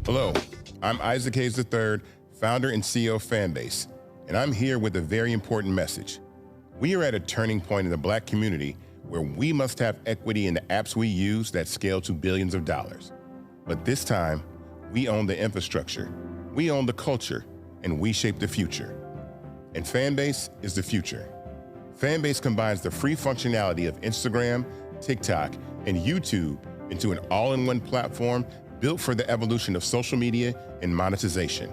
Hello, I'm Isaac Hayes III, founder and CEO of Fanbase, and I'm here with a very important message. We are at a turning point in the Black community where we must have equity in the apps we use that scale to billions of dollars. But this time, we own the infrastructure, we own the culture, and we shape the future. And Fanbase is the future. Fanbase combines the free functionality of Instagram, TikTok, and YouTube into an all-in-one platform built for the evolution of social media and monetization.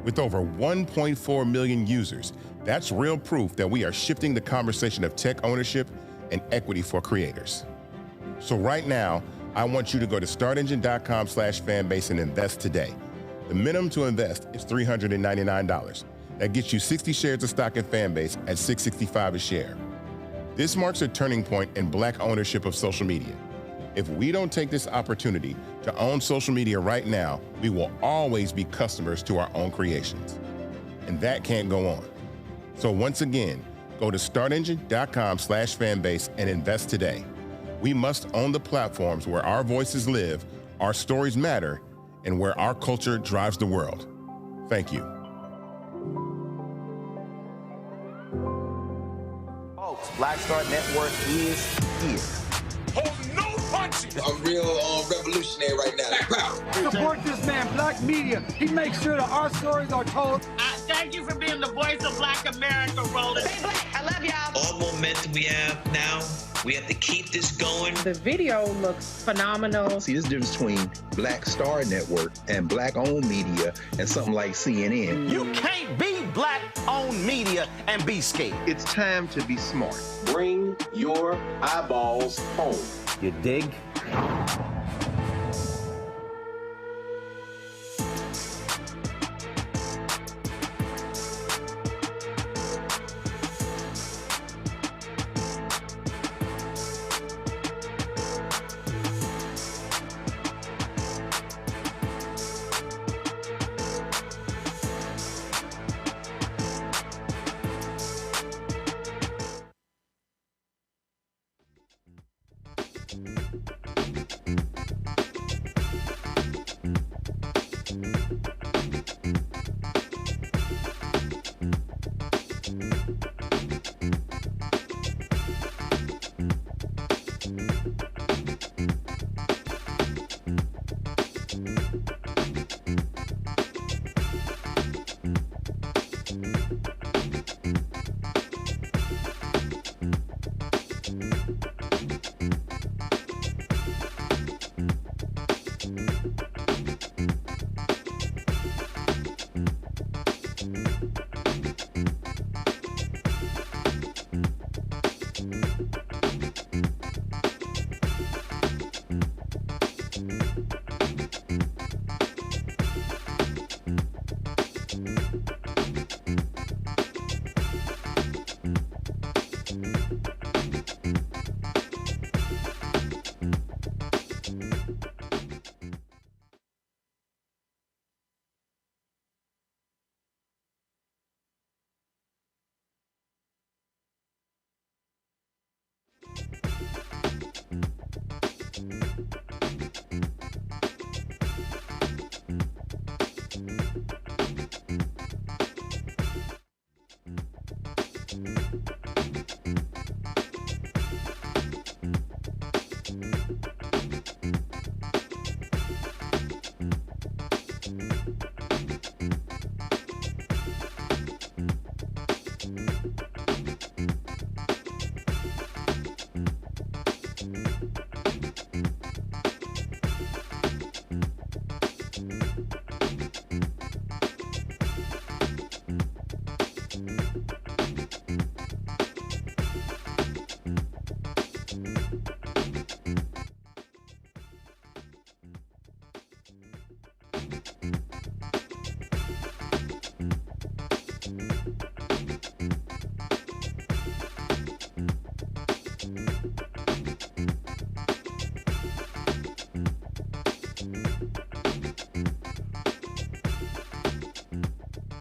With over 1.4 million users, that's real proof that we are shifting the conversation of tech ownership and equity for creators. So right now, I want you to go to startengine.com/fanbase and invest today. The minimum to invest is $399. That gets you 60 shares of stock in Fanbase at $665 a share. This marks a turning point in Black ownership of social media. If we don't take this opportunity to own social media right now, we will always be customers to our own creations. And that can't go on. So once again, go to startengine.com/fanbase and invest today. We must own the platforms where our voices live, our stories matter, and where our culture drives the world. Thank you. Folks, Black Star Network is here. hold no punches. I'm real revolutionary right now. Support this man, Black Media. He makes sure that our stories are told. Thank you for being the voice of Black America, Roland. Stay black. I love y'all. All momentum we have now, we have to keep this going. The video looks phenomenal. See, there's a difference between Black Star Network and Black-owned media and something like CNN. You can't be Black-owned media and be scared. It's time to be smart. Bring your eyeballs home. You dig?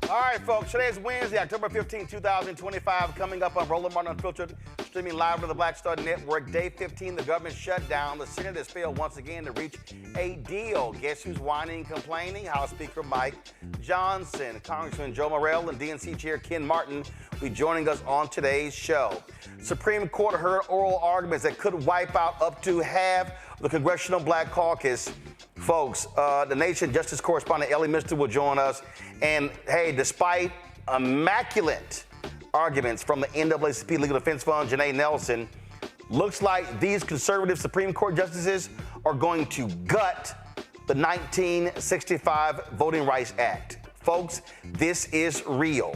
All right, folks, today is Wednesday, October 15, 2025, coming up on Roland Martin Unfiltered, streaming live to the Black Star Network. Day 15, the government shutdown. The Senate has failed once again to reach a deal. Guess who's whining and complaining? House Speaker Mike Johnson. Congressman Joe Morrell and DNC Chair Ken Martin will be joining us on today's show. Supreme Court heard oral arguments that could wipe out up to half the Congressional Black Caucus. Folks, the Nation Justice correspondent Elie Mystal will join us. And hey, despite immaculate arguments from the NAACP Legal Defense Fund, Janae Nelson, looks like these conservative Supreme Court justices are going to gut the 1965 Voting Rights Act. Folks, this is real.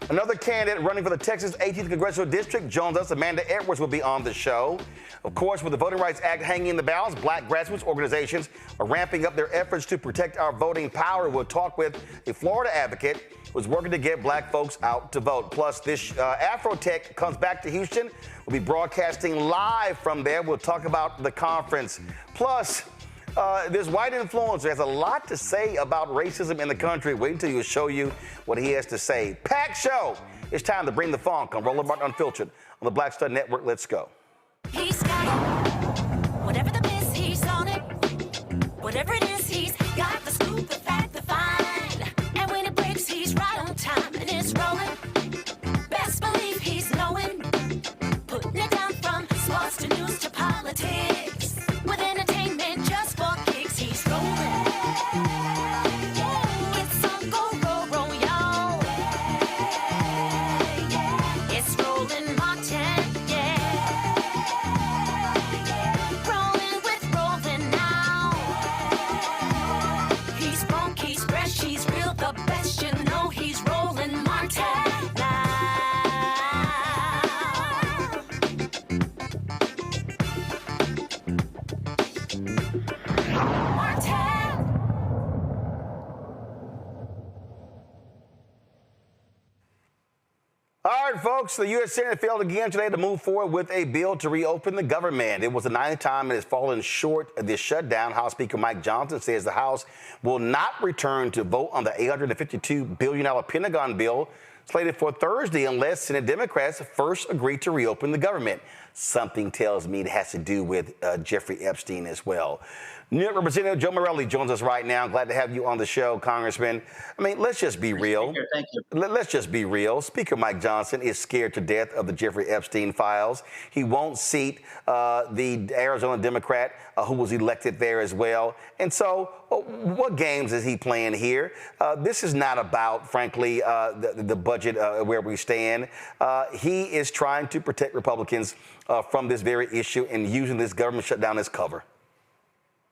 Another candidate running for the Texas 18th Congressional District joins us. Amanda Edwards will be on the show. Of course, with the Voting Rights Act hanging in the balance, Black grassroots organizations are ramping up their efforts to protect our voting power. We'll talk with a Florida advocate who's working to get Black folks out to vote. Plus, this Afrotech comes back to Houston. We'll be broadcasting live from there. We'll talk about the conference. Plus, this white influencer has a lot to say about racism in the country. Wait until he'll show you what he has to say. Packed show. It's time to bring the funk on Roland Martin Unfiltered on the Black Star Network. Let's go. He's got it. Whatever the miss, he's on it. Whatever it is, he's got the scoop, the fact, the find. And when it breaks, he's right on time and it's rolling. Best believe he's knowing. Putting it down from sports to news to politics. folks, the U.S. Senate failed again today to move forward with a bill to reopen the government. It was the 9th time it has fallen short of this shutdown. House Speaker Mike Johnson says the House will not return to vote on the $852 billion Pentagon bill slated for Thursday unless Senate Democrats first agree to reopen the government. Something tells me it has to do with Jeffrey Epstein as well. New York Representative Joe Morelli joins us right now. Glad to have you on the show, Congressman. I mean, let's just be real. Thank you. Let's just be real. Speaker Mike Johnson is scared to death of the Jeffrey Epstein files. He won't seat the Arizona Democrat who was elected there as well. And so what games is he playing here? This is not about, frankly, the budget where we stand. He is trying to protect Republicans from this very issue and using this government shutdown as cover.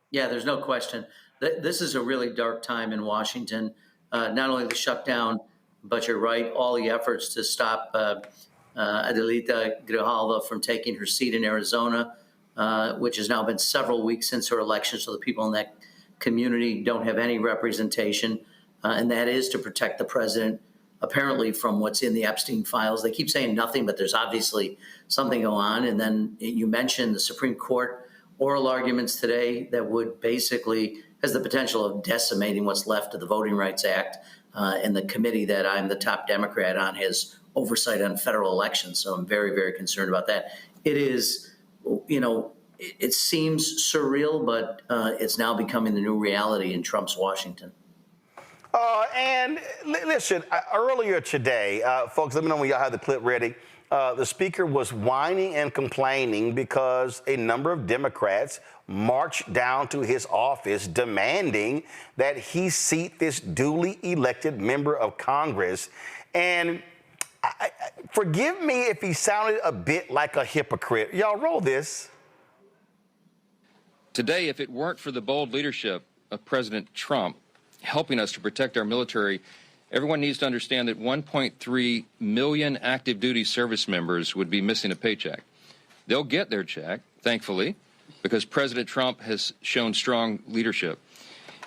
Yeah, there's no question. This is a really dark time in Washington. Not only the shutdown, but you're right, all the efforts to stop Adelita Grijalva from taking her seat in Arizona, which has now been several weeks since her election, so the people in that community don't have any representation, and that is to protect the president, apparently, from what's in the Epstein files. They keep saying nothing, but there's obviously something going on. And then you mentioned the Supreme Court oral arguments today that would basically has the potential of decimating what's left of the Voting Rights Act, and the committee that I'm the top Democrat on has oversight on federal elections. So I'm very, very concerned about that. It is, it seems surreal, but it's now becoming the new reality in Trump's Washington. And listen, earlier today, folks, let me know when y'all have the clip ready. The speaker was whining and complaining because a number of Democrats marched down to his office demanding that he seat this duly elected member of Congress. And forgive me if he sounded a bit like a hypocrite. Y'all roll this. Today, if it weren't for the bold leadership of President Trump helping us to protect our military, everyone needs to understand that 1.3 million active duty service members would be missing a paycheck. They'll get their check, thankfully, because President Trump has shown strong leadership.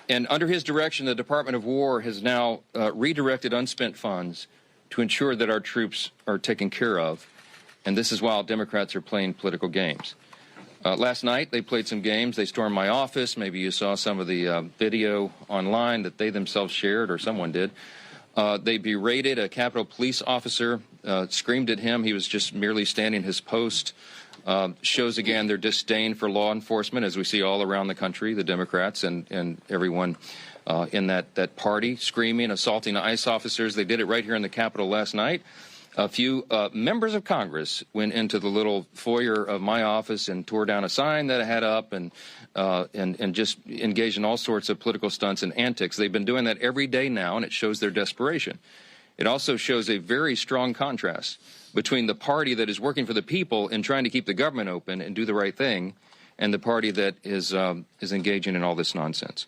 And under his direction, the Department of War has now redirected unspent funds to ensure that our troops are taken care of. And this is while Democrats are playing political games. Last night, they played some games. They stormed my office. Maybe you saw some of the video online that they themselves shared, or someone did. They berated a Capitol Police officer, screamed at him. He was just merely standing his post. Shows again their disdain for law enforcement, as we see all around the country, the Democrats and everyone in that party screaming, assaulting ICE officers. They did it right here in the Capitol last night. A few members of Congress went into the little foyer of my office and tore down a sign that I had up and just engaged in all sorts of political stunts and antics. They've been doing that every day now, and it shows their desperation. It also shows a very strong contrast between the party that is working for the people and trying to keep the government open and do the right thing, and the party that is engaging in all this nonsense.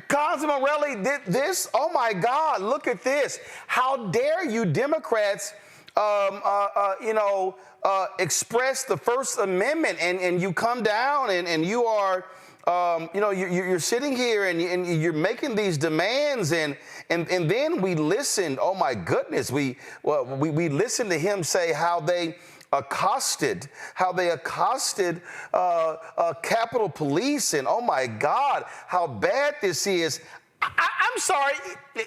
Congressman Morelli did this? Oh, my God, look at this. How dare you Democrats, express the First Amendment and you come down and you are, you're sitting here and you're making these demands and then we listened. Oh, my goodness. We listened to him say how they accosted Capitol Police, and oh my God, how bad this is. I'm sorry,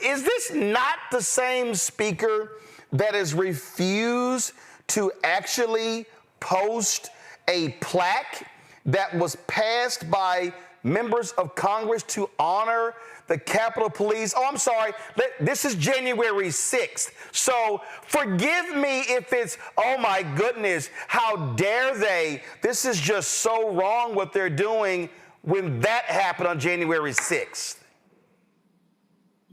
is this not the same speaker that has refused to actually post a plaque that was passed by members of Congress to honor the Capitol Police? Oh, I'm sorry. This is January 6th. So forgive me if it's, oh my goodness, how dare they? This is just so wrong what they're doing when that happened on January 6th.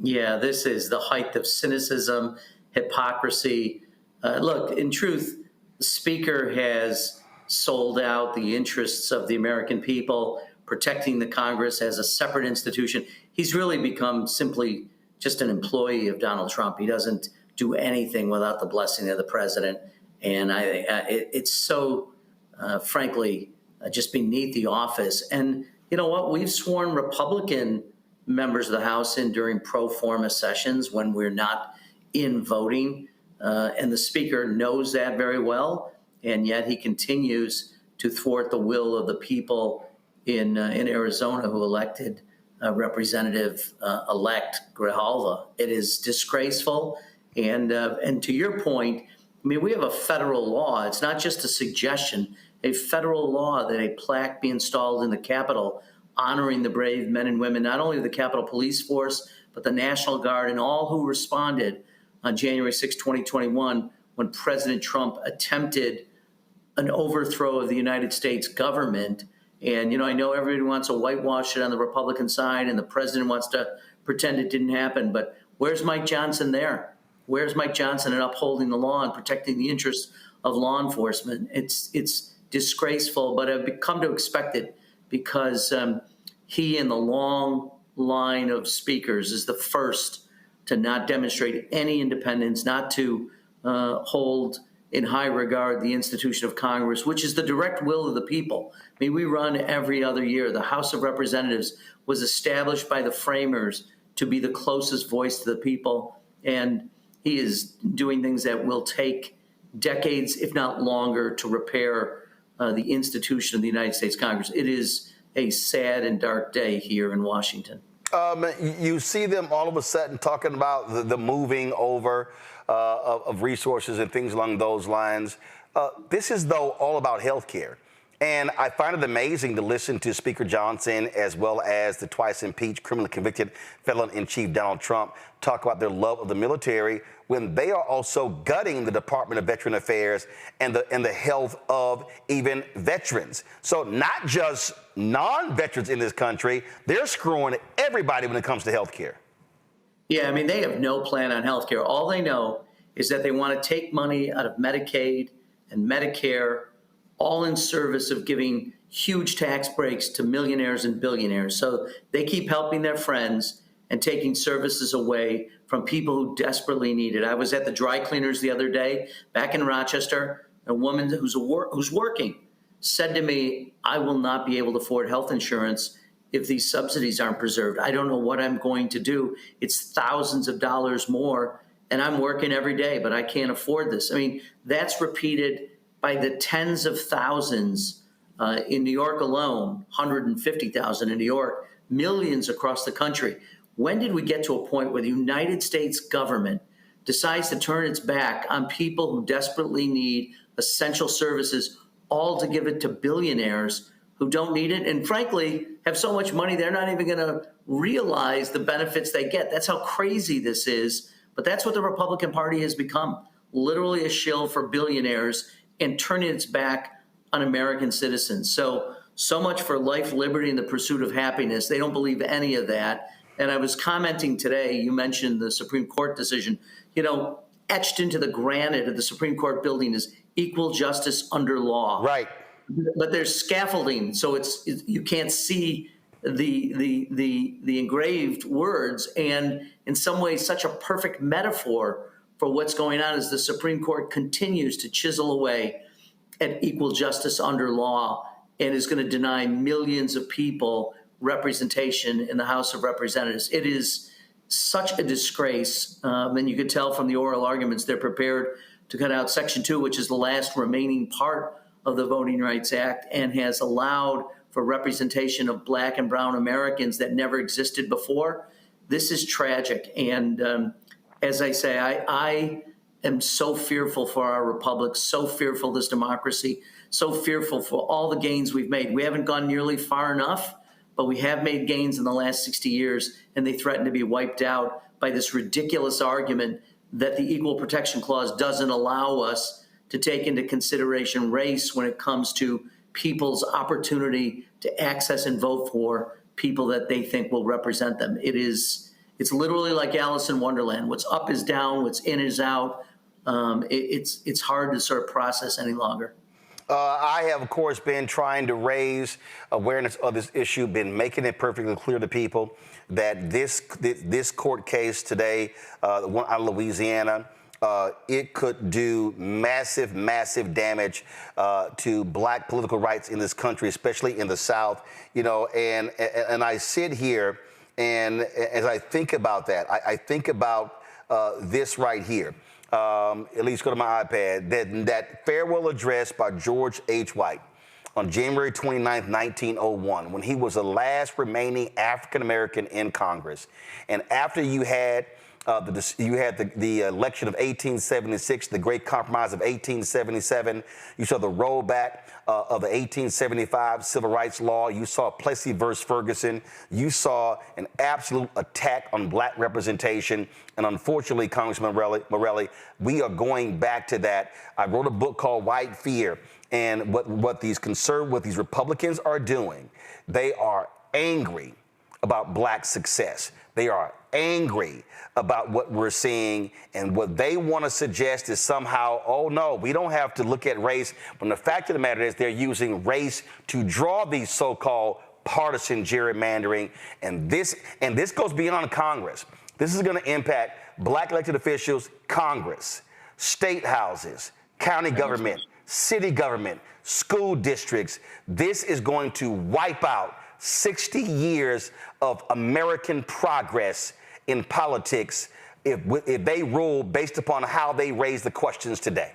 Yeah, this is the height of cynicism, hypocrisy. Look, in truth, the Speaker has sold out the interests of the American people, protecting the Congress as a separate institution. He's really become simply just an employee of Donald Trump. He doesn't do anything without the blessing of the president. And it's so, frankly, just beneath the office. And you know what? We've sworn Republican members of the House in during pro forma sessions when we're not in voting. And the speaker knows that very well, and yet he continues to thwart the will of the people in Arizona who elected Representative-elect Grijalva. It is disgraceful, and to your point, I mean, we have a federal law. It's not just a suggestion. A federal law that a plaque be installed in the Capitol honoring the brave men and women, not only of the Capitol Police Force, but the National Guard and all who responded on January 6, 2021, when President Trump attempted an overthrow of the United States government. And, I know everybody wants to whitewash it on the Republican side, and the president wants to pretend it didn't happen. But where's Mike Johnson there? Where's Mike Johnson in upholding the law and protecting the interests of law enforcement? It's disgraceful, but I've come to expect it because he in the long line of speakers is the first to not demonstrate any independence, not to hold in high regard the institution of Congress, which is the direct will of the people. I mean, we run every other year. The House of Representatives was established by the framers to be the closest voice to the people, and he is doing things that will take decades, if not longer, to repair the institution of the United States Congress. It is a sad and dark day here in Washington. You see them all of a sudden talking about the moving over of resources and things along those lines. This is, though, all about health care. And I find it amazing to listen to Speaker Johnson as well as the twice impeached, criminally convicted felon-in-chief Donald Trump talk about their love of the military when they are also gutting the Department of Veteran Affairs and the health of even veterans. So not just non-veterans in this country, they're screwing everybody when it comes to health care. Yeah, I mean, they have no plan on health care. All they know is that they want to take money out of Medicaid and Medicare, all in service of giving huge tax breaks to millionaires and billionaires. So they keep helping their friends and taking services away from people who desperately need it. I was at the dry cleaners the other day back in Rochester. A woman who's working said to me, I will not be able to afford health insurance if these subsidies aren't preserved. I don't know what I'm going to do. It's thousands of dollars more, and I'm working every day, but I can't afford this. I mean, that's repeated by the tens of thousands in New York alone, 150,000 in New York, millions across the country. When did we get to a point where the United States government decides to turn its back on people who desperately need essential services, all to give it to billionaires who don't need it and, frankly, have so much money they're not even going to realize the benefits they get? That's how crazy this is. But that's what the Republican Party has become, literally a shill for billionaires and turning its back on American citizens. So much for life, liberty, and the pursuit of happiness. They don't believe any of that. And I was commenting today, you mentioned the Supreme Court decision. Etched into the granite of the Supreme Court building is equal justice under law. Right. But there's scaffolding, so you can't see the engraved words. And in some ways, such a perfect metaphor for what's going on as the Supreme Court continues to chisel away at equal justice under law and is going to deny millions of people representation in the House of Representatives. It is such a disgrace. And you could tell from the oral arguments, they're prepared to cut out Section 2, which is the last remaining part of the Voting Rights Act and has allowed for representation of Black and brown Americans that never existed before. This is tragic. And as I say, I am so fearful for our republic, so fearful of this democracy, so fearful for all the gains we've made. We haven't gone nearly far enough, but we have made gains in the last 60 years, and they threaten to be wiped out by this ridiculous argument that the Equal Protection Clause doesn't allow us to take into consideration race when it comes to people's opportunity to access and vote for people that they think will represent them. It's literally like Alice in Wonderland. What's up is down, what's in is out. It's hard to sort of process any longer. I have, of course, been trying to raise awareness of this issue, been making it perfectly clear to people that this court case today, the one out of Louisiana, it could do massive, massive damage to Black political rights in this country, especially in the South. And I sit here, and as I think about that, I think about this right here. at least go to my iPad, that farewell address by George H. White on January 29th, 1901, when he was the last remaining African-American in Congress. And after you had the election of 1876, the Great Compromise of 1877. You saw the rollback of the 1875 Civil Rights Law. You saw Plessy versus Ferguson. You saw an absolute attack on black representation. And unfortunately, Congressman Morelli, we are going back to that. I wrote a book called White Fear. And what these Republicans are doing, they are angry about black success. They are angry about what we're seeing, and what they want to suggest is somehow, oh no, we don't have to look at race, when the fact of the matter is they're using race to draw these so-called partisan gerrymandering, and this goes beyond Congress. This is going to impact black elected officials, Congress, state houses, county government, city government, school districts. This is going to wipe out 60 years of American progress in politics if they rule based upon how they raise the questions today.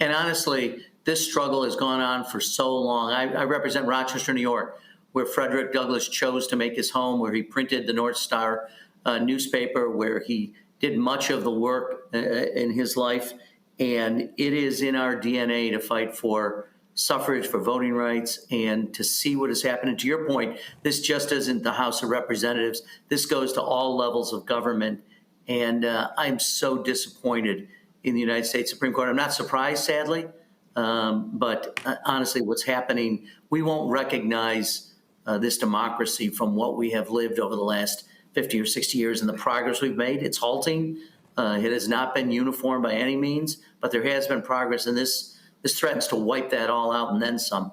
And honestly, this struggle has gone on for so long. I represent Rochester, New York, where Frederick Douglass chose to make his home, where he printed the North Star newspaper, where he did much of the work in his life. And it is in our DNA to fight for suffrage, for voting rights, and to see what has happened. And to your point, this just isn't the House of Representatives. This goes to all levels of government. And I'm so disappointed in the United States Supreme Court. I'm not surprised, sadly, but honestly, what's happening, we won't recognize this democracy from what we have lived over the last 50 or 60 years and the progress we've made. It's halting. It has not been uniform by any means, but there has been progress, and this threatens to wipe that all out and then some.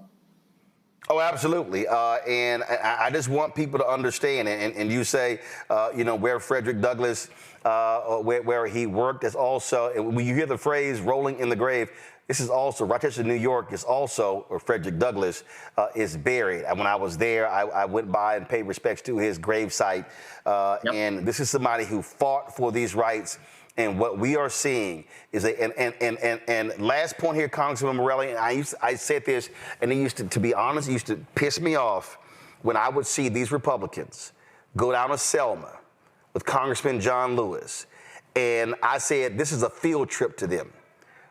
Oh, absolutely. And I just want people to understand, and you say, where Frederick Douglass, where he worked, is also, and when you hear the phrase rolling in the grave, this is also, Rochester, New York is also where Frederick Douglass is buried. And when I was there, I went by and paid respects to his gravesite. And this is somebody who fought for these rights. And what we are seeing is and last point here, Congressman Morelli, and I said this, and to be honest, it used to piss me off when I would see these Republicans go down to Selma with Congressman John Lewis. And I said, this is a field trip to them,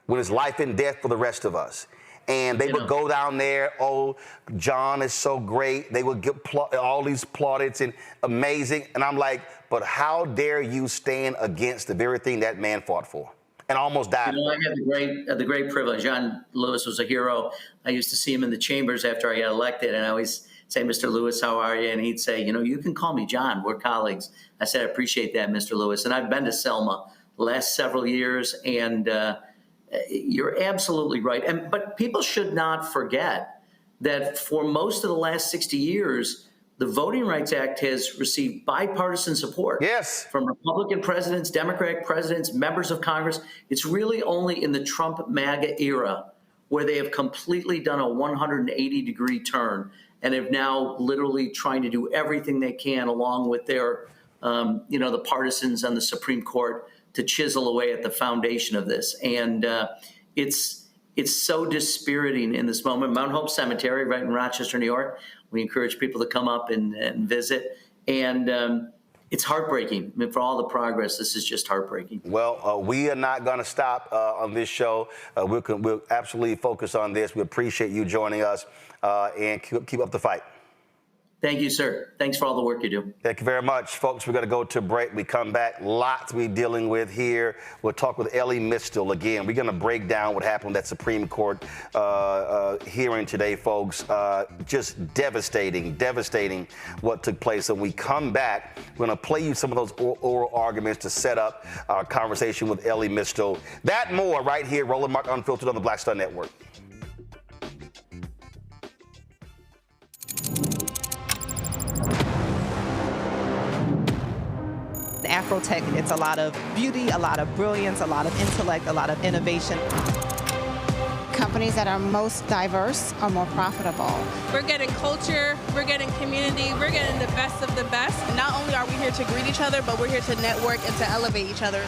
when it's life and death for the rest of us. And they would go down there, oh, John is so great. They would get all these plaudits and amazing. And I'm like, but how dare you stand against the very thing that man fought for and almost died for? I had the great privilege. John Lewis was a hero. I used to see him in the chambers after I got elected, and I always say, Mr. Lewis, how are you? And he'd say, you can call me John. We're colleagues. I said, I appreciate that, Mr. Lewis. And I've been to Selma the last several years, and you're absolutely right. But people should not forget that for most of the last 60 years, the Voting Rights Act has received bipartisan support. Yes. From Republican presidents, Democratic presidents, members of Congress. It's really only in the Trump MAGA era where they have completely done a 180-degree turn and have now literally trying to do everything they can along with their, the partisans on the Supreme Court to chisel away at the foundation of this. And it's so dispiriting in this moment. Mount Hope Cemetery, right in Rochester, New York, we encourage people to come up and visit. And it's heartbreaking. I mean, for all the progress, this is just heartbreaking. Well, we are not going to stop on this show. We'll absolutely focus on this. We appreciate you joining us and keep up the fight. Thank you, sir. Thanks for all the work you do. Thank you very much. Folks, we're going to go to a break. We come back. Lots we're dealing with here. We'll talk with Elie Mystal again. We're going to break down what happened at that Supreme Court hearing today, folks. Just devastating what took place. And we come back, we're going to play you some of those oral arguments to set up our conversation with Elie Mystal. That more right here, Roland Martin Unfiltered on the Black Star Network. Afrotech, it's a lot of beauty, a lot of brilliance, a lot of intellect, a lot of innovation. Companies that are most diverse are more profitable. We're getting culture, we're getting community, we're getting the best of the best. Not only are we here to greet each other, but we're here to network and to elevate each other.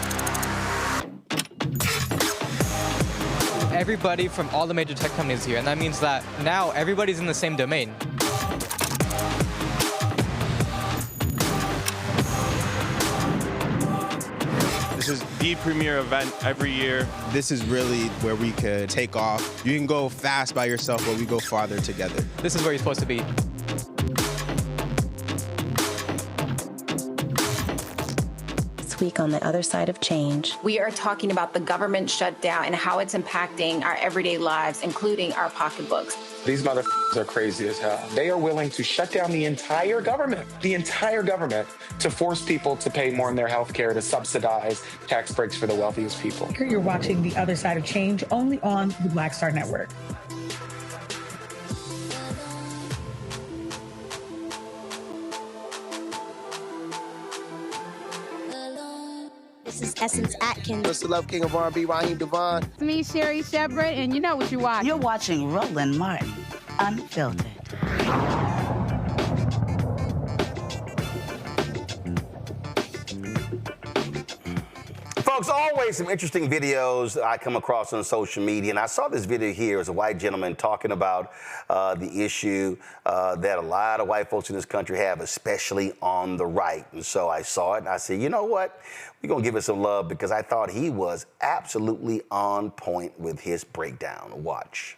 everybody from all the major tech companies here, and that means that now everybody's in the same domain. This is the premier event every year. This is really where we could take off. You can go fast by yourself, but we go farther together. This is where you're supposed to be. This week on the other side of change. We are talking about the government shutdown and how it's impacting our everyday lives, including our pocketbooks. These motherfuckers are crazy as hell. They are willing to shut down the entire government, to force people to pay more in their health care, to subsidize tax breaks for the wealthiest people. You're watching The Other Side of Change only on the Black Star Network. This is Essence Atkins. What's the love king of R&B, Raheem Devon? It's me, Sherry Shepard, and you know what you're watching. You're watching Roland Martin, Unfiltered. Folks, always some interesting videos I come across on social media, and I saw this video here as a white gentleman talking about the issue that a lot of white folks in this country have, especially on the right. And so I saw it, and I said, you know what? We're going to give it some love because I thought he was absolutely on point with his breakdown. Watch.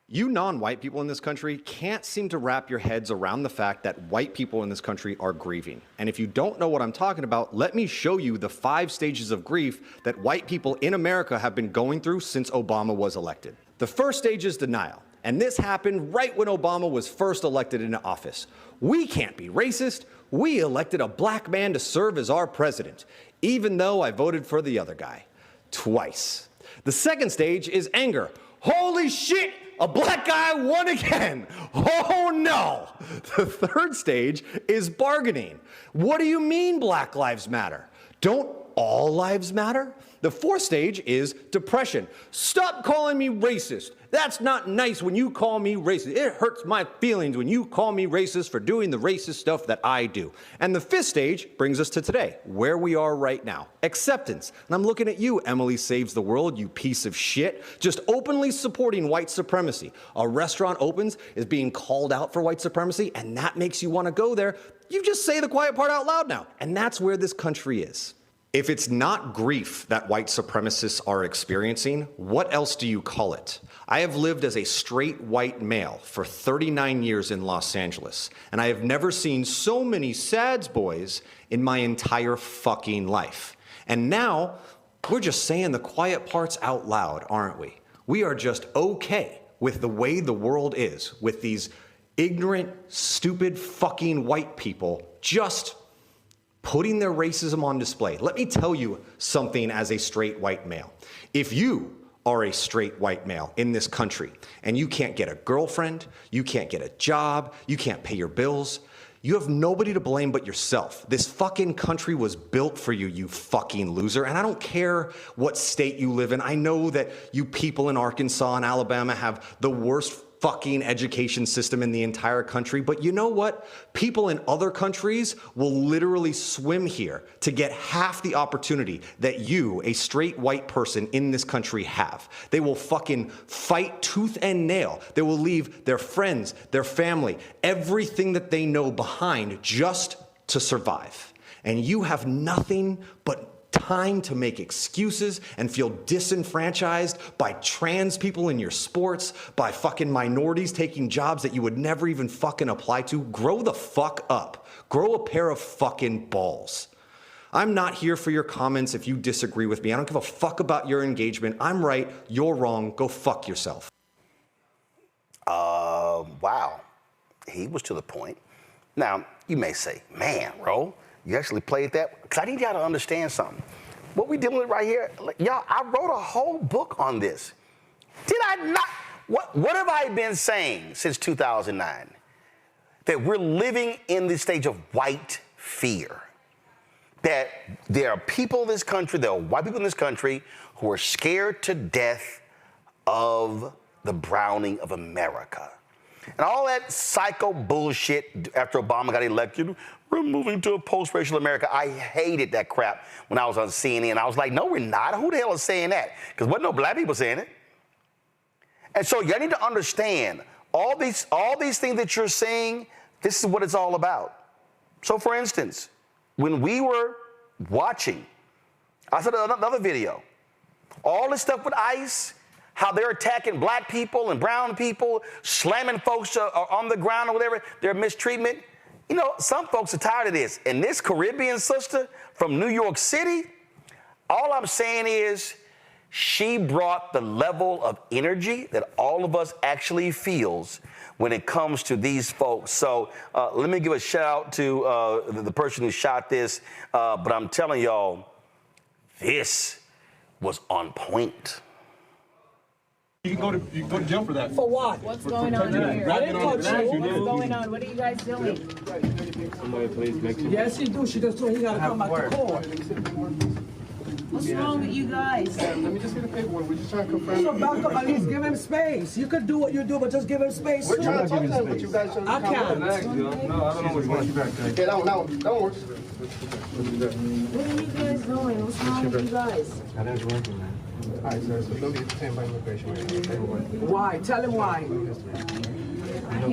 You non-white people in this country can't seem to wrap your heads around the fact that white people in this country are grieving. And if you don't know what I'm talking about, let me show you the 5 stages of grief that white people in America have been going through since Obama was elected. The first stage is denial. And this happened right when Obama was first elected into office. We can't be racist. We elected a black man to serve as our president, even though I voted for the other guy twice. The second stage is anger. Holy shit! A black guy won again. Oh no. The third stage is bargaining. What do you mean Black Lives Matter? Don't all lives matter? The fourth stage is depression. Stop calling me racist. That's not nice when you call me racist. It hurts my feelings when you call me racist for doing the racist stuff that I do. And the fifth stage brings us to today, where we are right now. Acceptance. And I'm looking at you, Emily Saves the World, you piece of shit, just openly supporting white supremacy. A restaurant opens, is being called out for white supremacy, and that makes you want to go there. You just say the quiet part out loud now. And that's where this country is. If it's not grief that white supremacists are experiencing, what else do you call it? I have lived as a straight white male for 39 years in Los Angeles, and I have never seen so many sad boys in my entire fucking life. And now, we're just saying the quiet parts out loud, aren't we? We are just okay with the way the world is, with these ignorant, stupid fucking white people just putting their racism on display. Let me tell you something as a straight white male. If you are a straight white male in this country and you can't get a girlfriend, you can't get a job, you can't pay your bills, you have nobody to blame but yourself. This fucking country was built for you, you fucking loser. And I don't care what state you live in. I know that you people in Arkansas and Alabama have the worst fucking education system in the entire country. But you know what? People in other countries will literally swim here to get half the opportunity that you, a straight white person in this country, have. They will fucking fight tooth and nail. They will leave their friends, their family, everything that they know behind just to survive. And you have nothing but time to make excuses and feel disenfranchised by trans people in your sports, by fucking minorities taking jobs that you would never even fucking apply to. Grow the fuck up. Grow a pair of fucking balls. I'm not here for your comments if you disagree with me. I don't give a fuck about your engagement. I'm right, you're wrong. Go fuck yourself. Wow. He was to the point. Now, you may say, man, Ro, you actually played that? Because I need y'all to understand something. What we dealing with right here, y'all, I wrote a whole book on this. Did I not? What have I been saying since 2009? That we're living in this stage of white fear. That there are people in this country, there are white people in this country who are scared to death of the browning of America. And all that psycho bullshit after Obama got elected, we're moving to a post-racial America. I hated that crap when I was on CNN. I was like, no, we're not. Who the hell is saying that? Because wasn't no black people saying it. And so you need to understand all these things that you're seeing, this is what it's all about. So for instance, when we were watching, I saw another video, all this stuff with ICE, how they're attacking black people and brown people, slamming folks on the ground or whatever, their mistreatment. You know, some folks are tired of this. And this Caribbean sister from New York City, all I'm saying is she brought the level of energy that all of us actually feels when it comes to these folks. So let me give a shout out to the person who shot this. But I'm telling y'all, this was on point. You can go to jail for that. For what? What's going on here? I didn't touch you. What's going on? What are you guys doing? Somebody please make sure. Yes, he do. She just told he got to come back to court. What's wrong with you guys? Let me just get a paperwork. We're just trying to confirm. So back up, at least give him space. You could do what you do, but just give him space. We're trying to talk to him, but you guys I can't. No, I don't know what you want. Okay, don't worry. What are you guys doing? What's wrong with you guys? I didn't do anything, man. All right, sir, so don't get detained by immigration. Why? Tell him why. You gotta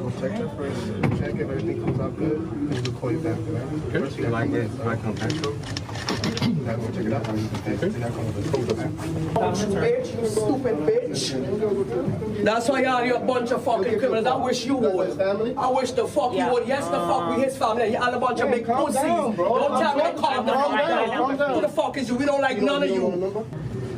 go check that first. Check if everything comes out good, and we'll call you back. First, you like this, I come back. Now go check it out. Bitch, you stupid bitch. That's why y'all are a bunch of fucking criminals. I wish you would. I wish the fuck you would. Yes, the fuck we his family. Y'all a bunch of big pussies. Don't tell me to calm the fuck down. Who the fuck is you? We don't like none of you.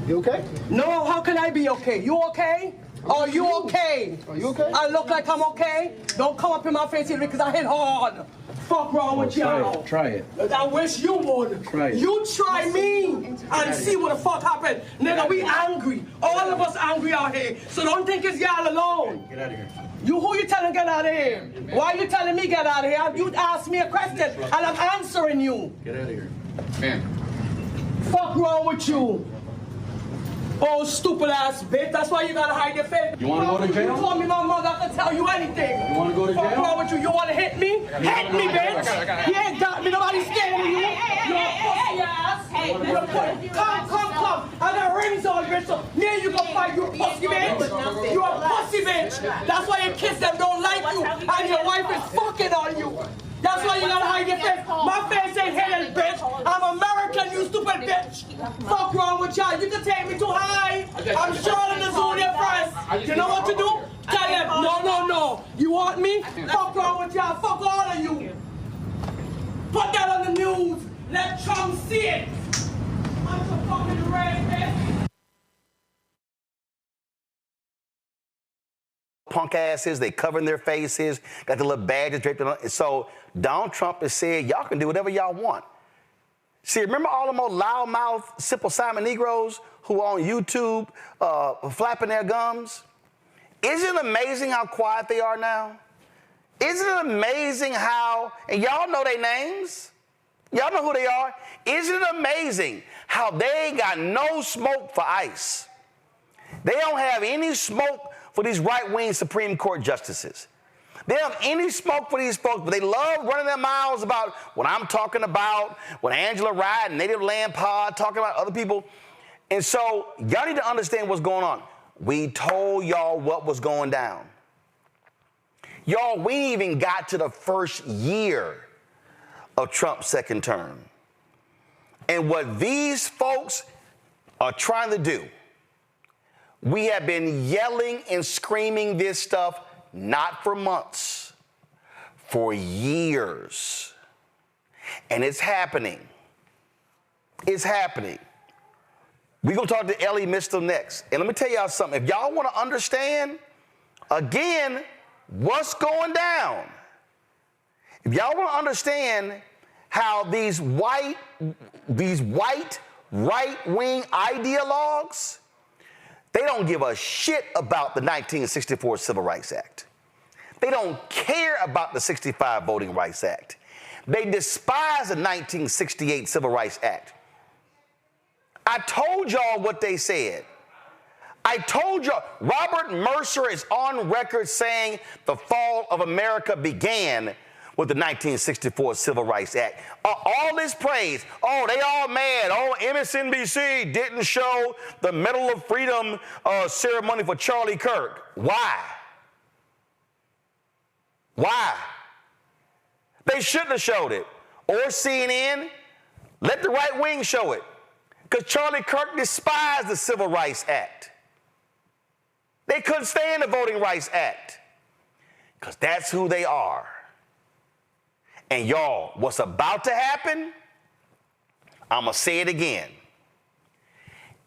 You okay? No, how can I be okay? You okay? Are you okay? Are you okay? I look like I'm okay? Don't come up in my face here because I hit hard. Fuck wrong with y'all. Try it. I wish you would. Try it. You try me and see what the fuck happened. Nigga, we angry. All of us angry out here. So don't think it's y'all alone. Get out of here. Who you telling get out of here? Why you telling me get out of here? You asked me a question and I'm answering you. Get out of here. Man. Fuck wrong with you? Oh, stupid ass bitch. That's why you gotta hide your face. You wanna go to jail? You told me my mother can tell you anything. You wanna go to jail? Fuck wrong with you? You wanna hit me? Hit me, bitch. You ain't got me. Nobody's scared of you. You're a pussy ass. Come. I got rings on, bitch. So me and you gonna fight. You a pussy bitch. You a pussy bitch. That's why your kids them don't like you. And your wife is fucking on you. That's why you gotta hide your face. My face ain't hidden, bitch. I'm American, you stupid bitch. Fuck wrong with y'all. You can take me too high. I'm sure in the zone your friends. You know what to do? Tell them, no. You want me? Fuck wrong with y'all. Fuck all of you. Put that on the news. Let Trump see it. I'm so fucking red, bitch. Punk asses, they covering their faces, got the little badges draped on. So Donald Trump has said, y'all can do whatever y'all want. See, remember all the old loudmouth, Simple Simon Negroes who are on YouTube flapping their gums? Isn't it amazing how quiet they are now? Isn't it amazing how, and y'all know their names, y'all know who they are. Isn't it amazing how they ain't got no smoke for ICE? They don't have any smoke for these right-wing Supreme Court justices. They don't have any smoke for these folks, but they love running their mouths about what I'm talking about, what Angela Rye and Native Land Pod talking about other people. And so y'all need to understand what's going on. We told y'all what was going down. Y'all, we ain't even got to the first year of Trump's second term. And what these folks are trying to do, we have been yelling and screaming this stuff not for months, for years. And it's happening. It's happening. We're going to talk to Elie Mystal next. And let me tell y'all something. If y'all want to understand, again, what's going down, if y'all want to understand how these white right-wing ideologues, they don't give a shit about the 1964 Civil Rights Act. They don't care about the 65 Voting Rights Act. They despise the 1968 Civil Rights Act. I told y'all what they said. I told y'all, Robert Mercer is on record saying the fall of America began with the 1964 Civil Rights Act. All this praise, oh, they all mad. Oh, MSNBC didn't show the Medal of Freedom ceremony for Charlie Kirk. Why? Why? They shouldn't have showed it. Or CNN, let the right wing show it. Because Charlie Kirk despised the Civil Rights Act. They couldn't stand the Voting Rights Act. Because that's who they are. And y'all, what's about to happen, I'm going to say it again.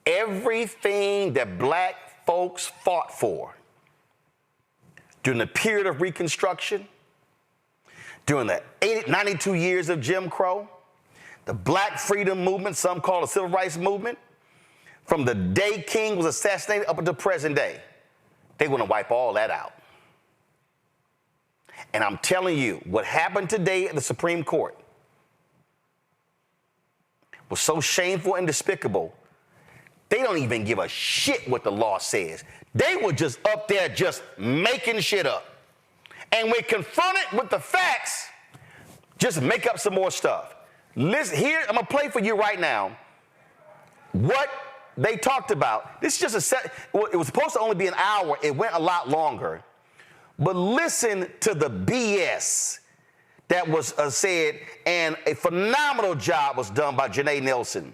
Everything that black folks fought for during the period of Reconstruction, during the 92 years of Jim Crow, the Black Freedom Movement, some call the Civil Rights Movement, from the day King was assassinated up until present day, they want to wipe all that out. And I'm telling you, what happened today at the Supreme Court was so shameful and despicable, they don't even give a shit what the law says. They were just up there just making shit up. And when confronted with the facts, just make up some more stuff. Listen, here, I'm going to play for you right now what they talked about. This is just a set. Well, it was supposed to only be an hour. It went a lot longer. But listen to the BS that was said, and a phenomenal job was done by Janae Nelson,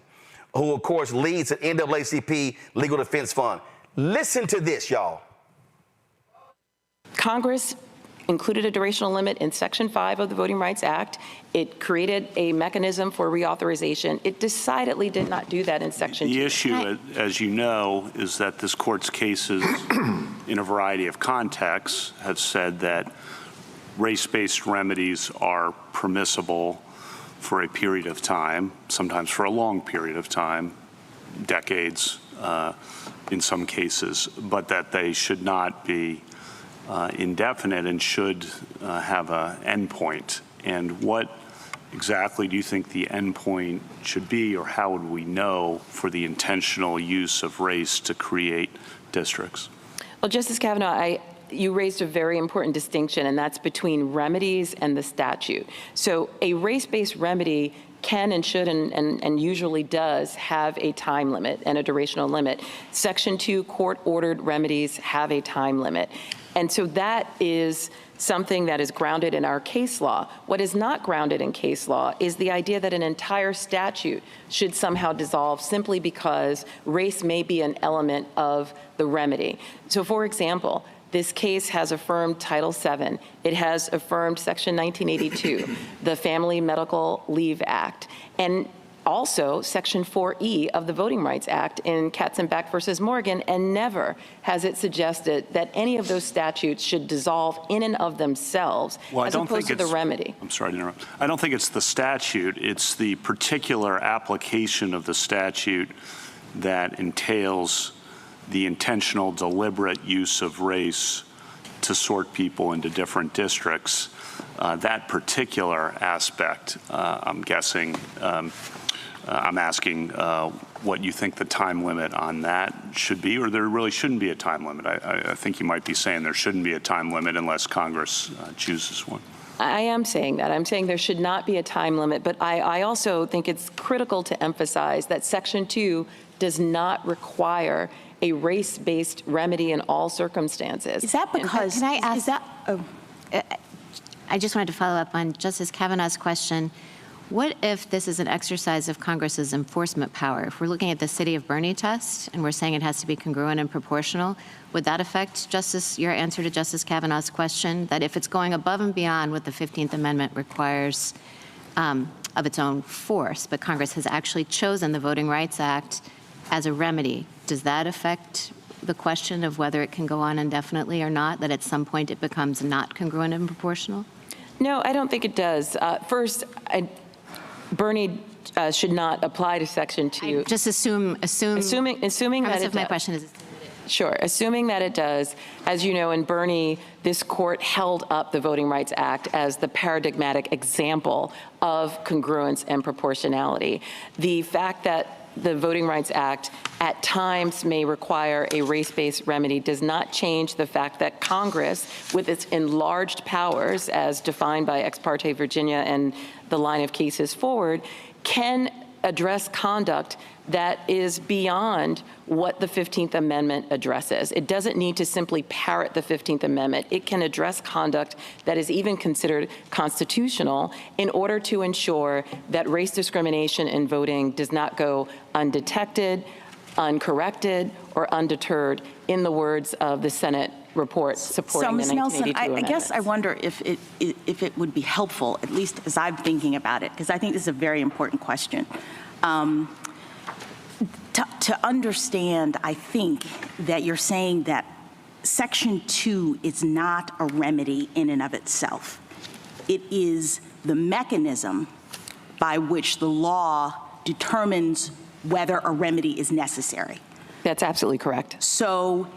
who, of course, leads the NAACP Legal Defense Fund. Listen to this, y'all. Congress included a durational limit in Section 5 of the Voting Rights Act. It created a mechanism for reauthorization. It decidedly did not do that in Section 2. The issue, as you know, is that this court's cases in a variety of contexts have said that race-based remedies are permissible for a period of time, sometimes for a long period of time, decades in some cases, but that they should not be indefinite and should have an endpoint. And what exactly do you think the endpoint should be, or how would we know for the intentional use of race to create districts? Well, Justice Kavanaugh, you raised a very important distinction, and that's between remedies and the statute. So a race-based remedy can and should and usually does have a time limit and a durational limit. Section 2 court-ordered remedies have a time limit. And so that is something that is grounded in our case law. What is not grounded in case law is the idea that an entire statute should somehow dissolve simply because race may be an element of the remedy. So, for example, this case has affirmed Title VII. It has affirmed Section 1982, the Family Medical Leave Act, and also Section 4E of the Voting Rights Act in Katzenbach versus Morgan, and never has it suggested that any of those statutes should dissolve in and of themselves as opposed to the remedy. I'm sorry to interrupt. I don't think it's the statute. It's the particular application of the statute that entails the intentional, deliberate use of race to sort people into different districts. That particular aspect, I'm guessing, I'm asking what you think the time limit on that should be, or there really shouldn't be a time limit. I think you might be saying there shouldn't be a time limit unless Congress chooses one. I am saying that. I'm saying there should not be a time limit, but I also think it's critical to emphasize that Section 2 does not require a race-based remedy in all circumstances. Is that because, can I ask, I just wanted to follow up on Justice Kavanaugh's question. What if this is an exercise of Congress's enforcement power? If we're looking at the City of Bernie test and we're saying it has to be congruent and proportional, would that affect, Justice, your answer to Justice Kavanaugh's question, that if it's going above and beyond what the 15th Amendment requires of its own force, but Congress has actually chosen the Voting Rights Act as a remedy, does that affect the question of whether it can go on indefinitely or not, that at some point it becomes not congruent and proportional? No, I don't think it does. First, Bernie should not apply to Section 2. Just assuming that my question is Sure. Assuming that it does, as you know, in Bernie, this court held up the Voting Rights Act as the paradigmatic example of congruence and proportionality. The fact that the Voting Rights Act at times may require a race-based remedy does not change the fact that Congress, with its enlarged powers as defined by Ex parte Virginia and the line of cases forward, can address conduct that is beyond what the 15th Amendment addresses. It doesn't need to simply parrot the 15th Amendment. It can address conduct that is even considered constitutional in order to ensure that race discrimination in voting does not go undetected, uncorrected, or undeterred, in the words of the Senate report supporting the 1982 Nelson, I guess I amendments. wonder if it would be helpful, at least as I'm thinking about it, because I think this is a very important question. To understand, I think, that you're saying that Section 2 is not a remedy in and of itself. It is the mechanism by which the law determines whether a remedy is necessary. That's absolutely correct. So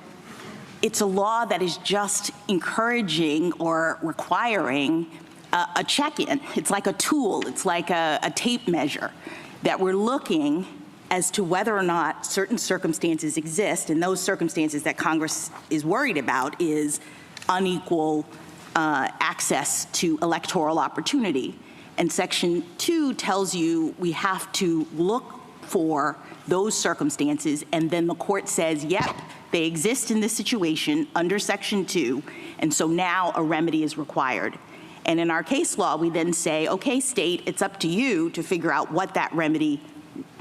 it's a law that is just encouraging or requiring a check-in. It's like a tool. It's like a tape measure that we're looking as to whether or not certain circumstances exist, and those circumstances that Congress is worried about is unequal access to electoral opportunity. And Section 2 tells you we have to look for those circumstances, and then the court says, yep, they exist in this situation under Section 2, and so now a remedy is required. And in our case law, we then say, okay, state, it's up to you to figure out what that remedy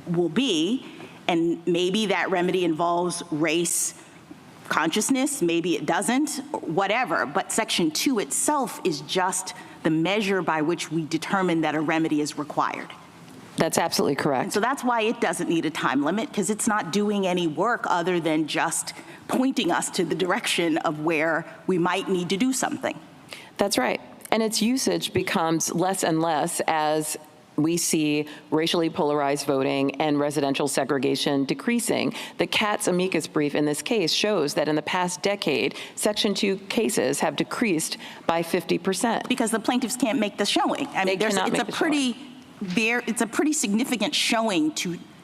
will be, and maybe that remedy involves race consciousness, maybe it doesn't, whatever. But Section 2 itself is just the measure by which we determine that a remedy is required. That's absolutely correct. And so that's why it doesn't need a time limit, because it's not doing any work other than just pointing us to the direction of where we might need to do something. That's right. And its usage becomes less and less as we see racially polarized voting and residential segregation decreasing. The Katz amicus brief in this case shows that in the past decade, Section 2 cases have decreased by 50%. Because the plaintiffs can't make the showing. I mean, it's a pretty significant showing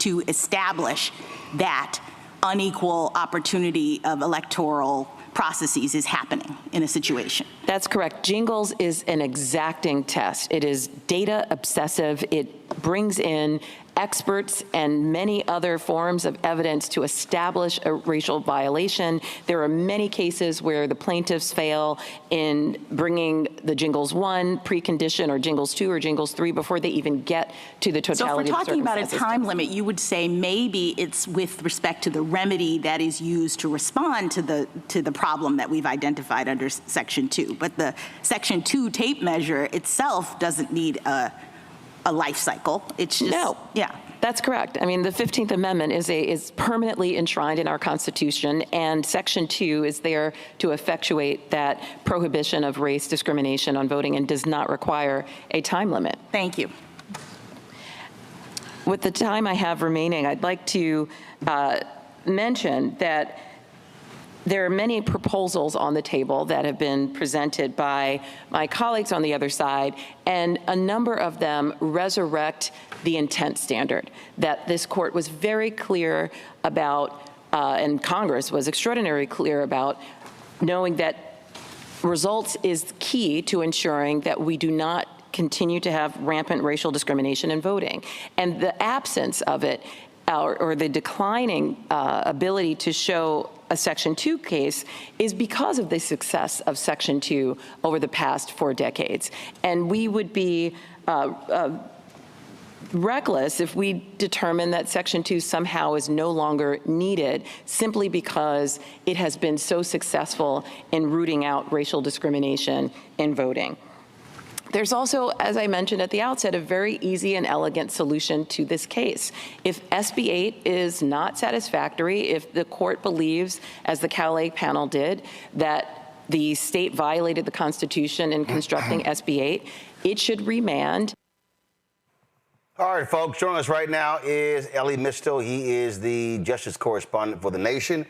to establish that unequal opportunity of electoral processes is happening in a situation. That's correct. Jingles is an exacting test. It is data obsessive. It brings in experts and many other forms of evidence to establish a racial violation. There are many cases where the plaintiffs fail in bringing the Jingles 1 precondition or Jingles 2 or Jingles 3 before they even get to the totality of So if we're talking about a circumstances. time limit, you would say maybe it's with respect to the remedy that is used to respond to the problem that we've identified under Section 2. But the Section 2 tape measure itself doesn't need a life cycle. It's just, no. Yeah. That's correct. I mean, the 15th Amendment is permanently enshrined in our Constitution, and Section 2 is there to effectuate that prohibition of race discrimination on voting and does not require a time limit. Thank you. With the time I have remaining, I'd like to mention that there are many proposals on the table that have been presented by my colleagues on the other side, and a number of them resurrect the intent standard that this court was very clear about, and Congress was extraordinarily clear about, knowing that results is key to ensuring that we do not continue to have rampant racial discrimination in voting. And the absence of it, or the declining ability to show a Section 2 case is because of the success of Section 2 over the past 4 decades. And we would be reckless if we determine that Section 2 somehow is no longer needed simply because it has been so successful in rooting out racial discrimination in voting. There's also, as I mentioned at the outset, a very easy and elegant solution to this case. If SB 8 is not satisfactory, if the court believes, as the Calais panel did, that the state violated the Constitution in constructing SB 8, it should remand All right, folks, joining us right now is Elie Mystal. He is the justice correspondent for The Nation.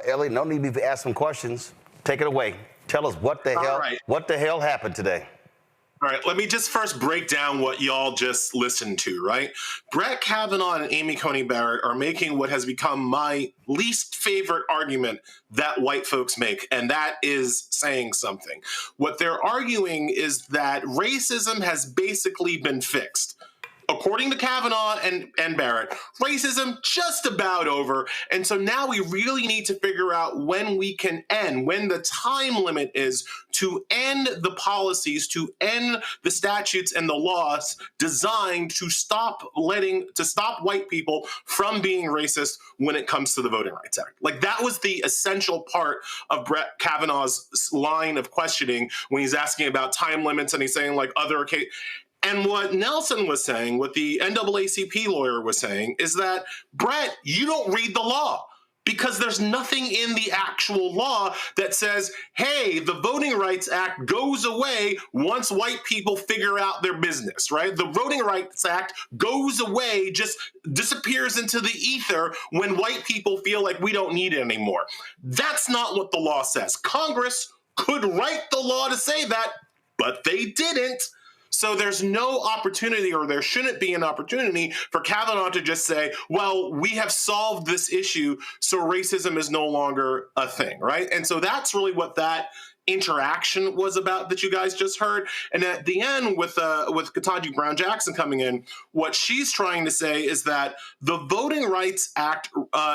Elie, no need to ask some questions. Take it away. Tell us what the hell happened today. All right, let me just first break down what y'all just listened to, right? Brett Kavanaugh and Amy Coney Barrett are making what has become my least favorite argument that white folks make, and that is saying something. What they're arguing is that racism has basically been fixed. According to Kavanaugh and Barrett, racism just about over. And so now we really need to figure out when we can end, when the time limit is to end the policies, to end the statutes and the laws designed to stop white people from being racist when it comes to the Voting Rights Act. Like, that was the essential part of Brett Kavanaugh's line of questioning when he's asking about time limits and he's saying like other occasions. And what Nelson was saying, what the NAACP lawyer was saying, is that, Brett, you don't read the law, because there's nothing in the actual law that says, hey, the Voting Rights Act goes away once white people figure out their business, right? The Voting Rights Act goes away, just disappears into the ether when white people feel like we don't need it anymore. That's not what the law says. Congress could write the law to say that, but they didn't. So there's no opportunity, or there shouldn't be an opportunity, for Kavanaugh to just say, well, we have solved this issue, so racism is no longer a thing, right? And so that's really what that interaction was about that you guys just heard. And at the end, with Ketanji Brown Jackson coming in, what she's trying to say is that the Voting Rights Act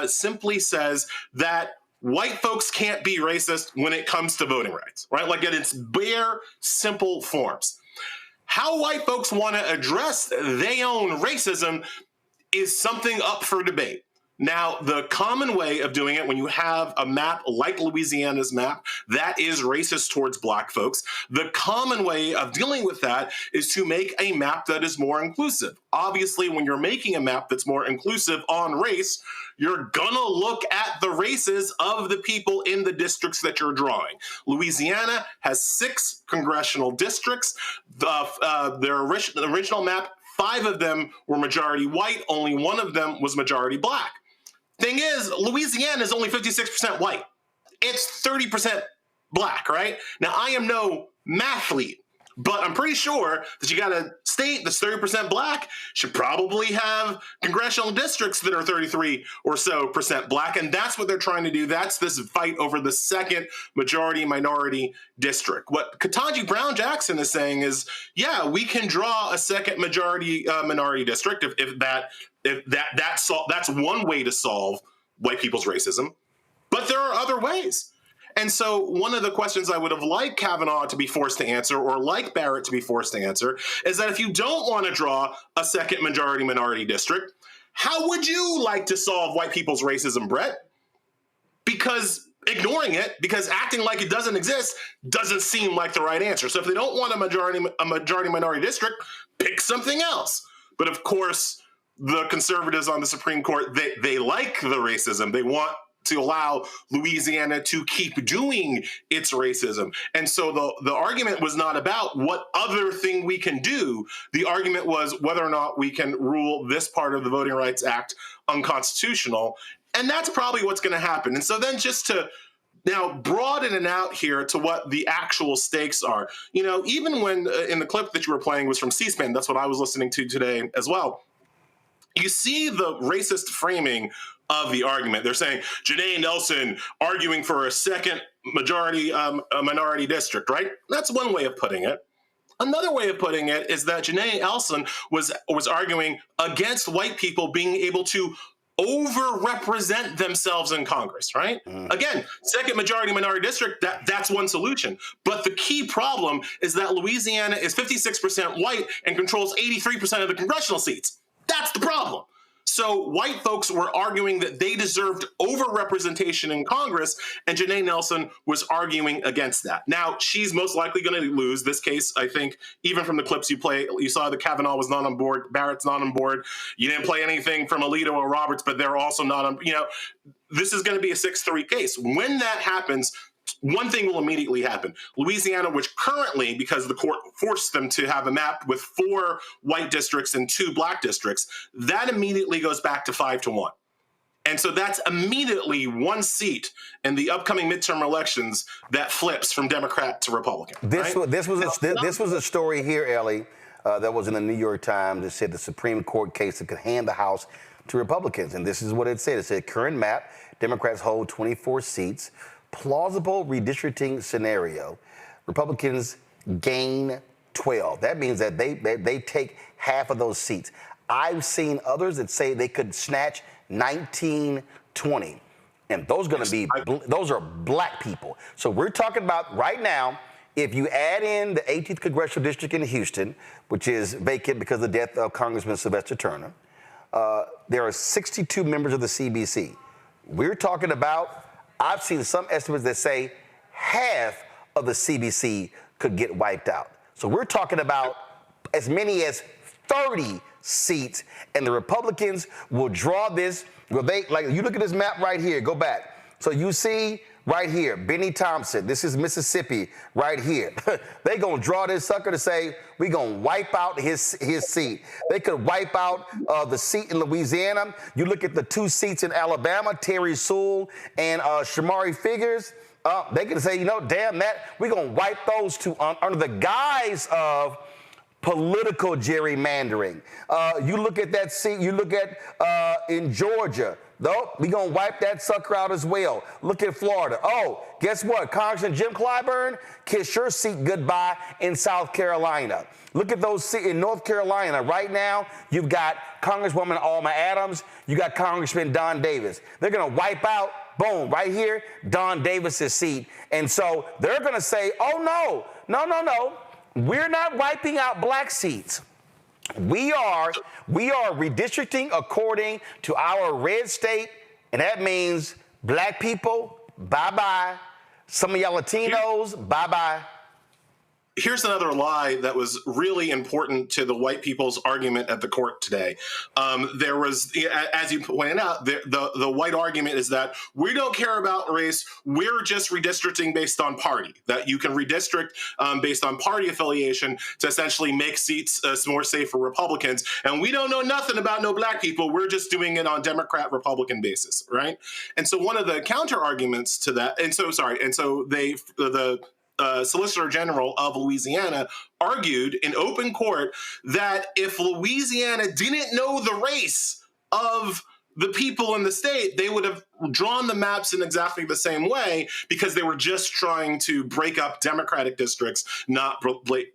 simply says that white folks can't be racist when it comes to voting rights, right? Like, in its bare, simple forms. How white folks want to address their own racism is something up for debate. Now, the common way of doing it, when you have a map like Louisiana's map that is racist towards black folks, the common way of dealing with that is to make a map that is more inclusive. Obviously, when you're making a map that's more inclusive on race, you're gonna look at the races of the people in the districts that you're drawing. Louisiana has 6 congressional districts. Their original map, 5 of them were majority white, only 1 of them was majority black. Thing is, Louisiana is only 56% white. It's 30% black, right? Now, I am no mathlete, but I'm pretty sure that you got a state that's 30% black should probably have congressional districts that are 33% or so black, and that's what they're trying to do. That's this fight over the second majority-minority district. What Ketanji Brown Jackson is saying is, yeah, we can draw a second majority-minority district that's one way to solve white people's racism, but there are other ways. And so one of the questions I would have liked Kavanaugh to be forced to answer, or like Barrett to be forced to answer, is that if you don't want to draw a second majority-minority district, how would you like to solve white people's racism, Brett? Because ignoring it, because acting like it doesn't exist, doesn't seem like the right answer. So if they don't want a majority-minority district, pick something else. But of course, the conservatives on the Supreme Court, they like the racism. They want to allow Louisiana to keep doing its racism. And so the argument was not about what other thing we can do. The argument was whether or not we can rule this part of the Voting Rights Act unconstitutional. And that's probably what's going to happen. And so then just to now broaden it out here to what the actual stakes are, you know, even when in the clip that you were playing was from C-SPAN, that's what I was listening to today as well. You see the racist framing of the argument. They're saying Janae Nelson arguing for a second minority district, right? That's one way of putting it. Another way of putting it is that Janae Nelson was arguing against white people being able to overrepresent themselves in Congress, right? Again, second majority-minority district, that's one solution. But the key problem is that Louisiana is 56% white and controls 83% of the congressional seats. That's the problem. So white folks were arguing that they deserved overrepresentation in Congress, and Janae Nelson was arguing against that. Now, she's most likely going to lose this case, I think, even from the clips you saw that Kavanaugh was not on board, Barrett's not on board. You didn't play anything from Alito or Roberts, but they're also not on, you know, this is going to be a 6-3 case. When that happens, one thing will immediately happen. Louisiana, which currently, because the court forced them to have a map with 4 white districts and 2 black districts, that immediately goes back to 5-1. And so that's immediately 1 seat in the upcoming midterm elections that flips from Democrat to Republican. This was a story here, Elie, that was in the New York Times that said the Supreme Court case that could hand the House to Republicans. And this is what it said. It said, current map, Democrats hold 24 seats. Plausible redistricting scenario, Republicans gain 12. That means that they take half of those seats. I've seen others that say they could snatch 19, 20. And those are black people. So we're talking about right now, if you add in the 18th Congressional District in Houston, which is vacant because of the death of Congressman Sylvester Turner, there are 62 members of the CBC. We're talking about, I've seen some estimates that say half of the CBC could get wiped out. So we're talking about as many as 30 seats, and the Republicans will draw this. Well, you look at this map right here, go back. So you see right here, Benny Thompson, this is Mississippi right here. They gonna draw this sucker to say, we gonna wipe out his seat. They could wipe out the seat in Louisiana. You look at the 2 seats in Alabama, Terry Sewell and Shamari Figures. They can say, damn that, we gonna wipe those 2 under the guise of political gerrymandering. You look at that seat, you look at in Georgia, though, we gonna wipe that sucker out as well. Look at Florida. Oh, guess what? Congressman Jim Clyburn, kiss your seat goodbye in South Carolina. Look at those seats in North Carolina. Right now, you've got Congresswoman Alma Adams, you got Congressman Don Davis. They're gonna wipe out, boom, right here, Don Davis's seat. And so they're gonna say, oh no, we're not wiping out black seats. We are redistricting according to our red state, and that means black people, bye-bye. Some of y'all Latinos, bye-bye. Here's another lie that was really important to the white people's argument at the court today. There was, as you pointed out, the white argument is that we don't care about race. We're just redistricting based on party, that you can redistrict based on party affiliation to essentially make seats more safe for Republicans. And we don't know nothing about no black people. We're just doing it on Democrat-Republican basis, right? And so one of the counter arguments to that, the Solicitor General of Louisiana argued in open court that if Louisiana didn't know the race of the people in the state, they would have drawn the maps in exactly the same way because they were just trying to break up Democratic districts, not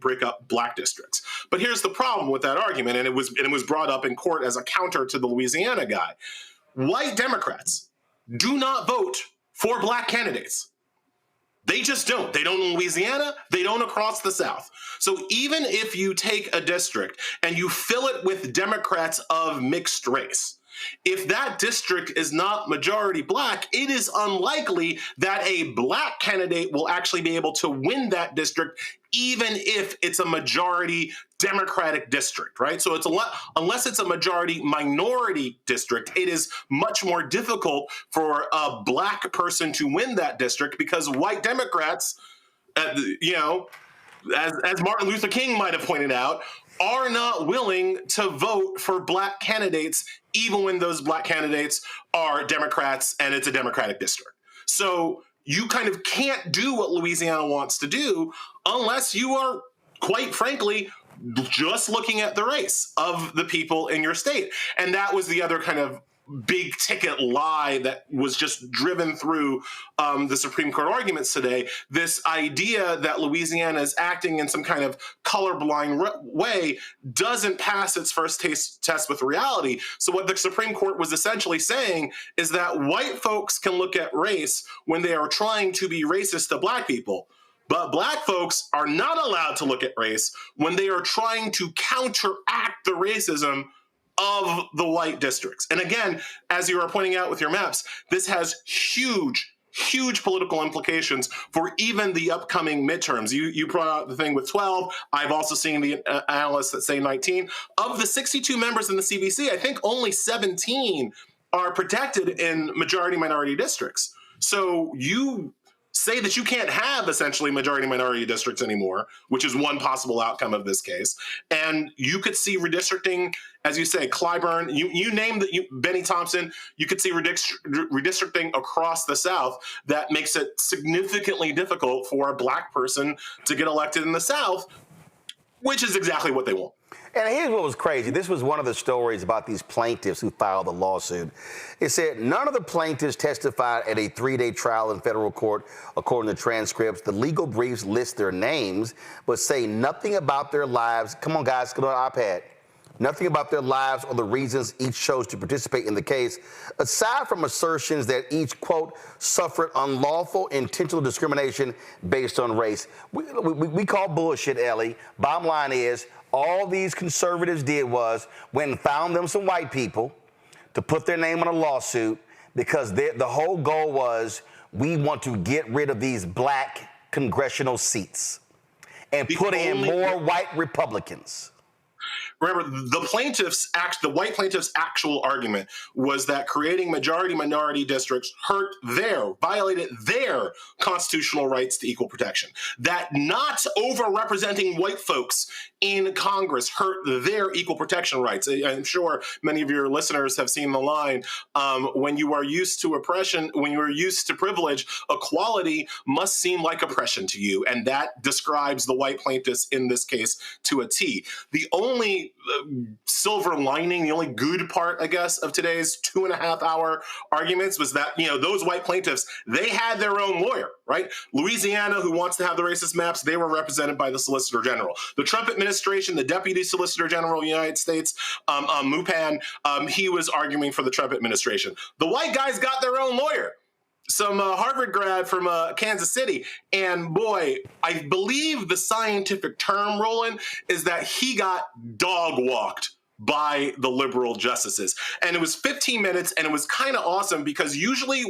break up black districts. But here's the problem with that argument, and it was brought up in court as a counter to the Louisiana guy. White Democrats do not vote for black candidates. They just don't. They don't in Louisiana. They don't across the South. So even if you take a district and you fill it with Democrats of mixed race, if that district is not majority black, it is unlikely that a black candidate will actually be able to win that district, even if it's a majority Democratic district, right? So it's unless it's a majority minority district, it is much more difficult for a black person to win that district because white Democrats, as Martin Luther King might have pointed out, are not willing to vote for black candidates, even when those black candidates are Democrats and it's a Democratic district. So you kind of can't do what Louisiana wants to do unless you are, quite frankly, just looking at the race of the people in your state. And that was the other kind of big ticket lie that was just driven through the Supreme Court arguments today. This idea that Louisiana is acting in some kind of colorblind way doesn't pass its first test with reality. So what the Supreme Court was essentially saying is that white folks can look at race when they are trying to be racist to black people. But black folks are not allowed to look at race when they are trying to counteract the racism of the white districts. And again, as you are pointing out with your maps, this has huge political implications for even the upcoming midterms. You brought out the thing with 12. I've also seen the analysts that say 19. Of the 62 members in the CBC, I think only 17 are protected in majority minority districts. So you say that you can't have essentially majority minority districts anymore, which is one possible outcome of this case. And you could see redistricting, as you say, Clyburn, you name Benny Thompson, you could see redistricting across the South that makes it significantly difficult for a Black person to get elected in the South, which is exactly what they want. And here's what was crazy. This was one of the stories about these plaintiffs who filed the lawsuit. It said none of the plaintiffs testified at a 3-day trial in federal court, according to transcripts. The legal briefs list their names, but say nothing about their lives. Come on, guys, go on iPad. Nothing about their lives or the reasons each chose to participate in the case, aside from assertions that each, quote, suffered unlawful intentional discrimination based on race. We call bullshit, Elie. Bottom line is, all these conservatives did was went and found them some white people to put their name on a lawsuit because the whole goal was we want to get rid of these Black congressional seats and put in more white Republicans. Remember, the white plaintiffs' actual argument was that creating majority-minority districts violated their constitutional rights to equal protection. That not over-representing white folks in Congress hurt their equal protection rights. I'm sure many of your listeners have seen the line, when you are used to oppression, when you are used to privilege, equality must seem like oppression to you. And that describes the white plaintiffs in this case to a T. The only silver lining, the only good part, I guess, of today's 2.5-hour arguments was that, those white plaintiffs, they had their own lawyer, right? Louisiana, who wants to have the racist maps, they were represented by the Solicitor General. The Trump administration, the Deputy Solicitor General of the United States, Mupan, he was arguing for the Trump administration. The white guys got their own lawyer. Some Harvard grad from Kansas City. And boy, I believe the scientific term, Roland, is that he got dog walked by the liberal justices. And it was 15 minutes, and it was kind of awesome because usually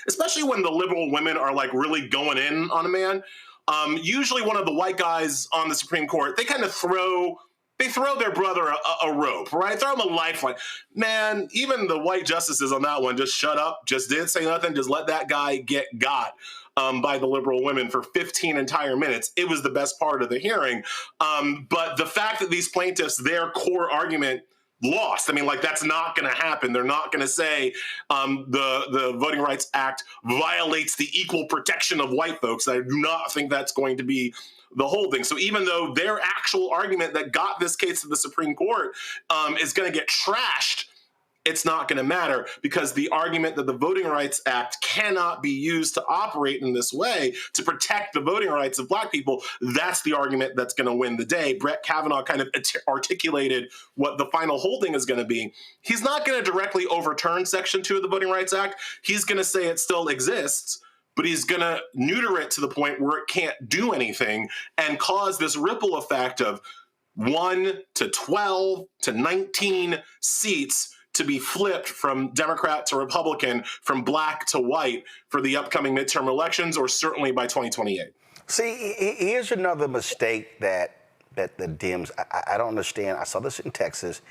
especially when the liberal women are like really going in on a man, usually one of the white guys on the Supreme Court, they kind of throw their brother a rope, right? Throw him a lifeline. Man, even the white justices on that one just shut up, just didn't say nothing, just let that guy get got by the liberal women for 15 entire minutes. It was the best part of the hearing. But the fact that these plaintiffs, their core argument lost. I mean, that's not going to happen. They're not going to say the Voting Rights Act violates the equal protection of white folks. I do not think that's going to be the holding. So even though their actual argument that got this case to the Supreme Court is going to get trashed, it's not going to matter because the argument that the Voting Rights Act cannot be used to operate in this way to protect the voting rights of Black people, that's the argument that's going to win the day. Brett Kavanaugh kind of articulated what the final holding is going to be. He's not going to directly overturn Section 2 of the Voting Rights Act. He's going to say it still exists, but he's going to neuter it to the point where it can't do anything and cause this ripple effect of 1 to 12 to 19 seats to be flipped from Democrat to Republican, from Black to white for the upcoming midterm elections, or certainly by 2028. See, here's another mistake that the Dems, I don't understand. I saw this in Texas.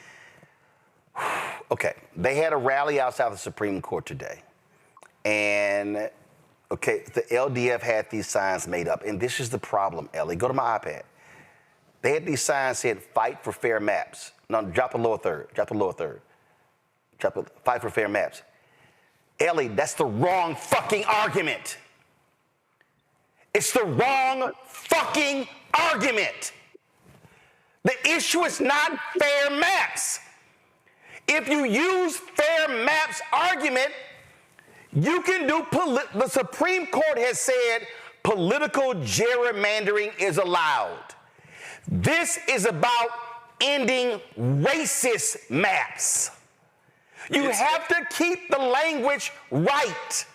Okay, they had a rally outside the Supreme Court today. And okay, the LDF had these signs made up, and this is the problem, Elie. Go to my iPad. They had these signs said, fight for fair maps. No, drop the lower third, fight for fair maps. Elie, that's the wrong fucking argument. It's the wrong fucking argument. The issue is not fair maps. If you use fair maps argument, you can do, the Supreme Court has said political gerrymandering is allowed. This is about ending racist maps. You have to keep the language right.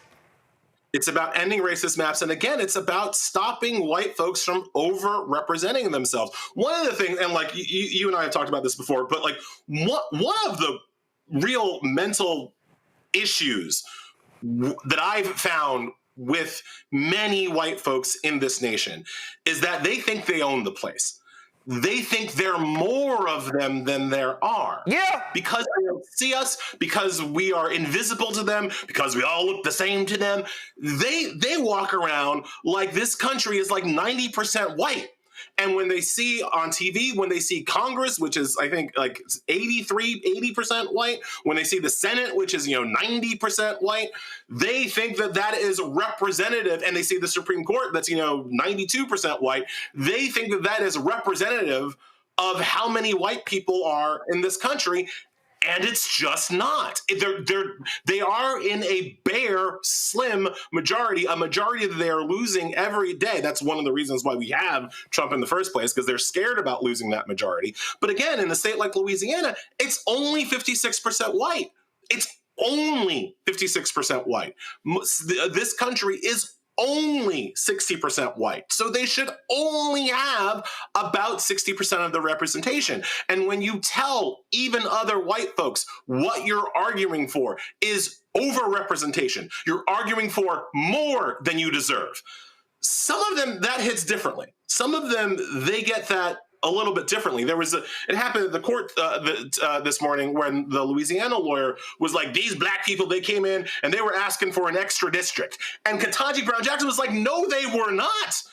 It's about ending racist maps. And again, it's about stopping white folks from over-representing themselves. One of the things, and you and I have talked about this before, but one of the real mental issues that I've found with many white folks in this nation is that they think they own the place. They think there are more of them than there are. Yeah. Because they are don't see us, because we are invisible to them, because we all look the same to them. They walk around like this country is like 90% white. And when they see on TV, when they see Congress, which is, I think, like 80% white, when they see the Senate, which is, 90% white, they think that that is representative, and they see the Supreme Court that's, 92% white, they think that that is representative of how many white people are in this country. And it's just not. They are in a bare, slim majority, a majority that they are losing every day. That's one of the reasons why we have Trump in the first place, because they're scared about losing that majority. But again, in a state like Louisiana, it's only 56% white. It's only 56% white. This country is only 60% white. So they should only have about 60% of the representation. And when you tell even other white folks what you're arguing for is overrepresentation, you're arguing for more than you deserve, some of them that hits differently. Some of them, they get that a little bit differently. It happened at the court this morning when the Louisiana lawyer was like, these black people, they came in and they were asking for an extra district. And Ketanji Brown Jackson was like, no, they were not.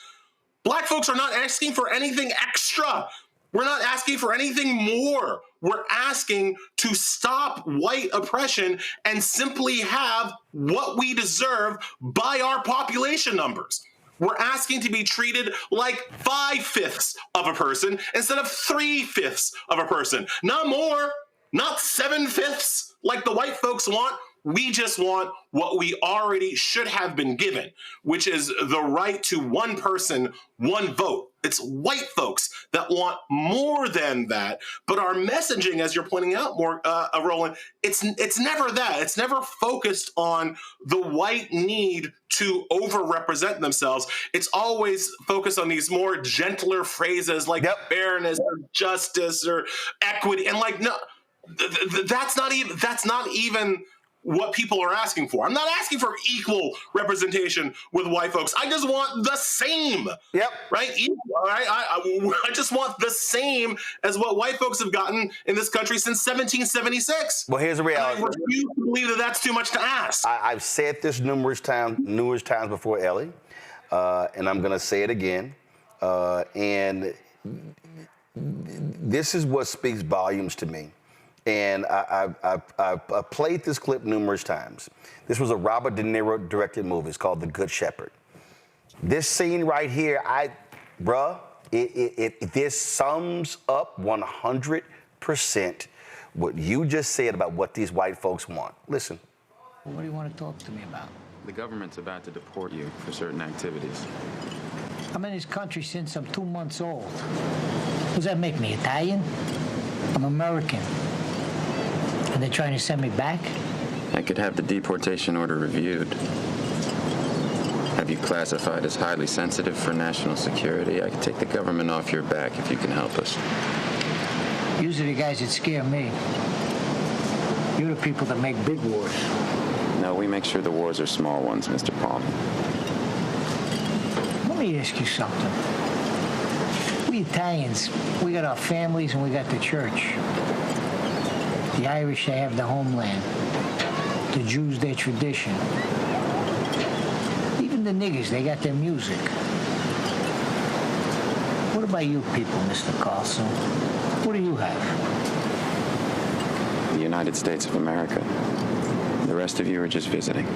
Black folks are not asking for anything extra. We're not asking for anything more. We're asking to stop white oppression and simply have what we deserve by our population numbers. We're asking to be treated like 5/5 of a person instead of 3/5 of a person. Not more, not 7/5 like the white folks want. We just want what we already should have been given, which is the right to one person, one vote. It's white folks that want more than that. But our messaging, as you're pointing out, Roland, it's never that. It's never focused on the white need to overrepresent themselves. It's always focused on these more gentler phrases like fairness or justice or equity. And like, no, that's not even what people are asking for. I'm not asking for equal representation with white folks. I just want the same. Yep. Right? Equal, right? I just want the same as what white folks have gotten in this country since 1776. Well, here's the reality. I refuse to believe that that's too much to ask. I've said this numerous times before, Elie, and I'm going to say it again. And this is what speaks volumes to me. And I've played this clip numerous times. This was a Robert De Niro directed movie. It's called The Good Shepherd. This scene right here, this sums up 100% what you just said about what these white folks want. Listen. What do you want to talk to me about? The government's about to deport you for certain activities. I'm in this country since I'm 2 months old. Does that make me Italian? I'm American. And they're trying to send me back? I could have the deportation order reviewed. Have you classified as highly sensitive for national security? I could take the government off your back if you can help us. Usually the guys that scare me. You're the people that make big wars. No, we make sure the wars are small ones, Mr. Palm. Let me ask you something. We Italians, we got our families and we got the church. The Irish, they have the homeland. The Jews, their tradition. Even the niggers, they got their music. What about you people, Mr. Carlson? What do you have? The United States of America. The rest of you are just visiting.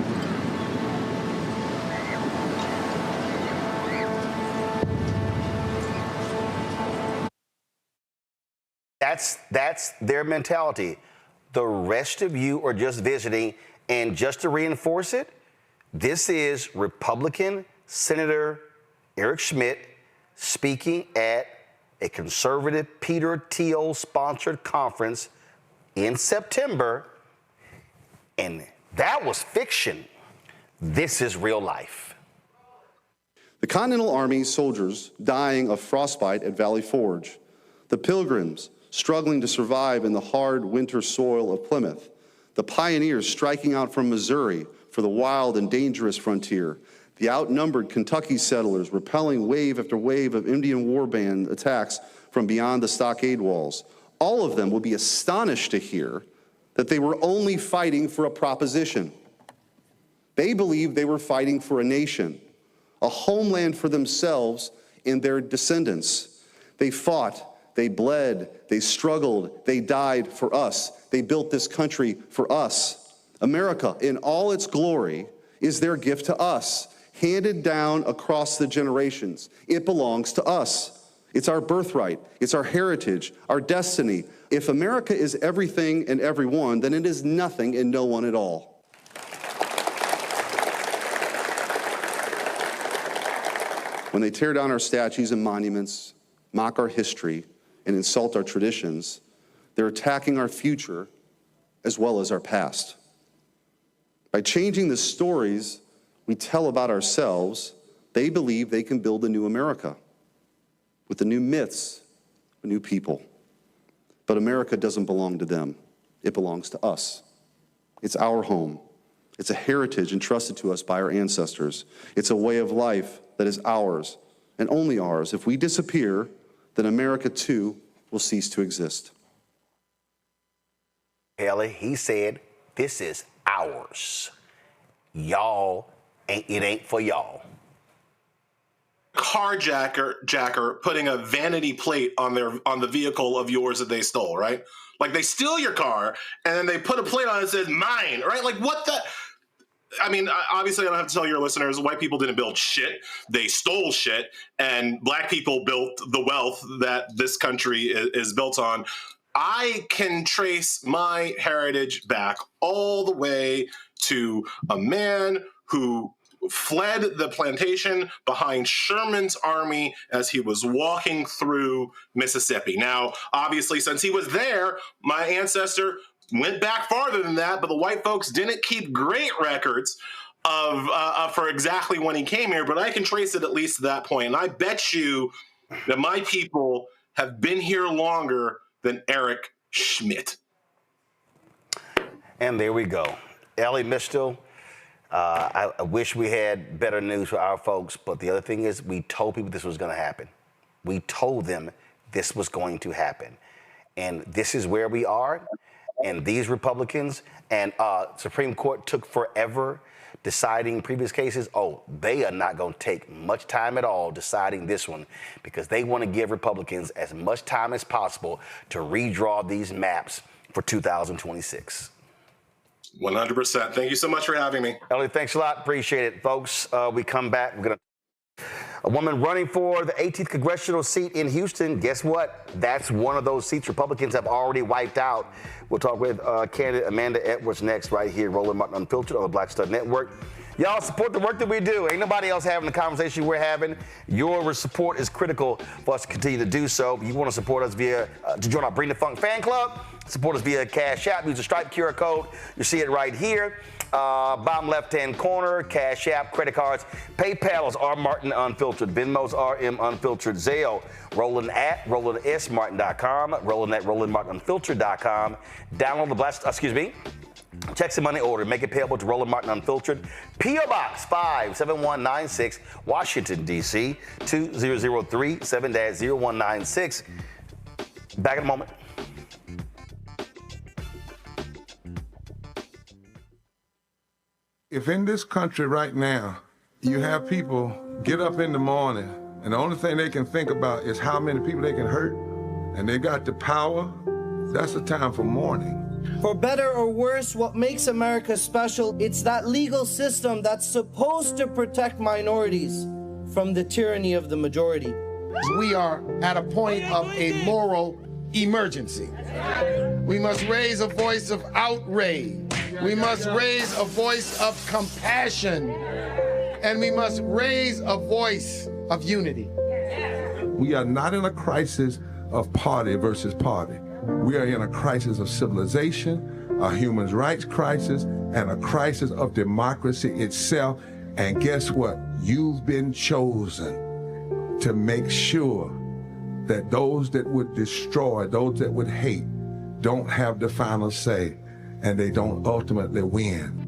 That's their mentality. The rest of you are just visiting. And just to reinforce it, this is Republican Senator Eric Schmidt speaking at a conservative Peter Thiel-sponsored conference in September. And that was fiction. This is real life. The Continental Army soldiers dying of frostbite at Valley Forge. The Pilgrims struggling to survive in the hard winter soil of Plymouth. The pioneers striking out from Missouri for the wild and dangerous frontier. The outnumbered Kentucky settlers repelling wave after wave of Indian war band attacks from beyond the stockade walls. All of them will be astonished to hear that they were only fighting for a proposition. They believed they were fighting for a nation, a homeland for themselves and their descendants. They fought, they bled, they struggled, they died for us. They built this country for us. America, in all its glory, is their gift to us, handed down across the generations. It belongs to us. It's our birthright. It's our heritage, our destiny. If America is everything and everyone, then it is nothing and no one at all. When they tear down our statues and monuments, mock our history, and insult our traditions, they're attacking our future as well as our past. By changing the stories we tell about ourselves, they believe they can build a new America with the new myths, a new people. But America doesn't belong to them. It belongs to us. It's our home. It's a heritage entrusted to us by our ancestors. It's a way of life that is ours and only ours. If we disappear, then America too will cease to exist. Elie, he said, this is ours. Y'all, it ain't for y'all. Carjacker putting a vanity plate on the vehicle of yours that they stole, right? Like they steal your car and then they put a plate on it that says mine, right? Like what the... I mean, obviously, I don't have to tell your listeners, white people didn't build shit. They stole shit, and black people built the wealth that this country is built on. I can trace my heritage back all the way to a man who fled the plantation behind Sherman's army as he was walking through Mississippi. Now, obviously, since he was there, my ancestor went back farther than that, but the white folks didn't keep great records of for exactly when he came here, but I can trace it at least to that point. And I bet you that my people have been here longer than Eric Schmidt. And there we go. Elie Mystal, I wish we had better news for our folks, but the other thing is we told people this was going to happen. We told them this was going to happen. And this is where we are. And these Republicans and Supreme Court took forever deciding previous cases. Oh, they are not going to take much time at all deciding this one because they want to give Republicans as much time as possible to redraw these maps for 2026. 100%. Thank you so much for having me. Elie, thanks a lot. Appreciate it, folks. We come back. We're going to... A woman running for the 18th congressional seat in Houston. Guess what? That's one of those seats Republicans have already wiped out. We'll talk with candidate Amanda Edwards next right here, Roland Martin Unfiltered on the Black Star Network. Y'all support the work that we do. Ain't nobody else having the conversation we're having. Your support is critical for us to continue to do so. If you want to support us via, to join our Bring the Funk fan club, support us via Cash App. Use the Stripe QR code. You see it right here. Bottom left-hand corner, Cash App, credit cards. PayPal is R Martin Unfiltered. Venmo's RM Unfiltered. Zelle, Roland at RolandSMartin.com. Roland at RolandMartinUnfiltered.com. Download the check some money order. Make it payable to Roland Martin Unfiltered. P.O. Box 57196, Washington, D.C. 2003 7-0196. Back in a moment. If in this country right now, you have people get up in the morning and the only thing they can think about is how many people they can hurt, and they got the power, that's the time for mourning. For better or worse, what makes America special, it's that legal system that's supposed to protect minorities from the tyranny of the majority. We are at a point of a moral emergency. We must raise a voice of outrage. We must raise a voice of compassion. And we must raise a voice of unity. We are not in a crisis of party versus party. We are in a crisis of civilization, a human rights crisis, and a crisis of democracy itself. And guess what? You've been chosen to make sure that those that would destroy, those that would hate, don't have the final say, and they don't ultimately win.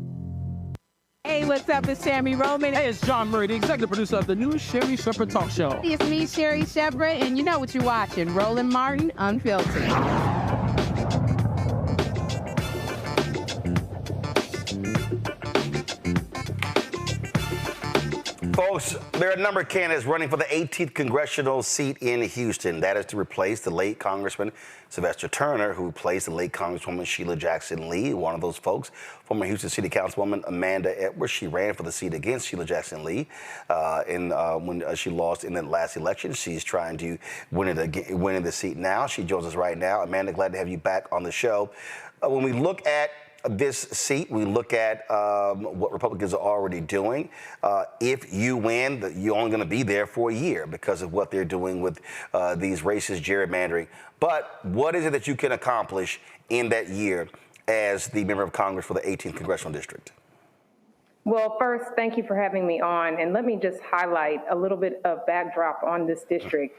Hey, what's up? It's Sammy Roman. Hey, it's John Murray, the executive producer of the new Sherry Shepherd Talk Show. It's me, Sherry Shepherd, and you know what you're watching, Roland Martin Unfiltered. Folks, there are a number of candidates running for the 18th congressional seat in Houston. That is to replace the late Congressman Sylvester Turner, who replaced the late Congresswoman Sheila Jackson Lee. One of those folks, former Houston City Councilwoman Amanda Edwards, she ran for the seat against Sheila Jackson Lee when she lost in the last election. She's trying to win the seat now. She joins us right now. Amanda, glad to have you back on the show. When we look at this seat, we look at what Republicans are already doing. If you win, you're only going to be there for a year because of what they're doing with these racist gerrymandering. But what is it that you can accomplish in that year as the member of Congress for the 18th Congressional District? Well, first, thank you for having me on. And let me just highlight a little bit of backdrop on this district.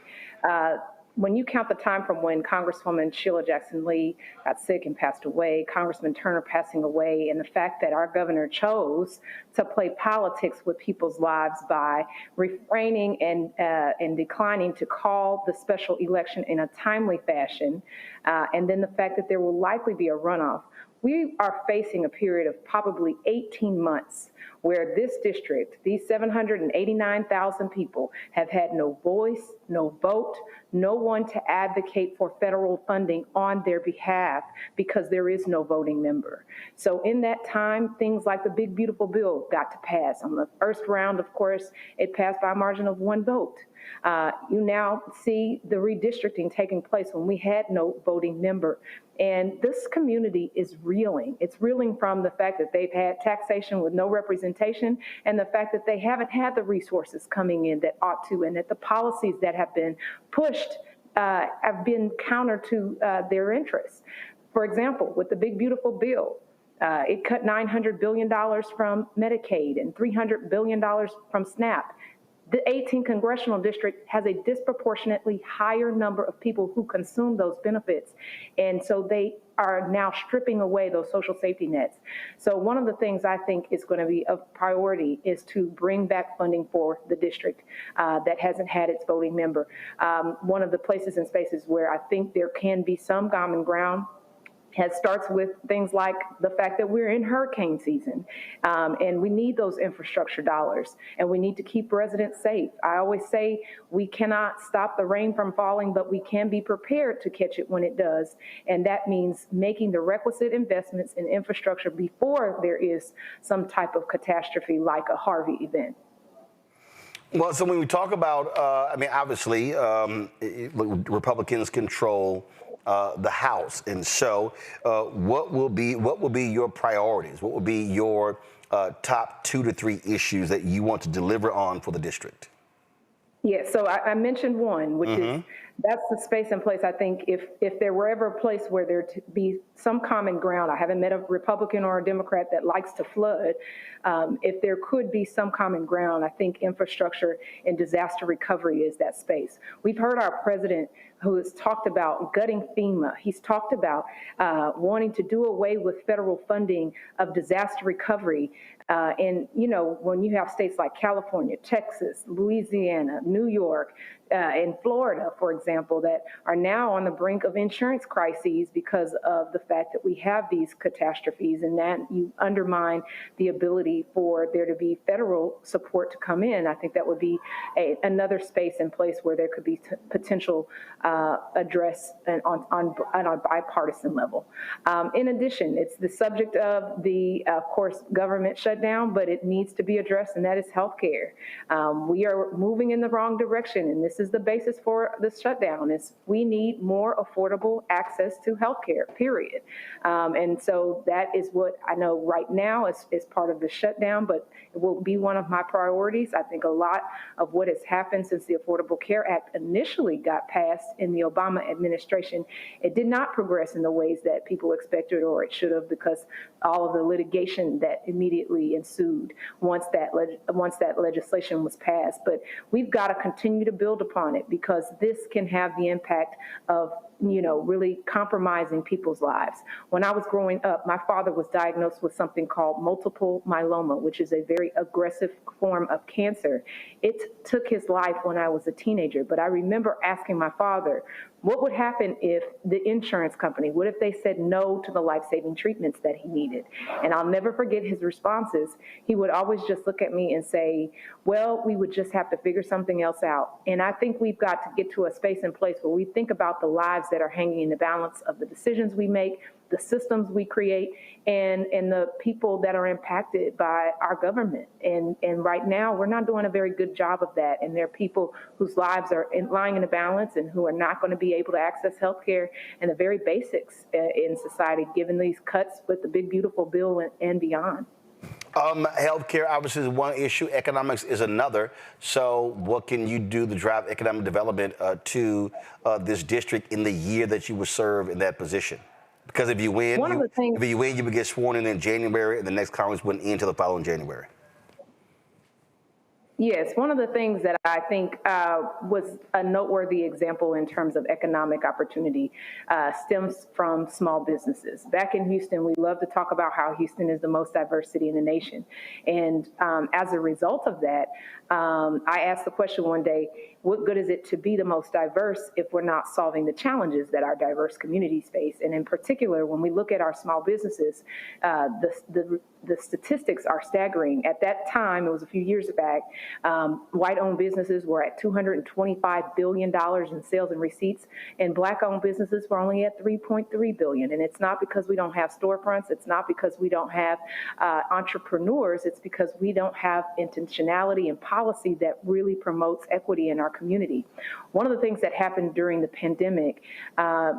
When you count the time from when Congresswoman Sheila Jackson Lee got sick and passed away, Congressman Turner passing away, and the fact that our governor chose to play politics with people's lives by refraining and declining to call the special election in a timely fashion, and then the fact that there will likely be a runoff, we are facing a period of probably 18 months where this district, these 789,000 people, have had no voice, no vote, no one to advocate for federal funding on their behalf because there is no voting member. So in that time, things like the Big Beautiful Bill got to pass. On the first round, of course, it passed by a margin of 1 vote. You now see the redistricting taking place when we had no voting member. And this community is reeling. It's reeling from the fact that they've had taxation with no representation and the fact that they haven't had the resources coming in that ought to, and that the policies that have been pushed have been counter to their interests. For example, with the Big Beautiful Bill, it cut $900 billion from Medicaid and $300 billion from SNAP. The 18th Congressional District has a disproportionately higher number of people who consume those benefits. And so they are now stripping away those social safety nets. So one of the things I think is going to be a priority is to bring back funding for the district that hasn't had its voting member. One of the places and spaces where I think there can be some common ground starts with things like the fact that we're in hurricane season, and we need those infrastructure dollars, and we need to keep residents safe. I always say we cannot stop the rain from falling, but we can be prepared to catch it when it does, and that means making the requisite investments in infrastructure before there is some type of catastrophe like a Harvey event. Well, so when we talk about, I mean, obviously, Republicans control the House, and so what will be your priorities? What will be your top 2 to 3 issues that you want to deliver on for the district? Yeah, so I mentioned one, which is that's the space and place. I think if there were ever a place where there to be some common ground, I haven't met a Republican or a Democrat that likes to flood. If there could be some common ground, I think infrastructure and disaster recovery is that space. We've heard our president, who has talked about gutting FEMA. He's talked about wanting to do away with federal funding of disaster recovery. And, you know, when you have states like California, Texas, Louisiana, New York, and Florida, for example, that are now on the brink of insurance crises because of the fact that we have these catastrophes, and that you undermine the ability for there to be federal support to come in. I think that would be another space and place where there could be potential address on a bipartisan level. In addition, it's the subject of the, of course, government shutdown, but it needs to be addressed, and that is healthcare. We are moving in the wrong direction, and this is the basis for the shutdown. Is we need more affordable access to healthcare, period. And so that is what I know right now is part of the shutdown, but it will be one of my priorities. I think a lot of what has happened since the Affordable Care Act initially got passed in the Obama administration, it did not progress in the ways that people expected or it should have, because all of the litigation that immediately ensued once that legislation was passed. But we've got to continue to build upon it, because this can have the impact of really compromising people's lives. When I was growing up, my father was diagnosed with something called multiple myeloma, which is a very aggressive form of cancer. It took his life when I was a teenager, but I remember asking my father, what would happen if the insurance company, what if they said no to the life-saving treatments that he needed? And I'll never forget his responses. He would always just look at me and say, well, we would just have to figure something else out. And I think we've got to get to a space and place where we think about the lives that are hanging in the balance of the decisions we make, the systems we create, and the people that are impacted by our government. And right now, we're not doing a very good job of that. And there are people whose lives are lying in a balance and who are not going to be able to access health care and the very basics in society, given these cuts with the big, beautiful bill and beyond. Healthcare obviously is one issue. Economics is another. So what can you do to drive economic development to this district in the year that you will serve in that position? Because if you win, you would get sworn in January, and the next Congress wouldn't end until the following January. Yes, one of the things that I think was a noteworthy example in terms of economic opportunity stems from small businesses. Back in Houston, we love to talk about how Houston is the most diverse city in the nation. And as a result of that, I asked the question one day, what good is it to be the most diverse if we're not solving the challenges that our diverse communities face? And in particular, when we look at our small businesses, the statistics are staggering. At that time, it was a few years back, white-owned businesses were at $225 billion in sales and receipts, and black-owned businesses were only at $3.3 billion. And it's not because we don't have storefronts. It's not because we don't have entrepreneurs. It's because we don't have intentionality and policy that really promotes equity in our community. One of the things that happened during the pandemic,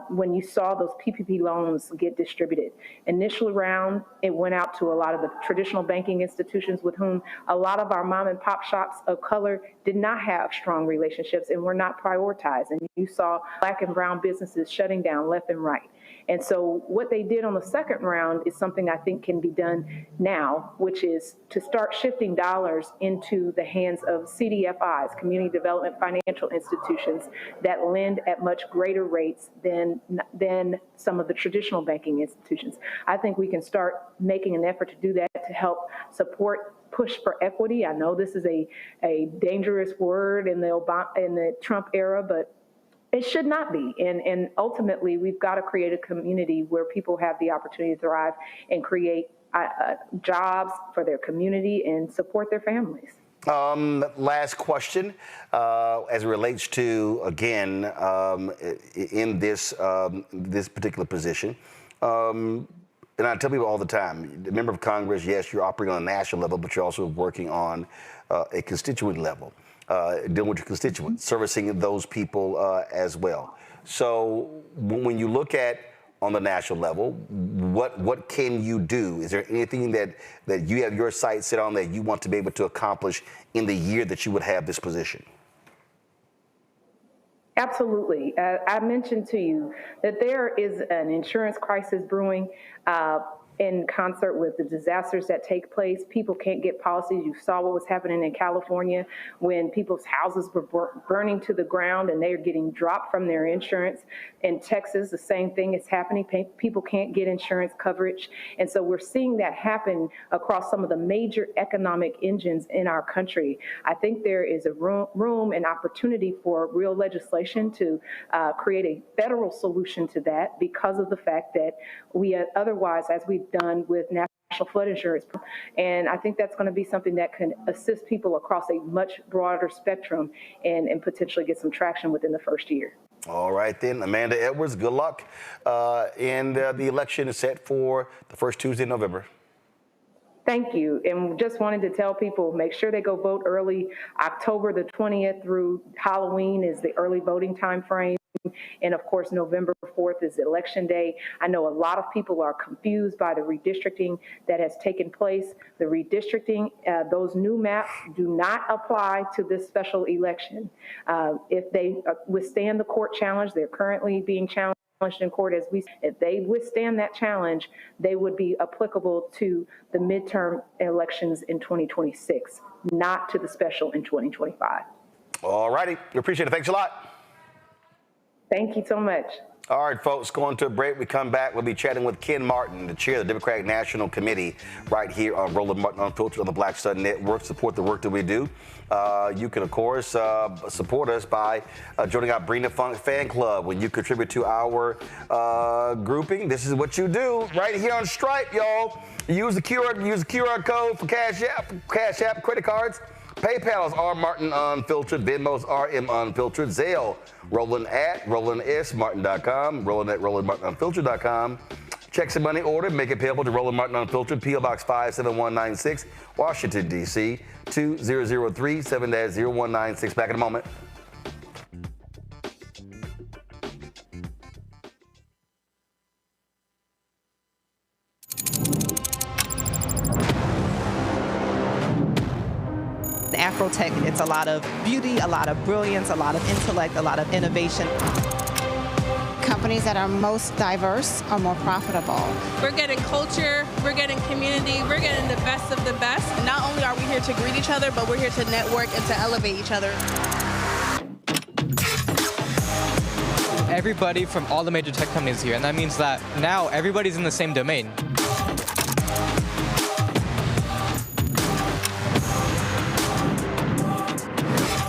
when you saw those PPP loans get distributed, initial round, it went out to a lot of the traditional banking institutions with whom a lot of our mom and pop shops of color did not have strong relationships and were not prioritized. And you saw black and brown businesses shutting down left and right. And so what they did on the second round is something I think can be done now, which is to start shifting dollars into the hands of CDFIs, community development financial institutions, that lend at much greater rates than some of the traditional banking institutions. I think we can start making an effort to do that to help support push for equity. I know this is a dangerous word in the Trump era, but it should not be. And ultimately, we've got to create a community where people have the opportunity to thrive and create jobs for their community and support their families. Last question, as it relates to, again, in this particular position. And I tell people all the time, the member of Congress, yes, you're operating on a national level, but you're also working on a constituent level. Dealing with your constituents, servicing those people as well. So when you look at on the national level, what can you do? Is there anything that you have your sights set on that you want to be able to accomplish in the year that you would have this position? Absolutely. I mentioned to you that there is an insurance crisis brewing. In concert with the disasters that take place, people can't get policies. You saw what was happening in California when people's houses were burning to the ground and they are getting dropped from their insurance. In Texas, the same thing is happening. People can't get insurance coverage. And so we're seeing that happen across some of the major economic engines in our country. I think there is a room and opportunity for real legislation to create a federal solution to that, because of the fact that we otherwise, as we've done with national flood insurance. And I think that's going to be something that can assist people across a much broader spectrum and potentially get some traction within the first year. All right, then. Amanda Edwards, good luck. And the election is set for the first Tuesday in November. Thank you. And just wanted to tell people, make sure they go vote early. October the 20th through Halloween is the early voting time frame. And of course, November 4th is Election Day. I know a lot of people are confused by the redistricting that has taken place. The redistricting, those new maps do not apply to this special election. If they withstand the court challenge, they're currently being challenged in court if they withstand that challenge, they would be applicable to the midterm elections in 2026, not to the special in 2025. All righty. We appreciate it. Thanks a lot. Thank you so much. All right, folks, going to a break. We come back. We'll be chatting with Ken Martin, the chair of the Democratic National Committee, right here on Roland Martin Unfiltered on the Black Star Network. Support the work that we do. You can, of course, support us by joining our Bring the Funk fan club. When you contribute to our grouping, this is what you do right here on Stripe, y'all. Use the QR code for Cash App, credit cards. PayPal is R Martin Unfiltered. Venmo's RM Unfiltered. Zelle, Roland at RolandSMartin.com. Roland at RolandMartinUnfiltered.com. Checks and money order. Make it payable to Roland Martin Unfiltered. P.O. Box 57196, Washington, D.C. 2003 7-0196. Back in a moment. Afrotech, it's a lot of beauty, a lot of brilliance, a lot of intellect, a lot of innovation. Companies that are most diverse are more profitable. We're getting culture, we're getting community, we're getting the best of the best. Not only are we here to greet each other, but we're here to network and to elevate each other. Everybody from all the major tech companies here, and that means that now everybody's in the same domain.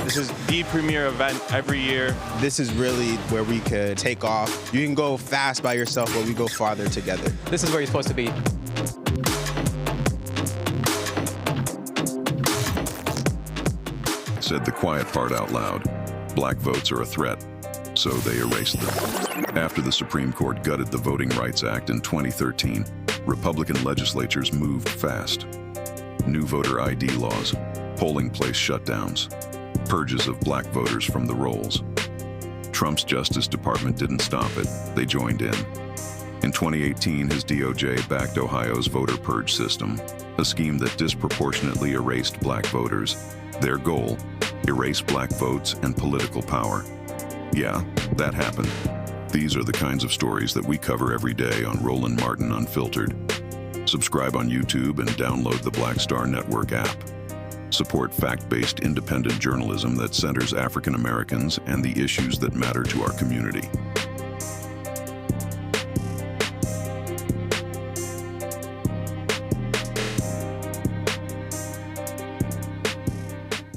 This is the premier event every year. This is really where we could take off. You can go fast by yourself, but we go farther together. This is where you're supposed to be. Said the quiet part out loud. Black votes are a threat, so they erased them. After the Supreme Court gutted the Voting Rights Act in 2013, Republican legislatures moved fast. New voter ID laws, polling place shutdowns, purges of black voters from the rolls. Trump's Justice Department didn't stop it, they joined in. In 2018, his DOJ backed Ohio's voter purge system, a scheme that disproportionately erased black voters. Their goal, erase black votes and political power. Yeah, that happened. These are the kinds of stories that we cover every day on Roland Martin Unfiltered. Subscribe on YouTube and download the Black Star Network app. Support fact-based independent journalism that centers African Americans and the issues that matter to our community.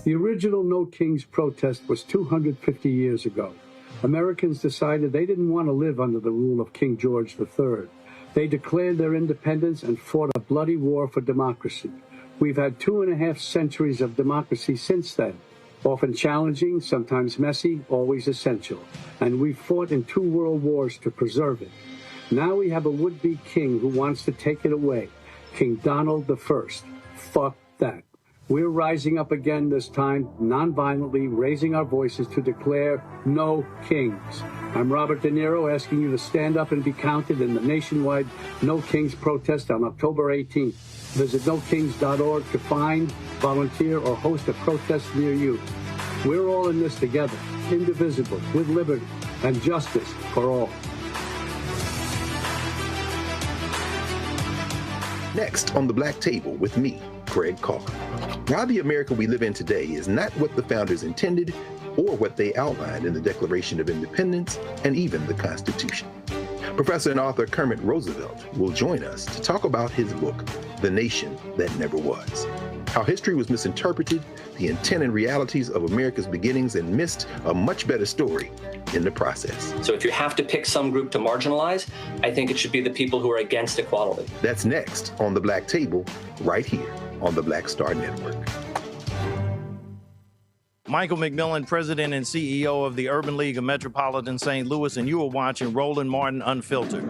The original No Kings protest was 250 years ago. Americans decided they didn't want to live under the rule of King George III. They declared their independence and fought a bloody war for democracy. We've had 2.5 centuries of democracy since then, often challenging, sometimes messy, always essential. And we've fought in 2 world wars to preserve it. Now we have a would-be king who wants to take it away, King Donald I. Fuck that. We're rising up again this time, non-violently, raising our voices to declare no kings. I'm Robert De Niro, asking you to stand up and be counted in the nationwide No Kings protest on October 18th. Visit nokings.org to find, volunteer, or host a protest near you. We're all in this together, indivisible, with liberty and justice for all. Next on the Black Table with me, Greg Carr. Why the America we live in today is not what the founders intended or what they outlined in the Declaration of Independence and even the Constitution. Professor and author Kermit Roosevelt will join us to talk about his book, The Nation That Never Was. How history was misinterpreted, the intent and realities of America's beginnings, and missed a much better story in the process. So if you have to pick some group to marginalize, I think it should be the people who are against equality. That's next on The Black Table, right here on the Black Star Network. Michael McMillan, President and CEO of the Urban League of Metropolitan St. Louis, and you are watching Roland Martin Unfiltered.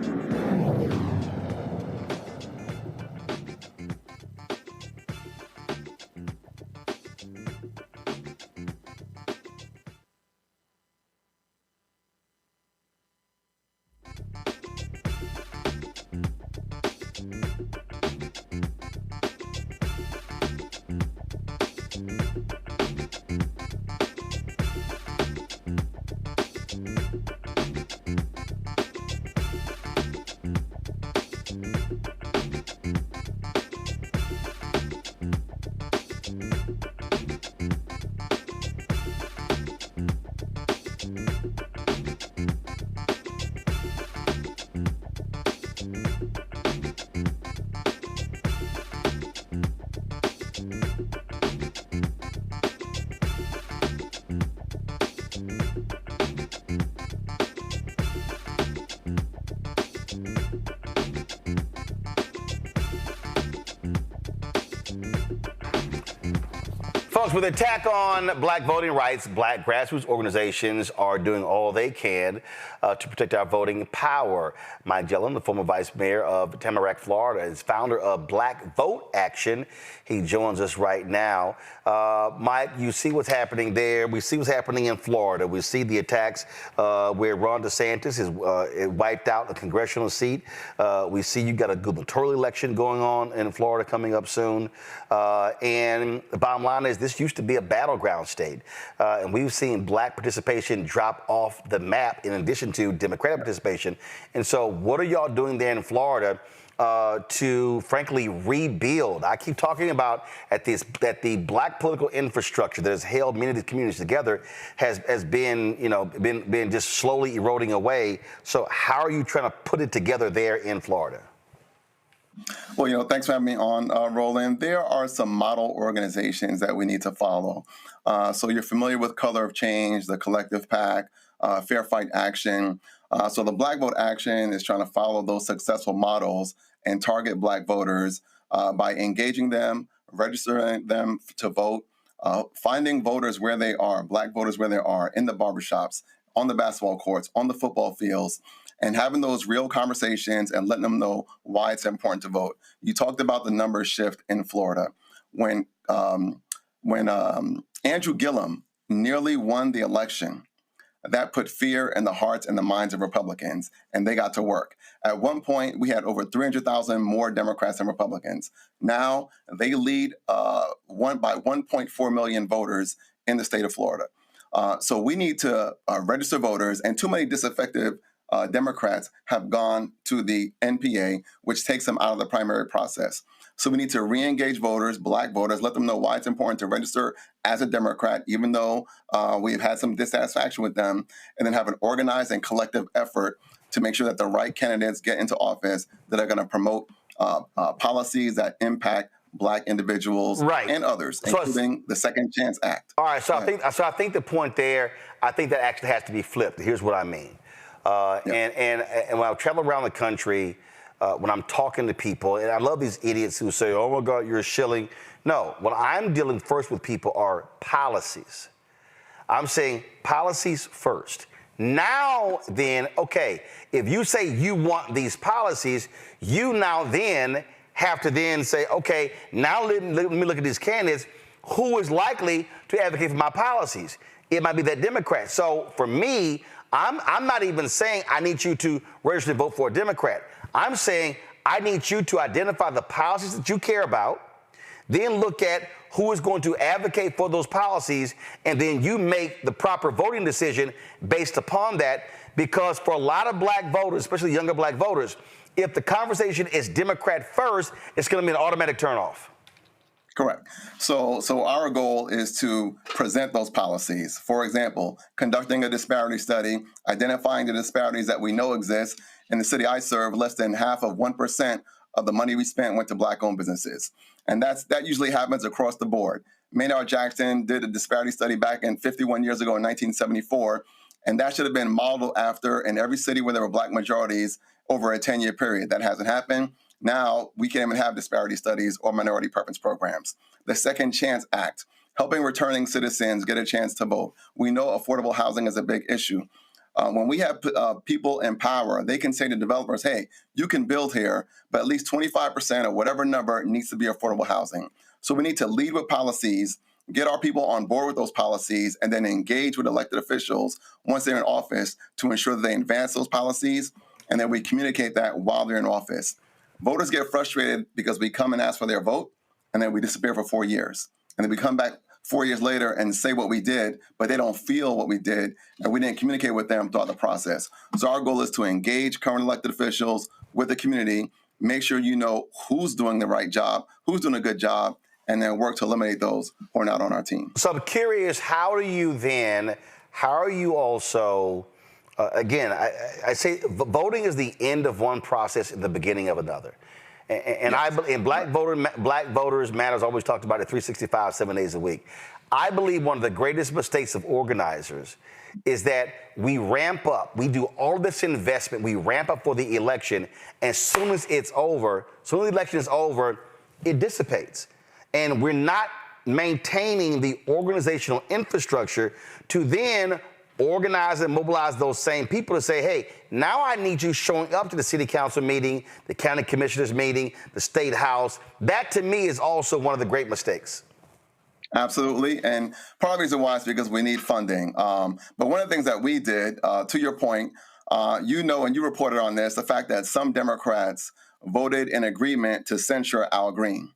Folks, with the attack on black voting rights, black grassroots organizations are doing all they can to protect our voting power. Mike Gillum, the former vice mayor of Tamarack, Florida, is founder of Black Vote Action. He joins us right now. Mike, you see what's happening there. We see what's happening in Florida. We see the attacks where Ron DeSantis is wiped out a congressional seat. We see you got a gubernatorial election going on in Florida coming up soon. And the bottom line is this used to be a battleground state. And we've seen black participation drop off the map in addition to Democratic participation. And so what are y'all doing there in Florida to frankly rebuild? I keep talking about that the black political infrastructure that has held many of these communities together has been, been just slowly eroding away. So how are you trying to put it together there in Florida? Well, thanks for having me on, Roland. There are some model organizations that we need to follow. So you're familiar with Color of Change, the Collective PAC, Fair Fight Action. So the Black Vote Action is trying to follow those successful models and target black voters by engaging them, registering them to vote, finding voters where they are, black voters where they are, in the barbershops, on the basketball courts, on the football fields, and having those real conversations and letting them know why it's important to vote. You talked about the numbers shift in Florida. When Andrew Gillum nearly won the election, that put fear in the hearts and the minds of Republicans, and they got to work. At one point, we had over 300,000 more Democrats than Republicans. Now, they lead by 1.4 million voters in the state of Florida. So we need to register voters, and too many disaffected Democrats have gone to the NPA, which takes them out of the primary process. So we need to re-engage voters, black voters, let them know why it's important to register as a Democrat, even though we've had some dissatisfaction with them, and then have an organized and collective effort to make sure that the right candidates get into office that are going to promote policies that impact black individuals and others, including the Second Chance Act. All right, so I think the point there, I think that actually has to be flipped. Here's what I mean. And when I travel around the country, when I'm talking to people, and I love these idiots who say, oh my God, you're a shilling. No, what I'm dealing first with people are policies. I'm saying policies first. Now then, okay, if you say you want these policies, you now then have to then say, okay, now let me look at these candidates. Who is likely to advocate for my policies? It might be that Democrat. So for me, I'm not even saying I need you to register to vote for a Democrat. I'm saying I need you to identify the policies that you care about, then look at who is going to advocate for those policies, and then you make the proper voting decision based upon that. Because for a lot of black voters, especially younger black voters, if the conversation is Democrat first, it's going to be an automatic turnoff. Correct. So our goal is to present those policies. For example, conducting a disparity study, identifying the disparities that we know exist. In the city I serve, less than half of 1% of the money we spent went to black-owned businesses. And that usually happens across the board. Maynard Jackson did a disparity study back in 51 years ago in 1974, and that should have been modeled after in every city where there were black majorities over a 10-year period. That hasn't happened. Now, we can't even have disparity studies or minority preference programs. The Second Chance Act, helping returning citizens get a chance to vote. We know affordable housing is a big issue. When we have people in power, they can say to developers, hey, you can build here, but at least 25% or whatever number needs to be affordable housing. So we need to lead with policies, get our people on board with those policies, and then engage with elected officials once they're in office to ensure that they advance those policies, and then we communicate that while they're in office. Voters get frustrated because we come and ask for their vote, and then we disappear for 4 years. And then we come back 4 years later and say what we did, but they don't feel what we did, and we didn't communicate with them throughout the process. So our goal is to engage current elected officials with the community, make sure you know who's doing the right job, who's doing a good job, and then work to eliminate those who are not on our team. So I'm curious, how are you also, again, I say voting is the end of one process and the beginning of another. And yes. Black voters matters always talked about it 365, 7 days a week. I believe one of the greatest mistakes of organizers is that we ramp up, we do all this investment, we ramp up for the election, and as soon as it's over, as soon as the election is over, it dissipates. And we're not maintaining the organizational infrastructure to then organize and mobilize those same people to say, hey, now I need you showing up to the city council meeting, the county commissioners meeting, the state house. That to me is also one of the great mistakes. Absolutely. And part of the reason why is because we need funding. But one of the things that we did, to your point, and you reported on this, the fact that some Democrats voted in agreement to censure Al Green.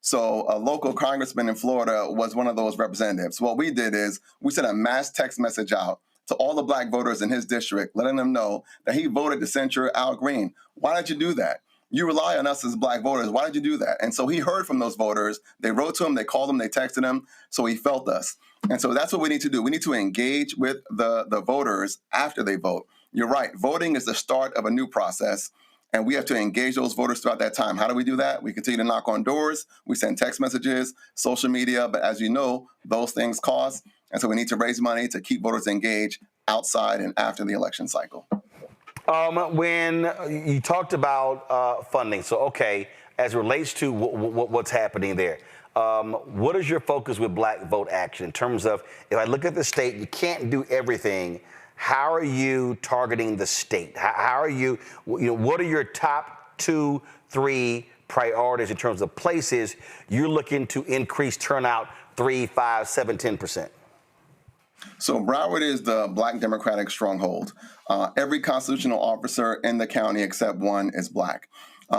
So a local congressman in Florida was one of those representatives. What we did is we sent a mass text message out to all the black voters in his district, letting them know that he voted to censure Al Green. Why did you do that? You rely on us as black voters. Why did you do that? And so he heard from those voters. They wrote to him, they called him, they texted him. So he felt us. And so that's what we need to do. We need to engage with the voters after they vote. You're right. Voting is the start of a new process. And we have to engage those voters throughout that time. How do we do that? We continue to knock on doors. We send text messages, social media. But as you know, those things cost. And so we need to raise money to keep voters engaged outside and after the election cycle. When you talked about funding, so okay, as it relates to what's happening there, what is your focus with Black Vote Action in terms of, if I look at the state, you can't do everything. How are you targeting the state? How are you, what are your top 2, 3 priorities in terms of places you're looking to increase turnout 3, 5, 7, 10%? So Broward is the Black Democratic stronghold. Every constitutional officer in the county except one is Black.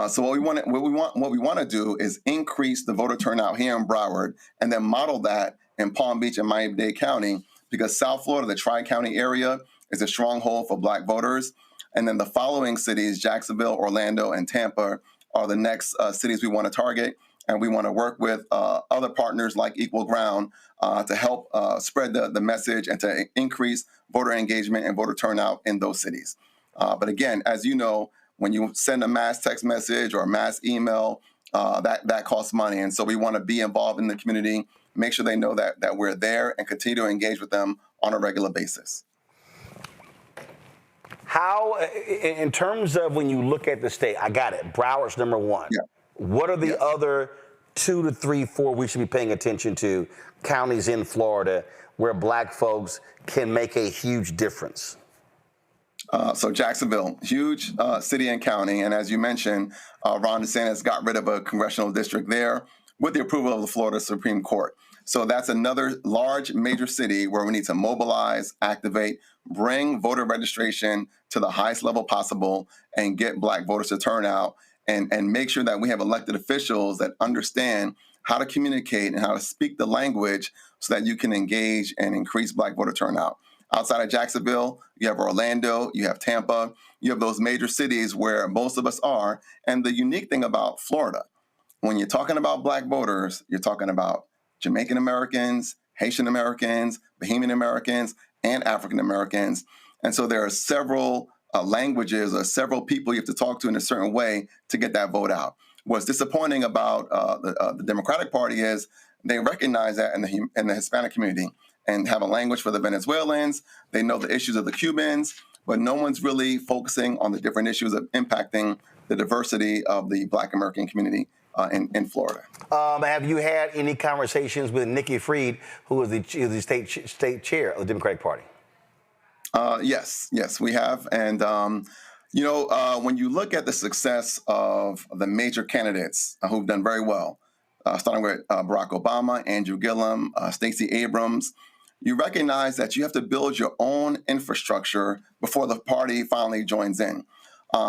So what we want to do is increase the voter turnout here in Broward, and then model that in Palm Beach and Miami-Dade County, because South Florida, the Tri-County area, is a stronghold for Black voters. And then the following cities, Jacksonville, Orlando, and Tampa, are the next cities we want to target. And we want to work with other partners like Equal Ground to help spread the message and to increase voter engagement and voter turnout in those cities. But again, as you know, when you send a mass text message or a mass email, that costs money. And so we want to be involved in the community, make sure they know that we're there, and continue to engage with them on a regular basis. How, in terms of when you look at the state, I got it, Broward's number 1. Yeah. What are the other 2 to 3, 4 we should be paying attention to, counties in Florida where Black folks can make a huge difference? So Jacksonville, huge city and county. And as you mentioned, Ron DeSantis got rid of a congressional district there with the approval of the Florida Supreme Court. So that's another large major city where we need to mobilize, activate, bring voter registration to the highest level possible, and get Black voters to turn out, and make sure that we have elected officials that understand how to communicate and how to speak the language so that you can engage and increase Black voter turnout. Outside of Jacksonville, you have Orlando, you have Tampa, you have those major cities where most of us are. And the unique thing about Florida, when you're talking about Black voters, you're talking about Jamaican Americans, Haitian Americans, Bahamian Americans, and African Americans. And so there are several languages or several people you have to talk to in a certain way to get that vote out. What's disappointing about the Democratic Party is they recognize that in the Hispanic community and have a language for the Venezuelans. They know the issues of the Cubans, but no one's really focusing on the different issues of impacting the diversity of the Black American community in Florida. Have you had any conversations with Nikki Fried, who is the state chair of the Democratic Party? Yes, we have. And, when you look at the success of the major candidates who've done very well, starting with Barack Obama, Andrew Gillum, Stacey Abrams, you recognize that you have to build your own infrastructure before the party finally joins in.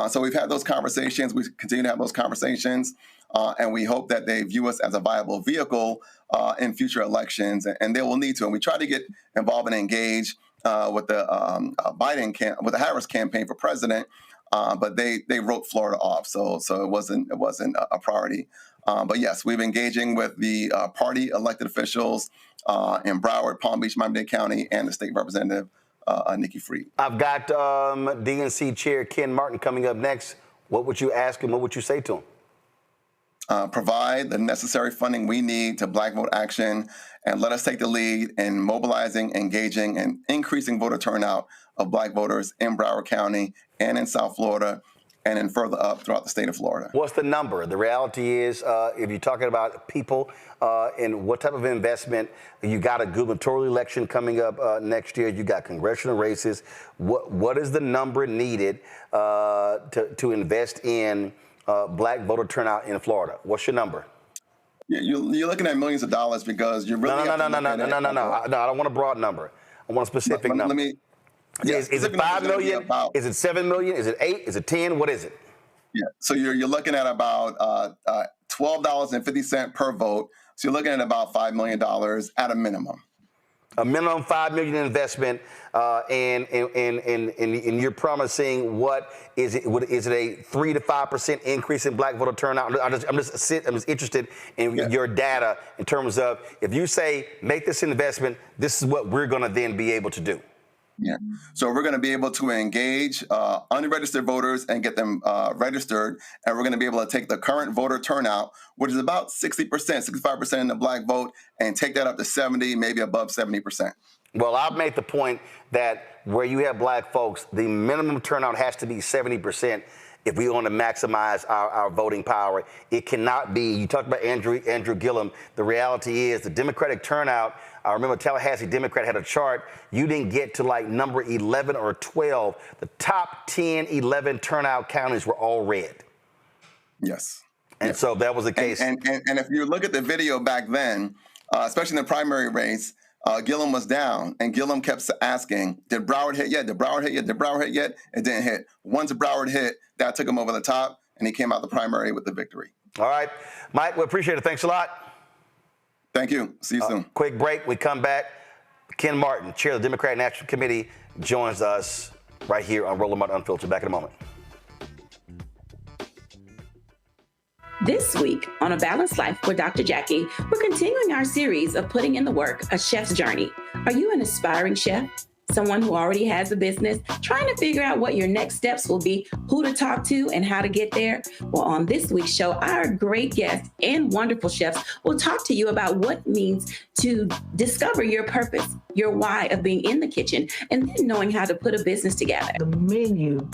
So we've had those conversations. We continue to have those conversations. And we hope that they view us as a viable vehicle in future elections, and they will need to. And we try to get involved and engage with the with the Harris campaign for president, but they wrote Florida off, so it wasn't a priority. But yes, we've been engaging with the party elected officials in Broward, Palm Beach, Miami-Dade County, and the state representative Nikki Fried. I've got DNC Chair Ken Martin coming up next. What would you ask him? What would you say to him? Provide the necessary funding we need to Black Vote Action, and let us take the lead in mobilizing, engaging, and increasing voter turnout of Black voters in Broward County and in South Florida. and then further up throughout the state of Florida. What's the number? The reality is, if you're talking about people and what type of investment, you got a gubernatorial election coming up next year, you got congressional races. What is the number needed to invest in black voter turnout in Florida? What's your number? You're looking at millions of dollars because you're really No, I don't want a broad number. I want a specific number. Is it 5 million? Is it 7 million? Is it 8? Is it 10? What is it? Yeah. So you're looking at about $12.50 per vote. So you're looking at about $5 million at a minimum. A minimum $5 million investment, and you're promising what is it? Is it a 3 to 5% increase in black voter turnout? I'm just interested in your data in terms of if you say make this investment, this is what we're going to then be able to do. Yeah. So we're going to be able to engage unregistered voters and get them registered. And we're going to be able to take the current voter turnout, which is about 60%, 65% in the black vote, and take that up to 70, maybe above 70%. Well, I've made the point that where you have black folks, the minimum turnout has to be 70%. If we want to maximize our voting power, it cannot be. You talked about Andrew Gillum. The reality is the Democratic turnout. I remember Tallahassee Democrat had a chart. You didn't get to like number 11 or 12. The top 10, 11 turnout counties were all red. Yes. And so that was the case. And if you look at the video back then, especially in the primary race, Gillum was down, and Gillum kept asking, did Broward hit yet? Did Broward hit yet? Did Broward hit yet? It didn't hit. Once Broward hit, that took him over the top, and he came out the primary with the victory. All right. Mike, we appreciate it. Thanks a lot. Thank you. See you soon. Quick break. We come back. Ken Martin, chair of the Democratic National Committee, joins us right here on Roland Martin Unfiltered. Back in a moment. This week on A Balanced Life with Dr. Jackie, we're continuing our series of putting in the work, A Chef's Journey. Are you an aspiring chef? Someone who already has a business, trying to figure out what your next steps will be, who to talk to, and how to get there? Well, on this week's show, our great guests and wonderful chefs will talk to you about what it means to discover your purpose, your why of being in the kitchen, and then knowing how to put a business together. The menu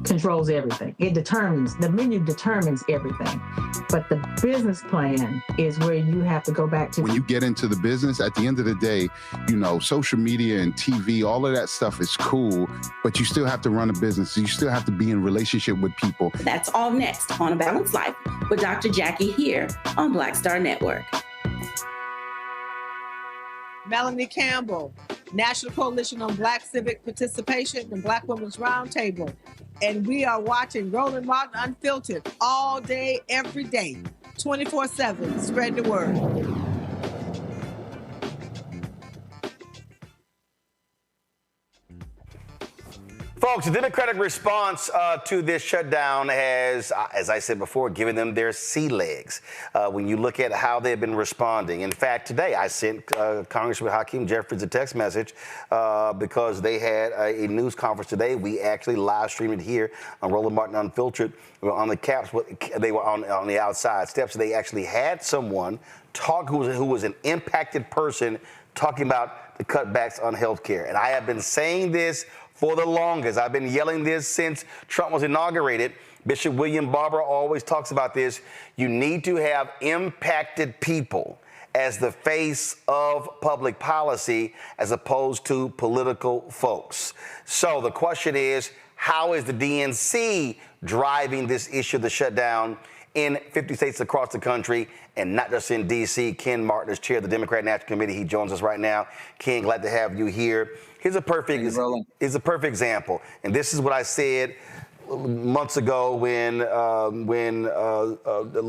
controls everything. The menu determines everything. But the business plan is where you have to go back to. When you get into the business, at the end of the day, social media and TV, all of that stuff is cool, but you still have to run a business. You still have to be in relationship with people. That's all next on A Balanced Life with Dr. Jackie here on Black Star Network. Melanie Campbell, National Coalition on Black Civic Participation and Black Women's Roundtable. And we are watching Roland Martin Unfiltered all day, every day, 24/7. Spread the word. Folks, the Democratic response to this shutdown has, as I said before, given them their sea legs. When you look at how they've been responding. In fact, today I sent Congressman Hakeem Jeffries a text message because they had a news conference today. We actually live streamed it here on Roland Martin Unfiltered. We were on the caps. They were on the outside steps. They actually had someone talk who was an impacted person talking about the cutbacks on health care. And I have been saying this for the longest. I've been yelling this since Trump was inaugurated. Bishop William Barber always talks about this. You need to have impacted people as the face of public policy as opposed to political folks. So the question is, how is the DNC driving this issue of the shutdown in 50 states across the country and not just in D.C.? Ken Martin is chair of the Democratic National Committee. He joins us right now. Ken, glad to have you here. Here's a perfect example. And this is what I said months ago when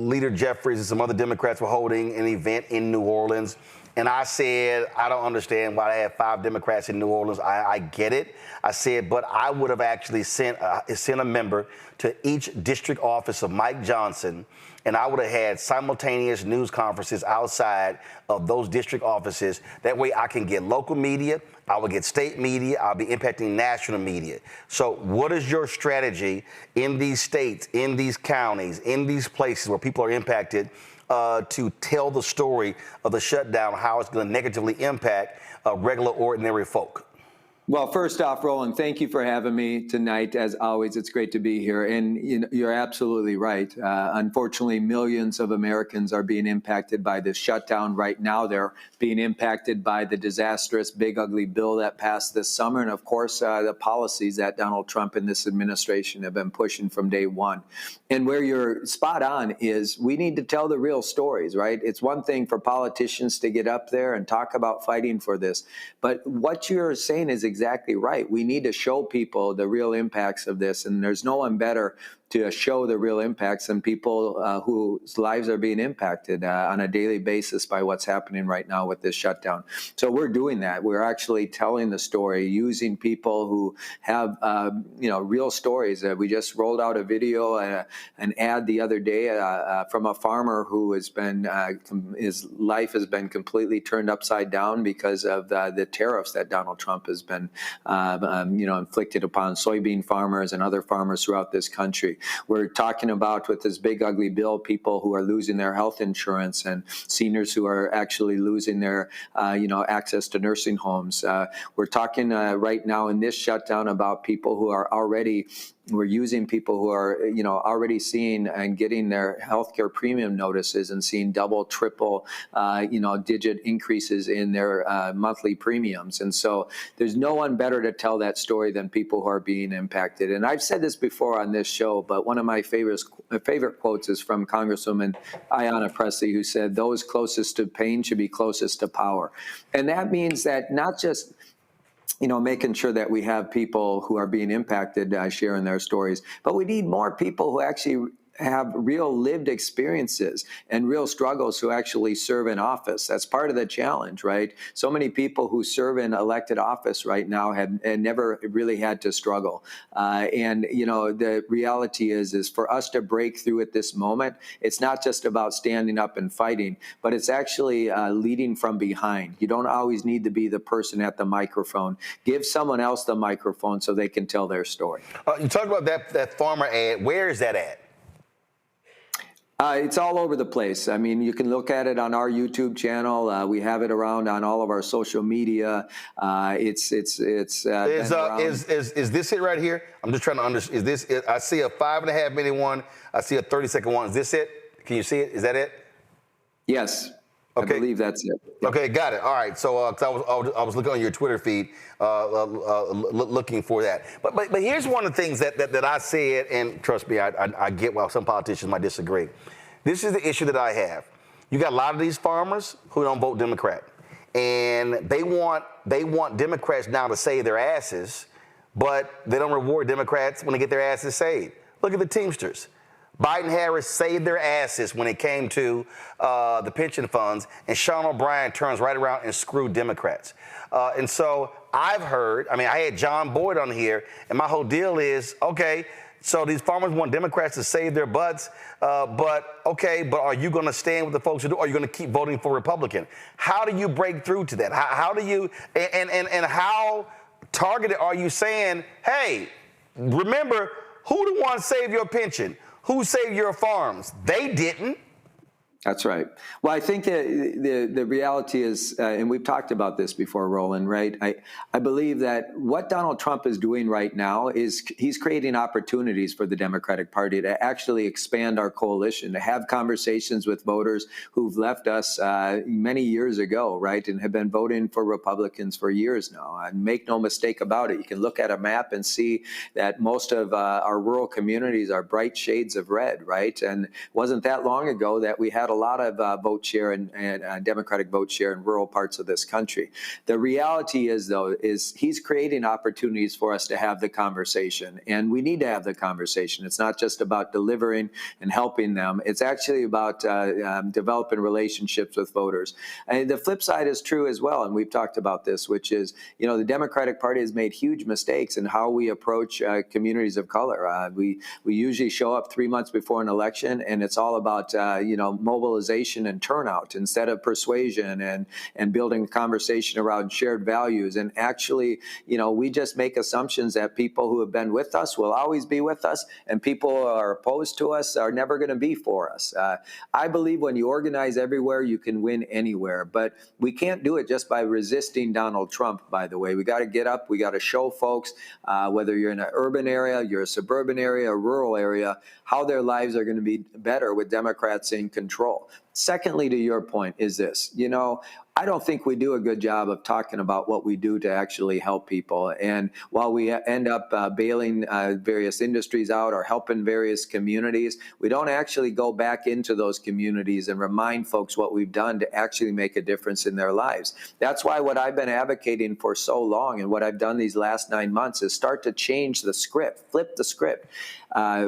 Leader Jeffries and some other Democrats were holding an event in New Orleans. And I said, I don't understand why they have 5 Democrats in New Orleans. I get it. I said, but I would have actually sent a member to each district office of Mike Johnson, and I would have had simultaneous news conferences outside of those district offices. That way I can get local media, I will get state media, I'll be impacting national media. So what is your strategy in these states, in these counties, in these places where people are impacted to tell the story of the shutdown, how it's going to negatively impact regular, ordinary folk? Well, first off, Roland, thank you for having me tonight. As always, it's great to be here. And you're absolutely right. Unfortunately, millions of Americans are being impacted by this shutdown right now. They're being impacted by the disastrous big ugly bill that passed this summer. And of course, the policies that Donald Trump and this administration have been pushing from day one. And where you're spot on is we need to tell the real stories, right? It's one thing for politicians to get up there and talk about fighting for this. But what you're saying is exactly right. We need to show people the real impacts of this, and there's no one better to show the real impacts than people whose lives are being impacted on a daily basis by what's happening right now with this shutdown. So we're doing that. We're actually telling the story using people who have real stories. We just rolled out a video, an ad the other day from a farmer who has been his life has been completely turned upside down because of the tariffs that Donald Trump has been inflicted upon soybean farmers and other farmers throughout this country. We're talking about, with this big ugly bill, people who are losing their health insurance and seniors who are actually losing their access to nursing homes. We're talking right now in this shutdown about people who are already we're using people who are, already seeing and getting their healthcare premium notices and seeing double, triple, digit increases in their monthly premiums. And so there's no one better to tell that story than people who are being impacted. And I've said this before on this show, but one of my favorite quotes is from Congresswoman Ayanna Pressley, who said, "Those closest to pain should be closest to power." And that means that not just making sure that we have people who are being impacted sharing their stories, but we need more people who actually have real lived experiences and real struggles who actually serve in office. That's part of the challenge, right? So many people who serve in elected office right now have never really had to struggle. The reality is for us to break through at this moment, it's not just about standing up and fighting, but it's actually leading from behind. You don't always need to be the person at the microphone. Give someone else the microphone so they can tell their story. You talked about that farmer ad. Where is that at? It's all over the place. I mean, you can look at it on our YouTube channel. We have it around on all of our social media. Is this it right here? I'm just trying to understand. Is this it? I see a 5.5 minute one. I see a 30-second one. Is this it? Can you see it? Is that it? Yes. Okay. I believe that's it. Okay, got it. All right. So I was looking on your Twitter feed, looking for that. But here's one of the things that I said, and trust me, I get why some politicians might disagree. This is the issue that I have. You got a lot of these farmers who don't vote Democrat, and they want Democrats now to save their asses, but they don't reward Democrats when they get their asses saved. Look at the Teamsters. Biden Harris saved their asses when it came to the pension funds, and Sean O'Brien turns right around and screwed Democrats. And so I've heard, I had John Boyd on here, and my whole deal is, okay, so these farmers want Democrats to save their butts, but are you going to stand with the folks who do, or are you going to keep voting for Republican? How do you break through to that? How do you, and how targeted are you saying, hey, remember, who the one saved your pension? Who saved your farms? They didn't. That's right. Well, I think that the reality is, and we've talked about this before, Roland, right? I believe that what Donald Trump is doing right now is he's creating opportunities for the Democratic Party to actually expand our coalition, to have conversations with voters who've left us many years ago, right, and have been voting for Republicans for years now. And make no mistake about it, you can look at a map and see that most of our rural communities are bright shades of red, right? And it wasn't that long ago that we had a lot of vote share and Democratic vote share in rural parts of this country. The reality is, though, is he's creating opportunities for us to have the conversation, and we need to have the conversation. It's not just about delivering and helping them. It's actually about developing relationships with voters. And the flip side is true as well, and we've talked about this, which is, the Democratic Party has made huge mistakes in how we approach communities of color. We usually show up 3 months before an election, and it's all about, mobilization and turnout instead of persuasion and building a conversation around shared values. And actually, we just make assumptions that people who have been with us will always be with us, and people who are opposed to us are never going to be for us. I believe when you organize everywhere, you can win anywhere. But we can't do it just by resisting Donald Trump, by the way. We got to get up. We got to show folks, whether you're in an urban area, you're a suburban area, a rural area, how their lives are going to be better with Democrats in control. Secondly, to your point, is this, I don't think we do a good job of talking about what we do to actually help people. And while we end up bailing various industries out or helping various communities, we don't actually go back into those communities and remind folks what we've done to actually make a difference in their lives. That's why what I've been advocating for so long and what I've done these last 9 months is start to change the script, flip the script.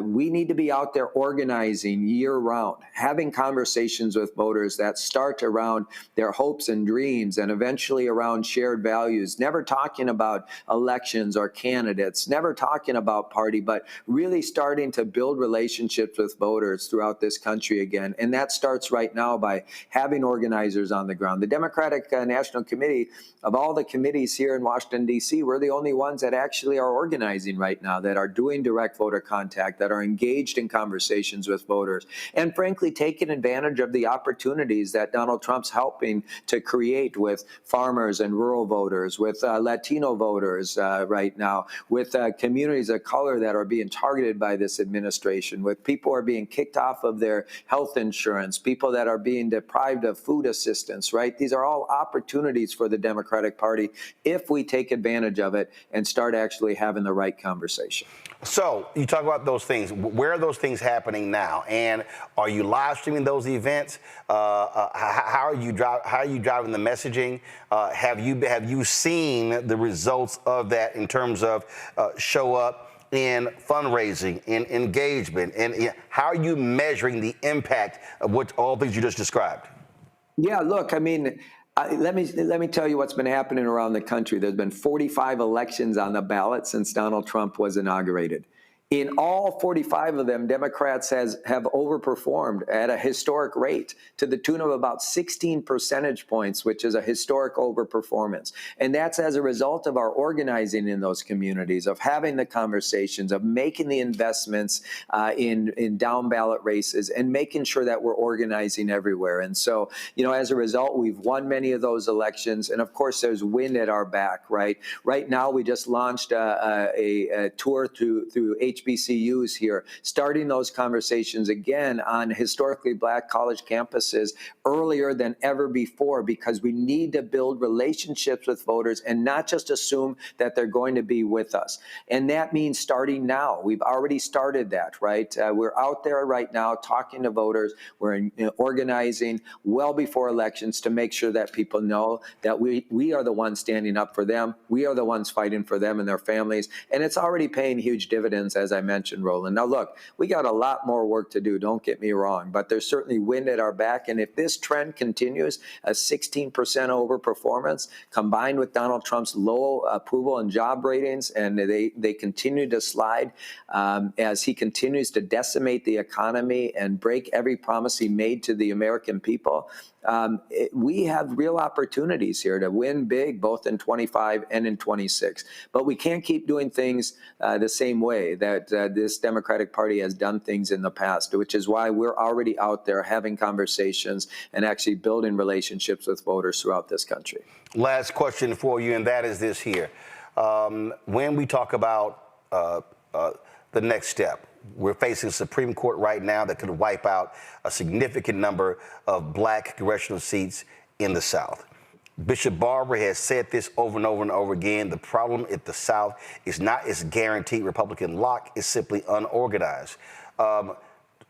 We need to be out there organizing year-round, having conversations with voters that start around their hopes and dreams and eventually around shared values, never talking about elections or candidates, never talking about party, but really starting to build relationships with voters throughout this country again. And that starts right now by having organizers on the ground. The Democratic National Committee, of all the committees here in Washington, D.C., we're the only ones that actually are organizing right now, that are doing direct voter contact, that are engaged in conversations with voters, and frankly, taking advantage of the opportunities that Donald Trump's helping to create with farmers and rural voters, with Latino voters right now, with communities of color that are being targeted by this administration, with people who are being kicked off of their health insurance, people that are being deprived of food assistance, right? These are all opportunities for the Democratic Party if we take advantage of it and start actually having the right conversation. So you talk about those things. Where are those things happening now? And are you live streaming those events? How are you driving the messaging? Have you seen the results of that in terms of show up in fundraising, in engagement, and how are you measuring the impact of what all things you just described? Yeah, look, I mean, let me tell you what's been happening around the country. There's been 45 elections on the ballot since Donald Trump was inaugurated. In all 45 of them, Democrats have overperformed at a historic rate to the tune of about 16 percentage points, which is a historic overperformance. And that's as a result of our organizing in those communities, of having the conversations, of making the investments in down ballot races and making sure that we're organizing everywhere. And so, as a result, we've won many of those elections. And of course, there's wind at our back, right? Right now, we just launched a tour through HBCUs here, starting those conversations again on historically Black college campuses earlier than ever before, because we need to build relationships with voters and not just assume that they're going to be with us. And that means starting now. We've already started that, right? We're out there right now talking to voters. We're organizing well before elections to make sure that people know that we are the ones standing up for them. We are the ones fighting for them and their families. And it's already paying huge dividends, as I mentioned, Roland. Now, look, we got a lot more work to do, don't get me wrong, but there's certainly wind at our back. And if this trend continues, a 16% overperformance combined with Donald Trump's low approval and job ratings, and they continue to slide as he continues to decimate the economy and break every promise he made to the American people, we have real opportunities here to win big, both in 25 and in 26. But we can't keep doing things the same way that this Democratic Party has done things in the past, which is why we're already out there having conversations and actually building relationships with voters throughout this country. Last question for you, and that is this here. When we talk about the next step, we're facing a Supreme Court right now that could wipe out a significant number of Black congressional seats in the South. Bishop Barber has said this over and over and over again. The problem at the South is not its guaranteed Republican lock, it's simply unorganized.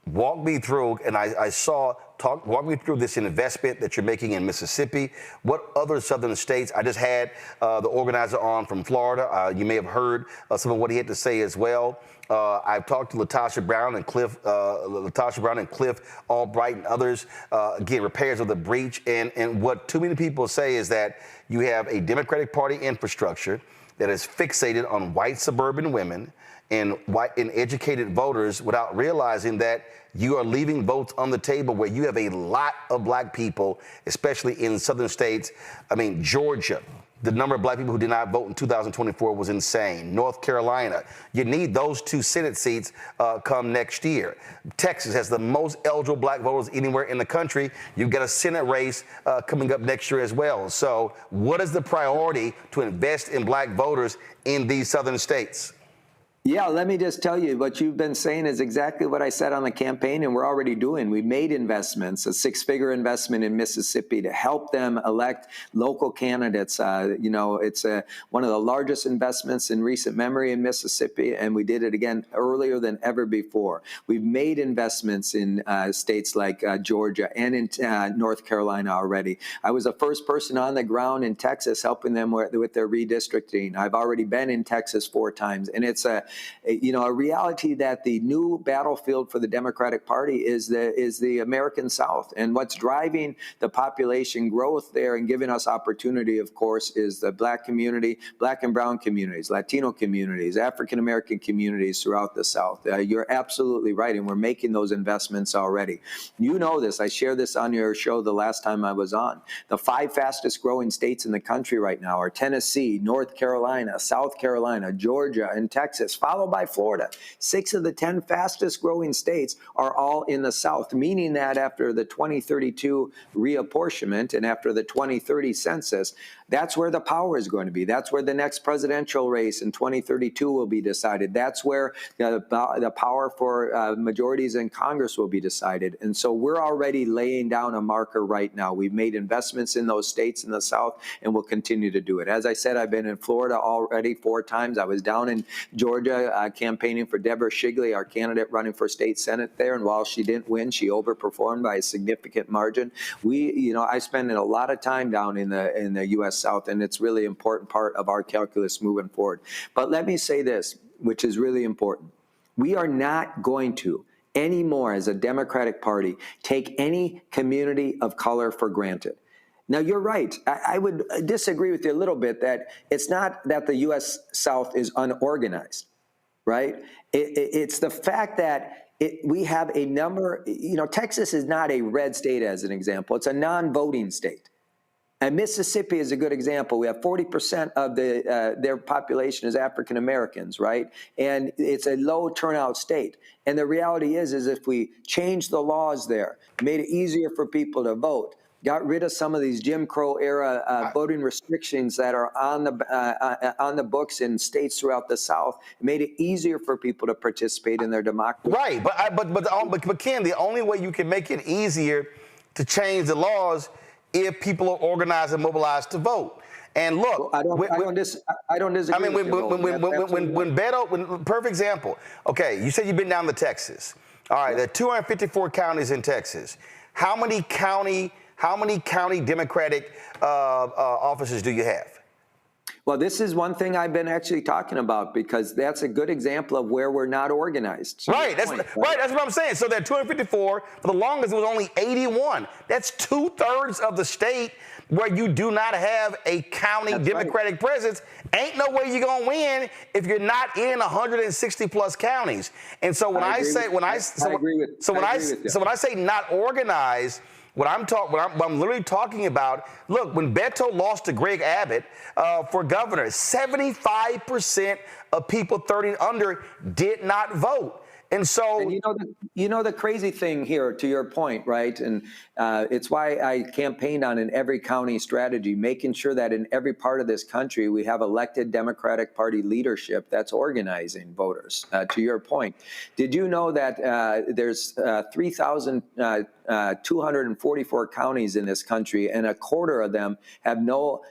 Walk me through, and walk me through this investment that you're making in Mississippi. What other southern states? I just had the organizer on from Florida. You may have heard some of what he had to say as well. I've talked to Latasha Brown and Cliff Albright and others, again, repairs of the breach. And what too many people say is that you have a Democratic Party infrastructure that is fixated on white suburban women and white and educated voters without realizing that you are leaving votes on the table where you have a lot of black people, especially in southern states. I mean, Georgia, the number of black people who did not vote in 2024 was insane. North Carolina, you need those 2 Senate seats come next year. Texas has the most eligible black voters anywhere in the country. You've got a Senate race coming up next year as well. So what is the priority to invest in black voters in these southern states? Yeah, let me just tell you, what you've been saying is exactly what I said on the campaign, and we're already doing. We made investments, a 6-figure investment in Mississippi to help them elect local candidates. You know, it's one of the largest investments in recent memory in Mississippi, and we did it again earlier than ever before. We've made investments in states like Georgia and in North Carolina already. I was the first person on the ground in Texas helping them with their redistricting. I've already been in Texas 4 times, and it's a reality that the new battlefield for the Democratic Party is the American South. And what's driving the population growth there and giving us opportunity, of course, is the black community, black and brown communities, Latino communities, African American communities throughout the South. You're absolutely right, and we're making those investments already. You know this. I shared this on your show the last time I was on. The 5 fastest growing states in the country right now are Tennessee, North Carolina, South Carolina, Georgia, and Texas, followed by Florida. 6 of the 10 fastest growing states are all in the South, meaning that after the 2032 reapportionment and after the 2030 census, that's where the power is going to be. That's where the next presidential race in 2032 will be decided. That's where the power for majorities in Congress will be decided. And so we're already laying down a marker right now. We've made investments in those states in the South, and we'll continue to do it. As I said, I've been in Florida already 4 times. I was down in Georgia campaigning for Deborah Shigley, our candidate running for state senate there. And while she didn't win, she overperformed by a significant margin. I spend a lot of time down in the U.S. South, and it's really important part of our calculus moving forward. But let me say this, which is really important. We are not going to anymore as a Democratic Party take any community of color for granted. Now, you're right. I would disagree with you a little bit that it's not that the U.S. South is unorganized, right? It's the fact that we have a number, Texas is not a red state as an example. It's a non-voting state. And Mississippi is a good example. We have 40% of their population is African Americans, right? And it's a low turnout state. And the reality is if we change the laws there, made it easier for people to vote, got rid of some of these Jim Crow era voting restrictions that are on the books in states throughout the South, made it easier for people to participate in their democracy. Right, but Ken, the only way you can make it easier to change the laws if people are organized and mobilized to vote. And look, I don't disagree. I mean, when Beto, perfect example. Okay, you said you've been down to Texas. All right, there are 254 counties in Texas. How many county Democratic offices do you have? Well, this is one thing I've been actually talking about because that's a good example of where we're not organized. Right, that's what I'm saying. So there are 254. For the longest, it was only 81. That's 2/3 of the state where you do not have a county Democratic presence. Ain't no way you're gonna win if you're not in 160 plus counties. And so when I say not organized, what I'm literally talking about, look, when Beto lost to Greg Abbott for governor, 75% of people 30 and under did not vote. And so, the crazy thing here, to your point, right? And it's why I campaigned on in every county strategy, making sure that in every part of this country we have elected Democratic Party leadership that's organizing voters. To your point, did you know that there's 3,244 counties in this country, and a quarter of them have no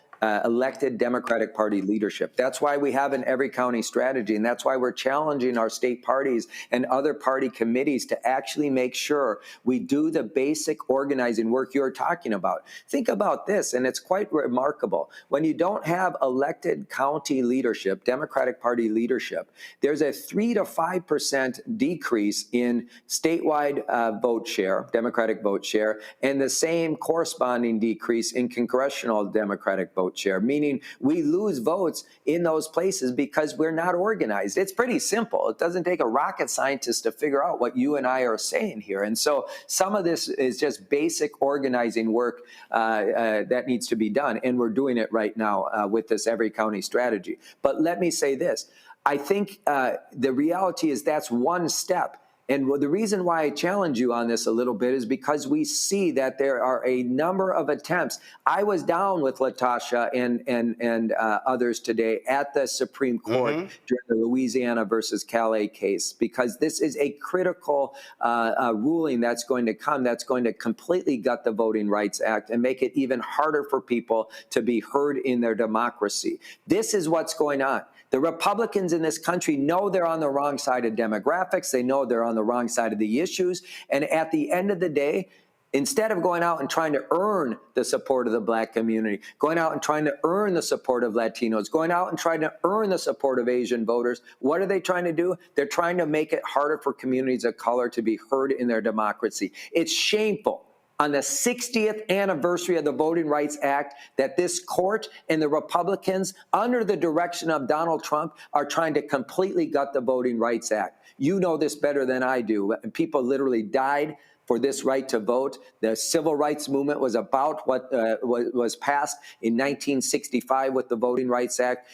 elected Democratic Party leadership? That's why we have an every county strategy, and that's why we're challenging our state parties and other party committees to actually make sure we do the basic organizing work you're talking about. Think about this, and it's quite remarkable. When you don't have elected county leadership, Democratic Party leadership, there's a 3 to 5% decrease in statewide vote share, Democratic vote share, and the same corresponding decrease in congressional Democratic vote vote share, meaning we lose votes in those places because we're not organized. It's pretty simple. It doesn't take a rocket scientist to figure out what you and I are saying here. And so some of this is just basic organizing work that needs to be done. And we're doing it right now with this every county strategy. But let me say this. I think the reality is that's one step. And the reason why I challenge you on this a little bit is because we see that there are a number of attempts. I was down with Latasha and others today at the Supreme Court during the Louisiana versus Calais case, because this is a critical ruling that's going to come that's going to completely gut the Voting Rights Act and make it even harder for people to be heard in their democracy. This is what's going on. The Republicans in this country know they're on the wrong side of demographics. They know they're on the wrong side of the issues. And at the end of the day, instead of going out and trying to earn the support of the Black community, going out and trying to earn the support of Latinos, going out and trying to earn the support of Asian voters, what are they trying to do? They're trying to make it harder for communities of color to be heard in their democracy. It's shameful on the 60th anniversary of the Voting Rights Act that this court and the Republicans, under the direction of Donald Trump, are trying to completely gut the Voting Rights Act. You know this better than I do. People literally died for this right to vote. The civil rights movement was about what was passed in 1965 with the Voting Rights Act.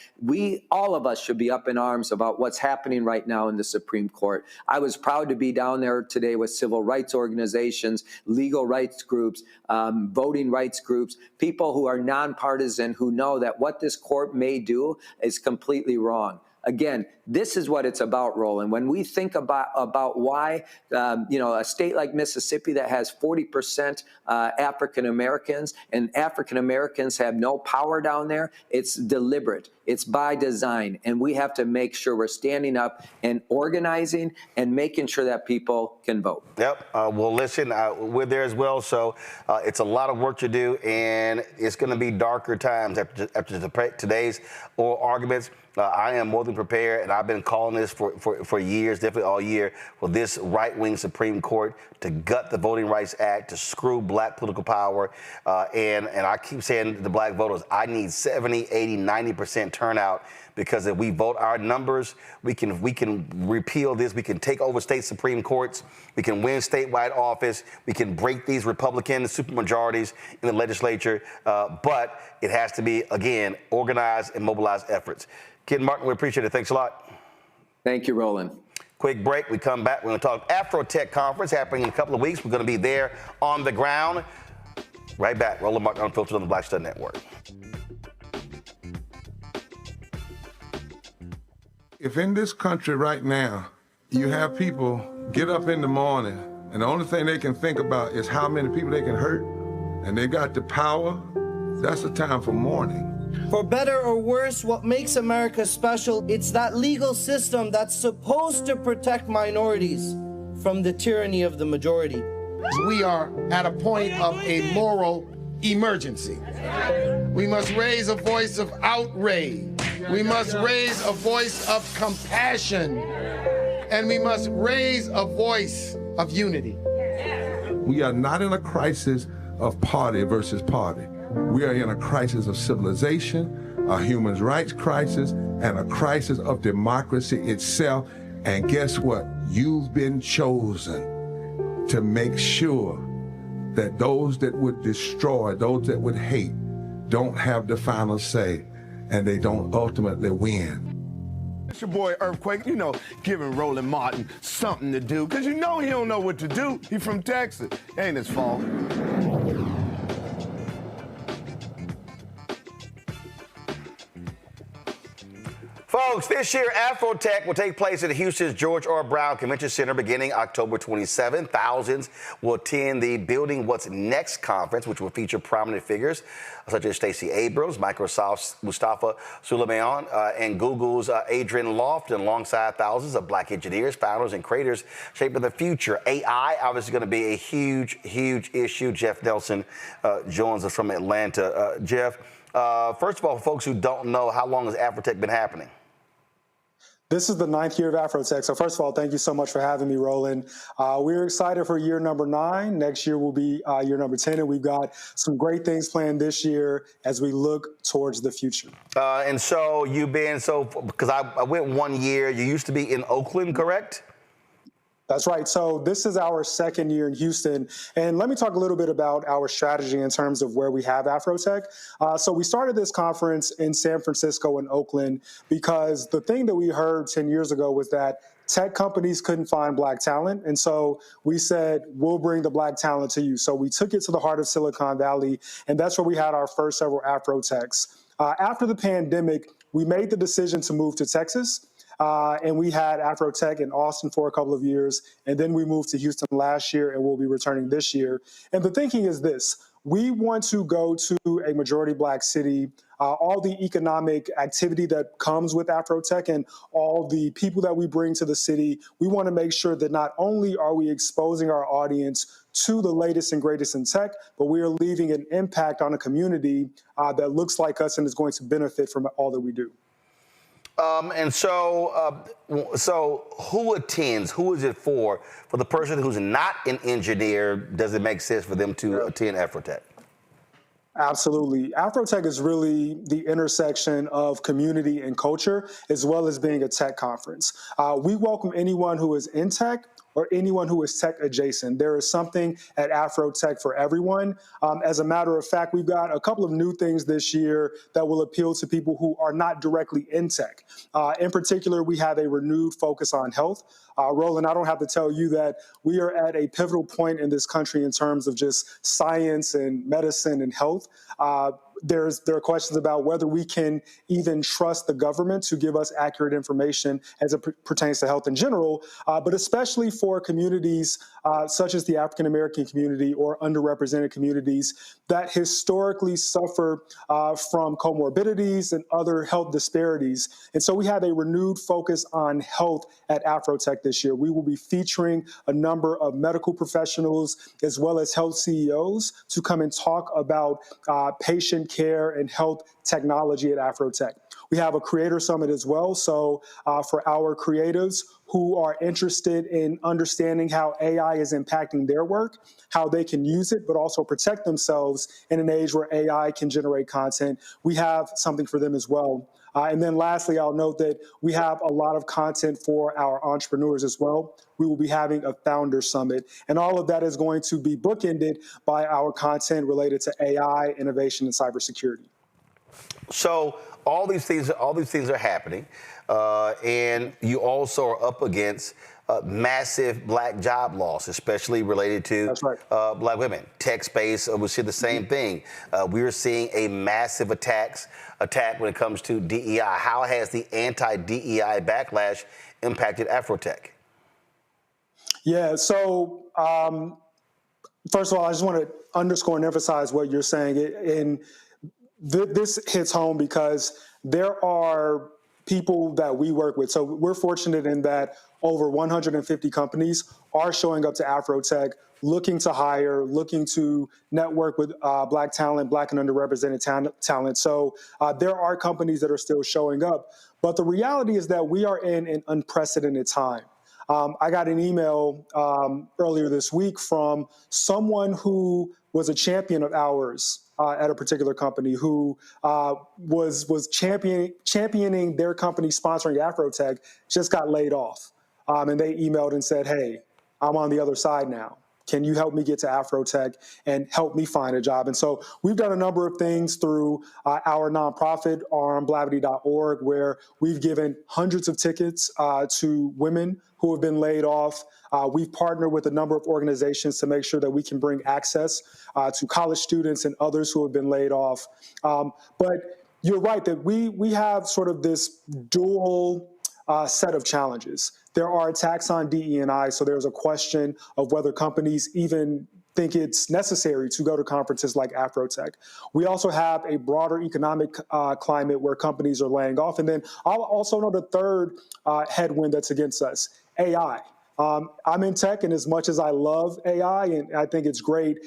All of us should be up in arms about what's happening right now in the Supreme Court. I was proud to be down there today with civil rights organizations, legal rights groups, voting rights groups, people who are nonpartisan, who know that what this court may do is completely wrong. Again, this is what it's about, Roland. When we think about why, a state like Mississippi that has 40% African Americans and African Americans have no power down there, it's deliberate. It's by design. And we have to make sure we're standing up and organizing and making sure that people can vote. Yep. Well, listen, we're there as well. So it's a lot of work to do, and it's going to be darker times after today's oral arguments. I am more than prepared, and I've been calling this for years, definitely all year, for this right-wing Supreme Court to gut the Voting Rights Act, to screw Black political power. And I keep saying to the Black voters, I need 70, 80, 90% turnout, because if we vote our numbers, we can repeal this. We can take over state Supreme Courts. We can win statewide office. We can break these Republican supermajorities in the legislature. But it has to be, again, organized and mobilized efforts. Ken Martin, we appreciate it. Thanks a lot. Thank you, Roland. Quick break. We come back. We're going to talk Afrotech Conference happening in a couple of weeks. We're going to be there on the ground. Right back. Roland Martin Unfiltered on the Black Stud Network. If in this country right now, you have people get up in the morning and the only thing they can think about is how many people they can hurt, and they got the power, that's the time for mourning. For better or worse, what makes America special, it's that legal system that's supposed to protect minorities from the tyranny of the majority. We are at a point of a moral emergency. We must raise a voice of outrage. We must raise a voice of compassion. And we must raise a voice of unity. We are not in a crisis of party versus party. We are in a crisis of civilization, a human rights crisis, and a crisis of democracy itself. And guess what? You've been chosen to make sure that those that would destroy, those that would hate, don't have the final say, and they don't ultimately win. It's your boy Earthquake, giving Roland Martin something to do, because he don't know what to do. He's from Texas. Ain't his fault. Folks, this year, Afrotech will take place at Houston's George R. Brown Convention Center beginning October 27. Thousands will attend the Building What's Next conference, which will feature prominent figures such as Stacey Abrams, Microsoft's Mustafa Suleyman, and Google's Adrian Lofton, alongside thousands of Black engineers, founders, and creators shaping the future. AI, obviously, going to be a huge, huge issue. Jeff Nelson joins us from Atlanta. Jeff, first of all, for folks who don't know, how long has Afrotech been happening? This is the 9th year of Afrotech. So first of all, thank you so much for having me, Roland. We're excited for year number 9. Next year will be year number 10, and we've got some great things planned this year as we look towards the future. And so because I went 1 year, you used to be in Oakland, correct? That's right. So this is our 2nd year in Houston. And let me talk a little bit about our strategy in terms of where we have Afrotech. So we started this conference in San Francisco and Oakland because the thing that we heard 10 years ago was that tech companies couldn't find Black talent. And so we said, we'll bring the Black talent to you. So we took it to the heart of Silicon Valley, and that's where we had our first several Afrotechs. After the pandemic, we made the decision to move to Texas. And we had Afrotech in Austin for a couple of years, and then we moved to Houston last year, and we'll be returning this year. And the thinking is this: we want to go to a majority Black city. All the economic activity that comes with Afrotech and all the people that we bring to the city, we want to make sure that not only are we exposing our audience to the latest and greatest in tech, but we are leaving an impact on a community that looks like us and is going to benefit from all that we do. So who attends? Who is it for? For the person who's not an engineer, does it make sense for them to attend Afrotech? Absolutely. Afrotech is really the intersection of community and culture, as well as being a tech conference. We welcome anyone who is in tech or anyone who is tech adjacent. There is something at Afrotech for everyone. As a matter of fact, we've got a couple of new things this year that will appeal to people who are not directly in tech. In particular, we have a renewed focus on health. Roland, I don't have to tell you that we are at a pivotal point in this country in terms of just science and medicine and health. There are questions about whether we can even trust the government to give us accurate information as it pertains to health in general, but especially for communities such as the African American community or underrepresented communities that historically suffer from comorbidities and other health disparities. And so we have a renewed focus on health at Afrotech this year. We will be featuring a number of medical professionals as well as health CEOs to come and talk about patient care and health technology at Afrotech. We have a creator summit as well. So for our creatives who are interested in understanding how AI is impacting their work, how they can use it, but also protect themselves in an age where AI can generate content, we have something for them as well. And then lastly, I'll note that we have a lot of content for our entrepreneurs as well. We will be having a founder summit, and all of that is going to be bookended by our content related to AI, innovation, and cybersecurity. So all these things are happening, and you also are up against massive Black job loss, especially related to Black women. Tech space, we see the same thing. We're seeing a massive attack when it comes to DEI. How has the anti-DEI backlash impacted Afrotech? Yeah, so first of all, I just want to underscore and emphasize what you're saying. And this hits home because there are people that we work with. So we're fortunate in that over 150 companies are showing up to Afrotech, looking to hire, looking to network with Black talent, Black and underrepresented talent. So there are companies that are still showing up. But the reality is that we are in an unprecedented time. I got an email earlier this week from someone who was a champion of ours at a particular company who was championing their company sponsoring Afrotech, just got laid off. And they emailed and said, hey, I'm on the other side now. Can you help me get to Afrotech and help me find a job? And so we've done a number of things through our nonprofit, rmblavity.org, where we've given hundreds of tickets to women who have been laid off. We've partnered with a number of organizations to make sure that we can bring access to college students and others who have been laid off. But you're right that we have sort of this dual set of challenges. There are attacks on DE&I, so there's a question of whether companies even think it's necessary to go to conferences like Afrotech. We also have a broader economic climate where companies are laying off. And then I'll also know the third headwind that's against us, AI. I'm in tech, and as much as I love AI, and I think it's great,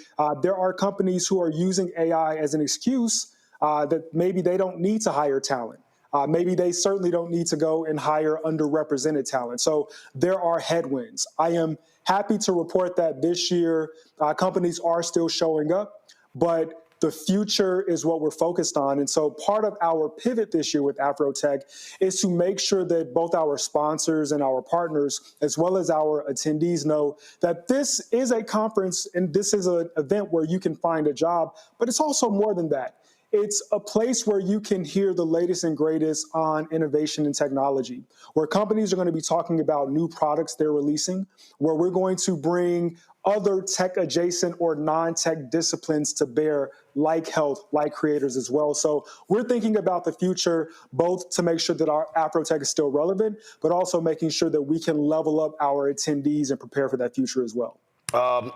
there are companies who are using AI as an excuse that maybe they don't need to hire talent. Maybe they certainly don't need to go and hire underrepresented talent. So there are headwinds. I am happy to report that this year companies are still showing up, but the future is what we're focused on. And so part of our pivot this year with Afrotech is to make sure that both our sponsors and our partners, as well as our attendees, know that this is a conference and this is an event where you can find a job, but it's also more than that. It's a place where you can hear the latest and greatest on innovation and technology, where companies are going to be talking about new products they're releasing, where we're going to bring other tech adjacent or non-tech disciplines to bear, like health, like creators as well. So we're thinking about the future, both to make sure that our Afrotech is still relevant, but also making sure that we can level up our attendees and prepare for that future as well.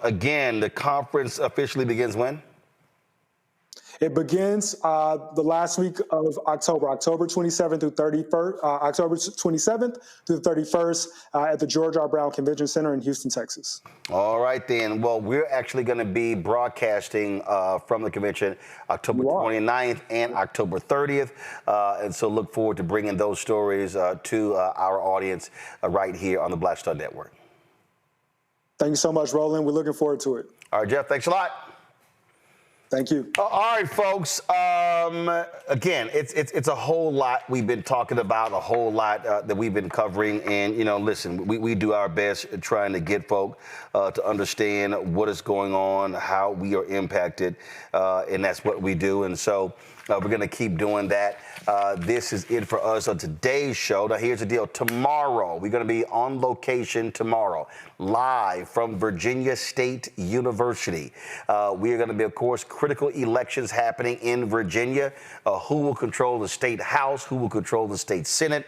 Again, the conference officially begins when? It begins the last week of October, October 27th through 31st, October 27th through the 31st at the George R. Brown Convention Center in Houston, Texas. All right, then. Well, we're actually going to be broadcasting from the convention October 29th and October 30th. And so look forward to bringing those stories to our audience right here on the Black Star Network. Thank you so much, Roland. We're looking forward to it. All right, Jeff, thanks a lot. Thank you. All right, folks. Again, it's a whole lot we've been talking about, a whole lot that we've been covering. And, you know, listen, we do our best trying to get folk to understand what is going on, how we are impacted, and that's what we do. And so we're going to keep doing that. This is it for us on today's show. Now, here's the deal. Tomorrow, we're going to be on location tomorrow, live from Virginia State University. We are going to be, of course, critical elections happening in Virginia. Who will control the state house? Who will control the state senate?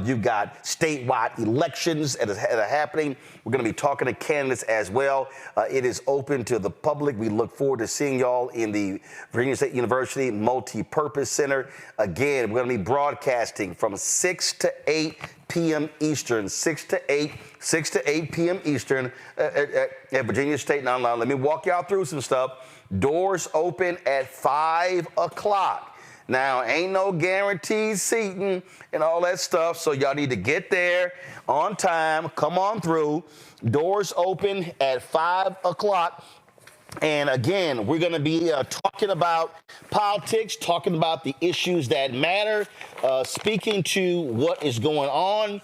You've got statewide elections that are happening. We're going to be talking to candidates as well. It is open to the public. We look forward to seeing y'all in the Virginia State University Multi-Purpose Center. Again, we're going to be broadcasting from 6 to 8 p.m. Eastern, 6 to 8 p.m. Eastern at Virginia State. Now, let me walk y'all through some stuff. Doors open at 5 o'clock. Now, ain't no guaranteed seating and all that stuff, so y'all need to get there on time. Come on through. Doors open at 5 o'clock. And again, we're going to be talking about politics, talking about the issues that matter, speaking to what is going on.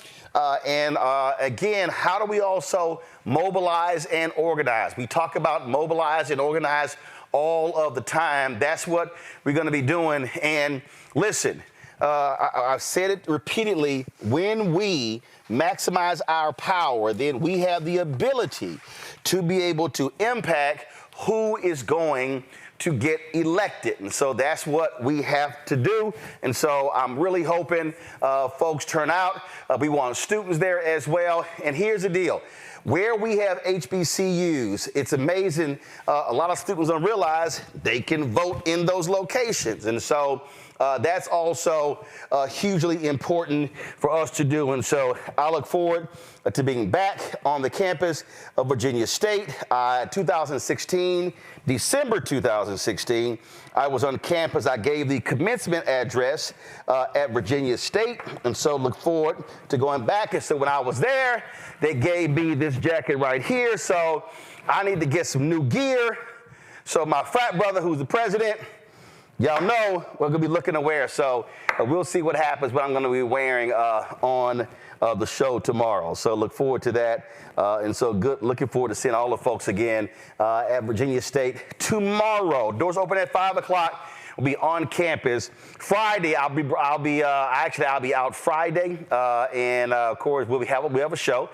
And again, how do we also mobilize and organize? We talk about mobilize and organize all of the time. That's what we're going to be doing. And listen, I've said it repeatedly, when we maximize our power, then we have the ability to be able to impact who is going to get elected. And so that's what we have to do. And so I'm really hoping folks turn out. We want students there as well. And here's the deal. Where we have HBCUs, it's amazing. A lot of students don't realize they can vote in those locations. And so that's also hugely important for us to do. And so I look forward to being back on the campus of Virginia State. 2016, December 2016, I was on campus. I gave the commencement address at Virginia State. And so look forward to going back. And so when I was there, they gave me this jacket right here. So I need to get some new gear. So my frat brother, who's the president, y'all know we're going to be looking to wear. So we'll see what happens, but I'm going to be wearing on the show tomorrow. So look forward to that. And so looking forward to seeing all the folks again at Virginia State tomorrow. Doors open at 5 o'clock. We'll be on campus. Friday, I'll be out Friday. And of course, we have a show.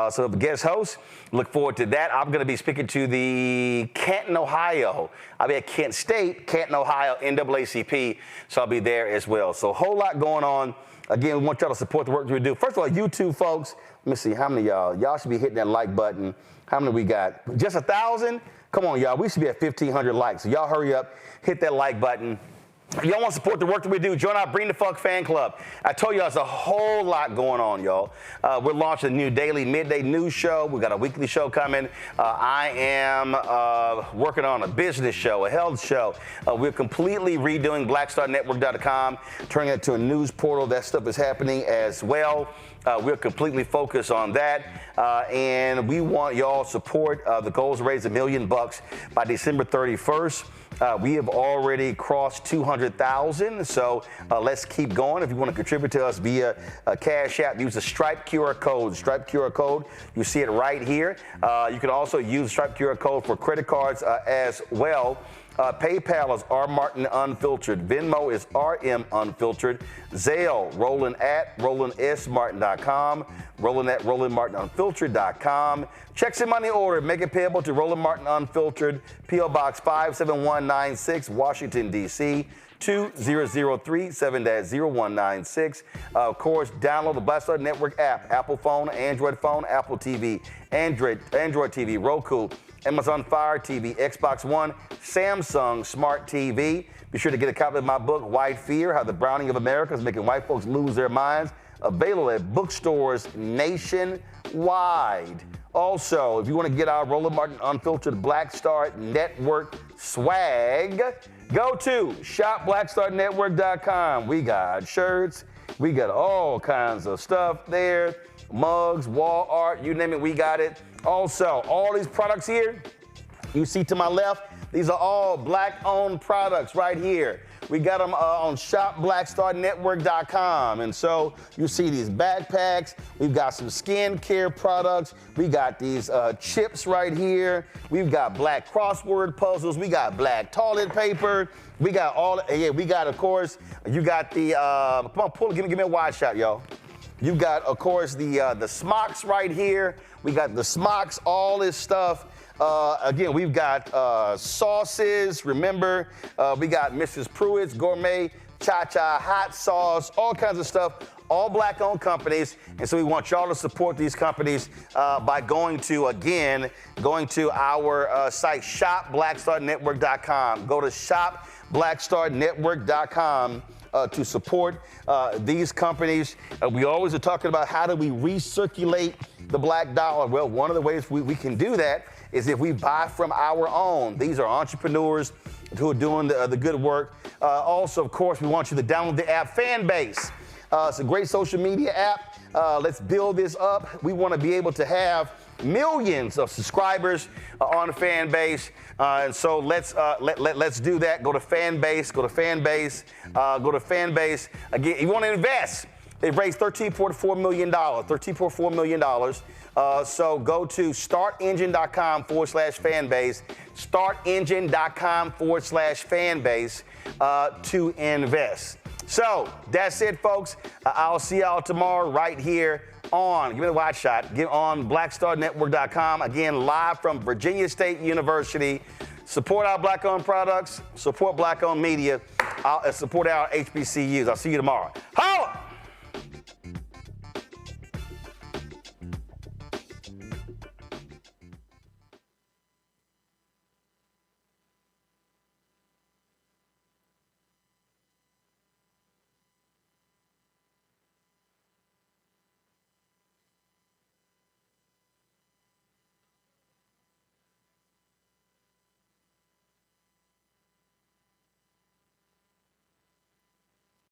So the guest host, look forward to that. I'm going to be speaking to the Canton, Ohio. I'll be at Kent State, Canton, Ohio, NAACP. So I'll be there as well. So a whole lot going on. Again, we want y'all to support the work we do. First of all, YouTube folks, let me see how many of y'all should be hitting that like button. How many we got? Just 1,000? Come on, y'all. We should be at 1,500 likes. So y'all hurry up, hit that like button. If y'all want to support the work that we do, join our Bring the Fuck fan club. I told you there's a whole lot going on, y'all. We're launching a new daily midday news show. We got a weekly show coming. I am working on a business show, a health show. We're completely redoing blackstarnetwork.com, turning it to a news portal. That stuff is happening as well. We're completely focused on that, and we want y'all support. The goal is to raise $1 million by December 31st. We have already crossed 200,000, so let's keep going. If you want to contribute to us via Cash App, use the Stripe QR code. Stripe QR code, you see it right here. You can also use the Stripe QR code for credit cards as well. PayPal is R Martin Unfiltered. Venmo is RM Unfiltered. Zelle, Roland at RolandSMartin.com. Roland at RolandMartinUnfiltered.com. Checks and money order. Make it payable to Roland Martin Unfiltered. P.O. Box 57196, Washington, D.C. 2003 7-0196. Of course, download the Black Star Network app. Apple phone, Android phone, Apple TV, Android TV, Roku, Amazon Fire TV, Xbox One, Samsung Smart TV. Be sure to get a copy of my book, White Fear, How the Browning of America is Making White Folks Lose Their Minds. Available at bookstores nationwide. Also, if you want to get our Roland Martin Unfiltered Black Star Network swag, go to shopblackstarnetwork.com. We got shirts. We got all kinds of stuff there. Mugs, wall art, you name it, we got it. Also, all these products here, you see to my left, these are all black-owned products right here. We got them on shopblackstarnetwork.com. And so you see these backpacks. We've got some skincare products. We got these chips right here. We've got black crossword puzzles. We got black toilet paper. We got all, yeah, we got, of course, you got the, come on, pull, give me a wide shot, y'all. You got, of course, the smocks right here. We got the smocks, all this stuff. Again, we've got sauces. Remember, we got Mrs. Pruitt's Gourmet Cha-Cha Hot Sauce, all kinds of stuff, all black-owned companies. And so we want y'all to support these companies by going to our site, shopblackstarnetwork.com. Go to shopblackstarnetwork.com. To support these companies. We always are talking about how do we recirculate the black dollar. Well, one of the ways we can do that is if we buy from our own. These are entrepreneurs who are doing the good work. Also, of course, we want you to download the app Fanbase. It's a great social media app. Let's build this up. We want to be able to have millions of subscribers on Fanbase. And so let's do that. Go to Fanbase. Go to Fanbase. Go to Fanbase. Again, you want to invest. They've raised $13.4 million. $13.4 million. So go to startengine.com/fanbase. Startengine.com/fanbase to invest. So that's it, folks. I'll see y'all tomorrow right here on, give me the wide shot, get on blackstarnetwork.com. Again, live from Virginia State University. Support our black-owned products, support black-owned media, support our HBCUs. I'll see you tomorrow. Holla!